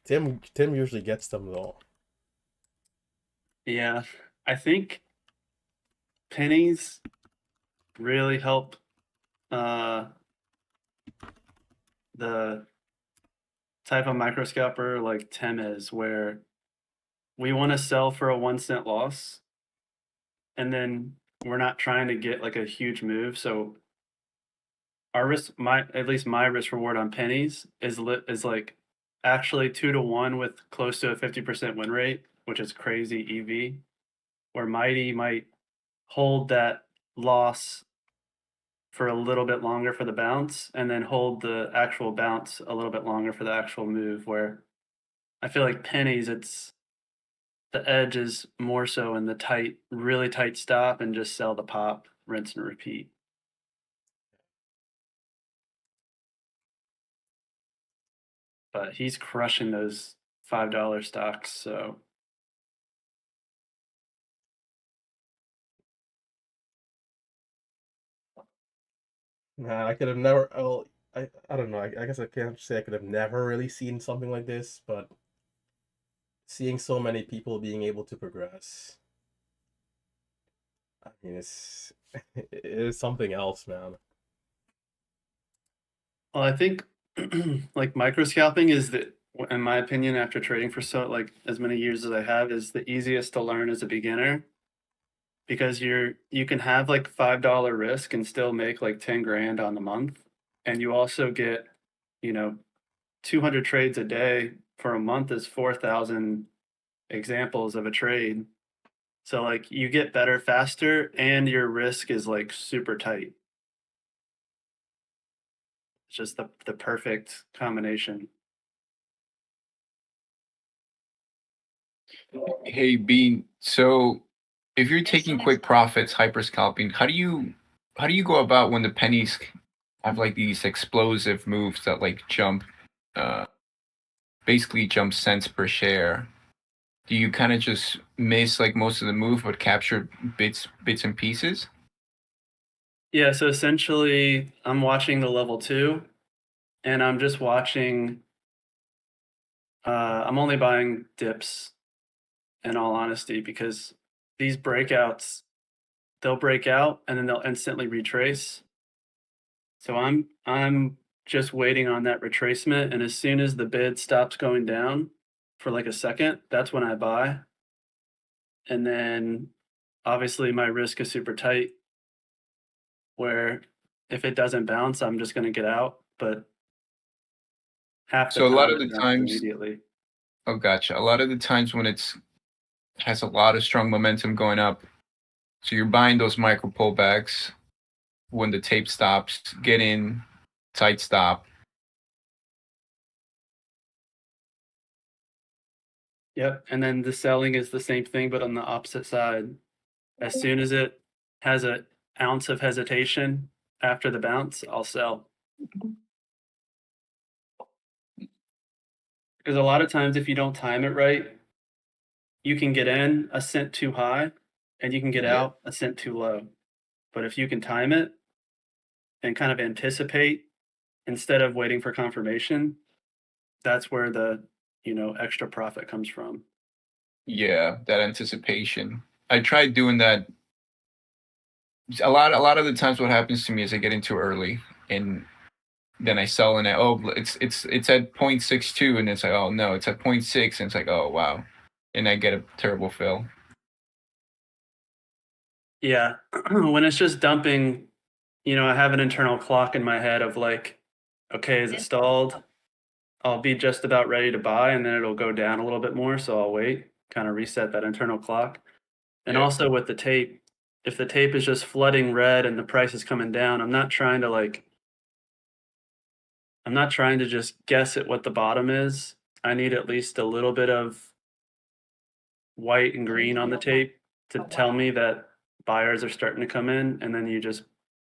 Tim usually gets them, though. Yeah, I think pennies really help the type of micro scalper like Tim is, where we want to sell for a 1 cent loss, and then we're not trying to get like a huge move. So our risk, at least my risk reward on pennies is like actually 2 to 1 with close to a 50% win rate, which is crazy EV. Where Mighty might hold that loss for a little bit longer for the bounce, and then hold the actual bounce a little bit longer for the actual move. Where I feel like pennies, it's the edge is more so in the tight, really tight stop, and just sell the pop, rinse and repeat. But he's crushing those $5 stocks, so Man, I could have never. Well, I don't know. I guess I can't say I could have never really seen something like this, but seeing so many people being able to progress, I mean, it is something else, man. well, I think like micro scalping is in my opinion, after trading for so like as many years as I have, is the easiest to learn as a beginner, because you can have like $5 risk and still make like 10 grand on the month, and you also get, you know, 200 trades a day for a month is 4,000 examples of a trade. So like you get better faster, and your risk is like super tight. It's just the perfect combination. Hey, Bean. So if you're taking quick profits, hyper scalping, how do you go about when the pennies have like these explosive moves that like jump, basically jump cents per share? Do you kind of just miss like most of the move but capture bits and pieces? Yeah, so essentially I'm watching the level 2, and I'm just watching I'm only buying dips, in all honesty, because these breakouts, they'll break out and then they'll instantly retrace. So I'm just waiting on that retracement, and as soon as the bid stops going down for like a second, that's when I buy. And then obviously my risk is super tight, where if it doesn't bounce, I'm just going to get out. But half the So a lot time of it the bounces times, immediately. oh, gotcha. A lot of the times when it's has a lot of strong momentum going up, so you're buying those micro pullbacks when the tape stops, get in, tight stop. Yep. And then the selling is the same thing, but on the opposite side. As soon as it has an ounce of hesitation after the bounce, I'll sell. Because a lot of times, if you don't time it right, you can get in a cent too high and you can get Yeah. out a cent too low. But if you can time it and kind of anticipate instead of waiting for confirmation, that's where the extra profit comes from. Yeah, that anticipation. I tried doing that. A lot of the times what happens to me is I get in too early and then I sell and it's at 0.62 and it's like, oh no, it's at 0.6 and it's like, oh wow. And I get a terrible fill. Yeah. When it's just dumping, I have an internal clock in my head of like, okay, is it stalled? I'll be just about ready to buy and then it'll go down a little bit more. So I'll wait, kind of reset that internal clock. And Yeah. also with the tape, if the tape is just flooding red and the price is coming down, I'm not trying to just guess at what the bottom is. I need at least a little bit of white and green on the tape to tell me that buyers are starting to come in. And then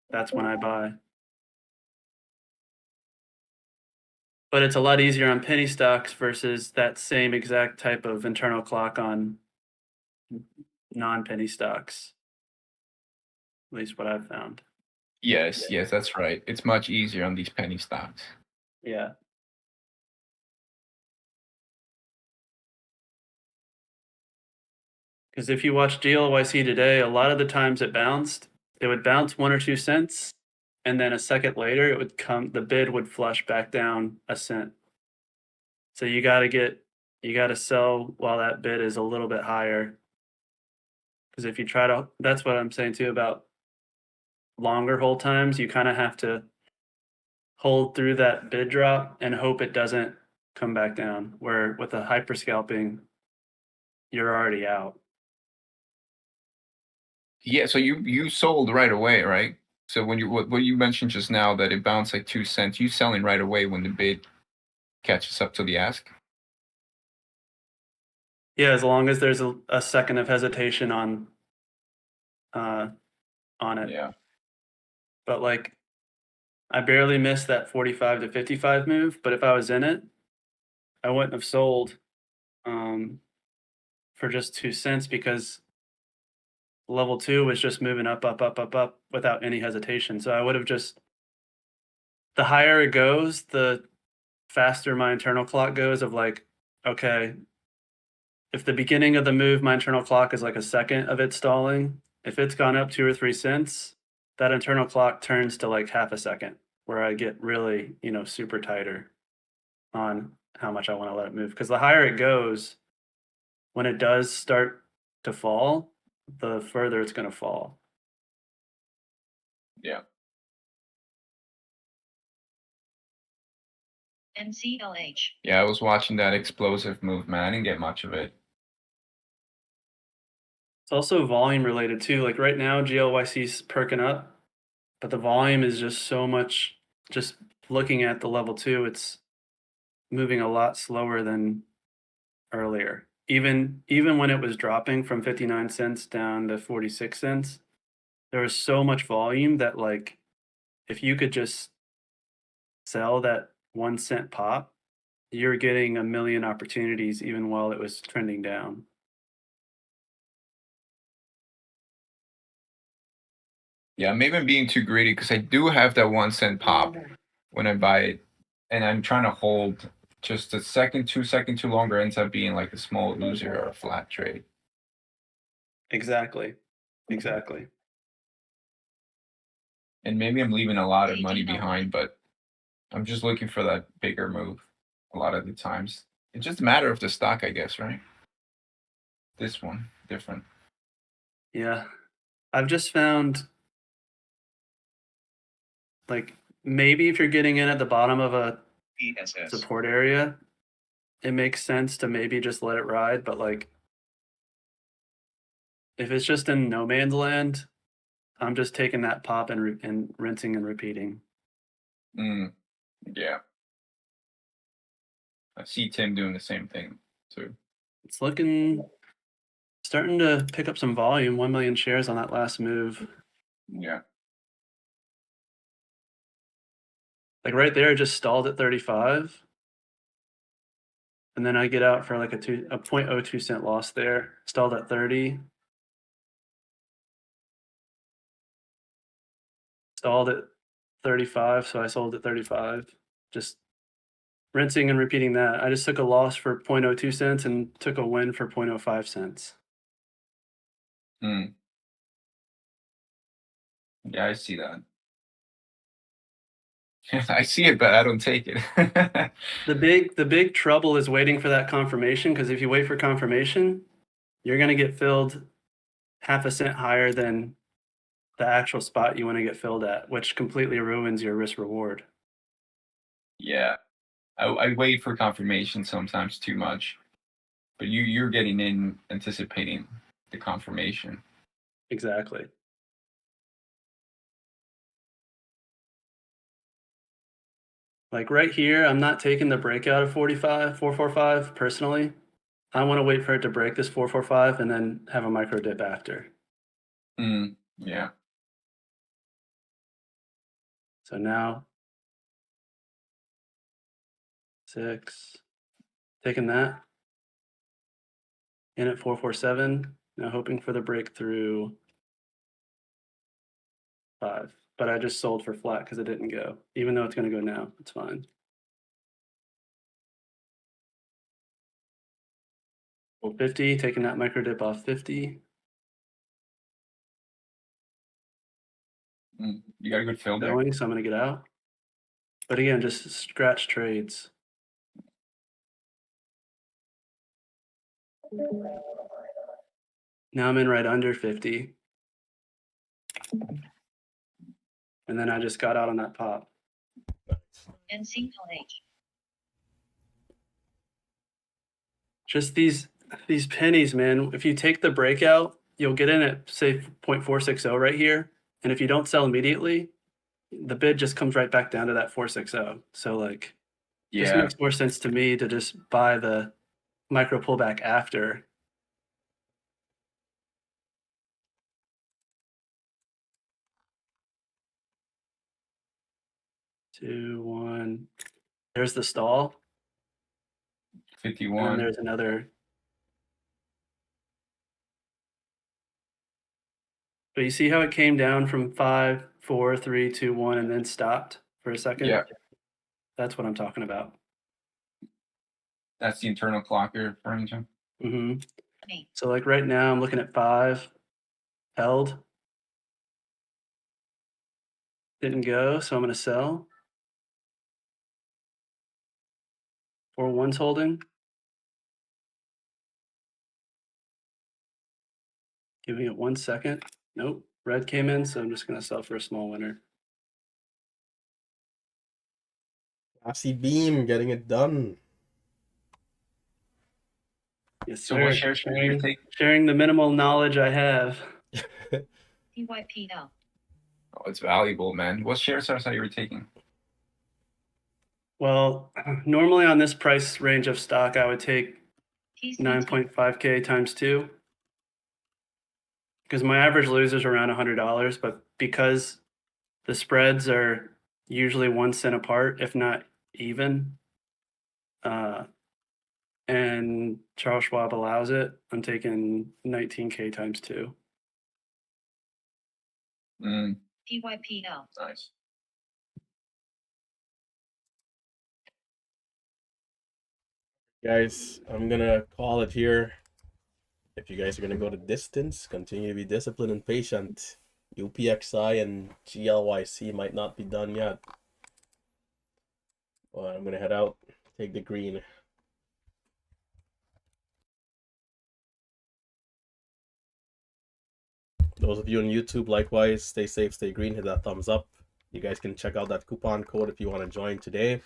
that's when I buy. But it's a lot easier on penny stocks versus that same exact type of internal clock on non-penny stocks. At least what I've found. Yes, that's right. It's much easier on these penny stocks. Yeah. Because if you watch GLYC today, a lot of the times it would bounce 1 or 2 cents, and then a second later the bid would flush back down a cent. So you got to sell while that bid is a little bit higher. Because if you that's what I'm saying too about longer hold times, you kind of have to hold through that bid drop and hope it doesn't come back down. Where with a hyper scalping, you're already out. Yeah, so you sold right away, right? So when what you mentioned just now that it bounced like 2 cents, you selling right away when the bid catches up to the ask? Yeah, as long as there's a second of hesitation on it. Yeah. But like I barely missed that 45 to 55 move, but if I was in it, I wouldn't have sold for just 2 cents because level 2 was just moving up, up, up, up, up without any hesitation. So I would have the higher it goes, the faster my internal clock goes of like, okay, if the beginning of the move, my internal clock is like a second of it stalling, if it's gone up 2 or 3 cents, that internal clock turns to like half a second where I get really, super tighter on how much I want to let it move. Because the higher it goes, when it does start to fall, the further it's going to fall. Yeah. NCLH. Yeah, I was watching that explosive move, man. I didn't get much of it. It's also volume related too. Like right now, GLYC's perking up, but the volume is just so much. Just looking at the level 2, it's moving a lot slower than earlier. Even when it was dropping from 59 cents down to 46 cents, there was so much volume that like if you could just sell that 1 cent pop, you're getting a million opportunities even while it was trending down. Yeah, maybe I'm being too greedy because I do have that 1 cent pop when I buy it, and I'm trying to hold just a second too longer ends up being like a small loser or a flat trade. Exactly. Exactly. And maybe I'm leaving a lot of money TTL. behind, but I'm just looking for that bigger move a lot of the times. It's just a matter of the stock, I guess, right? This one, different. Yeah. I've just found like maybe if you're getting in at the bottom of a support area, it makes sense to maybe just let it ride. But like if it's just in no man's land, I'm just taking that pop and rinsing and repeating. Yeah. I see Tim doing the same thing too. It's starting to pick up some volume. 1 million shares on that last move. Yeah. Like right there, it just stalled at 35. And then I get out for like a 0.02 cent loss there. Stalled at 30. Stalled at 35, so I sold at 35. Just rinsing and repeating that. I just took a loss for 0.02 cents and took a win for 0.05 cents. Yeah, I see that. I see it, but I don't take it. The big trouble is waiting for that confirmation, because if you wait for confirmation, you're going to get filled half a cent higher than the actual spot you want to get filled at, which completely ruins your risk reward. Yeah. I wait for confirmation sometimes too much. But you're getting in anticipating the confirmation. Exactly. Like right here, I'm not taking the breakout of 445 personally. I want to wait for it to break this 445 and then have a micro dip after. Yeah. So now 6, taking that in at 447. Now hoping for the breakthrough 5. But I just sold for flat because it didn't go. Even though it's going to go now, it's fine. 50, taking that micro dip off 50. You got a good fill there. Going, so I'm going to get out. But again, just scratch trades. Now I'm in right under 50. And then I just got out on that pop. NCLH. Just these pennies, man. If you take the breakout, you'll get in at say 0.460 right here. And if you don't sell immediately, the bid just comes right back down to that 460. So like just makes more sense to me to just buy the micro pullback after. Two, 1. There's the stall. 51. And there's another. But you see how it came down from 5, 4, 3, 2, 1, and then stopped for a second? Yeah. That's what I'm talking about. That's the internal clock you're referring to. So like right now I'm looking at 5, held. Didn't go, so I'm going to sell. 4, 1's holding. Giving it 1 second. Nope, red came in, so I'm just going to sell for a small winner. Glassy beam, getting it done. Yes, So sir. what shares are you taking? Sharing the minimal knowledge I have. PYPL. Oh, it's valuable, man. What shares are you taking? Well, normally on this price range of stock, I would take 9.5K times 2. Because my average lose is around $100, but because the spreads are usually 1 cent apart, if not even, and Charles Schwab allows it, I'm taking 19K times 2. PYPL. Nice. Guys, I'm gonna call it here. If you guys are gonna go the distance, continue to be disciplined and patient. UPXI and GLYC might not be done yet. Well, I'm gonna head out, take the green. Those of you on YouTube, likewise, stay safe, stay green, hit that thumbs up. You guys can check out that coupon code if you want to join today.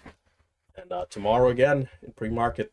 And tomorrow again in pre-market.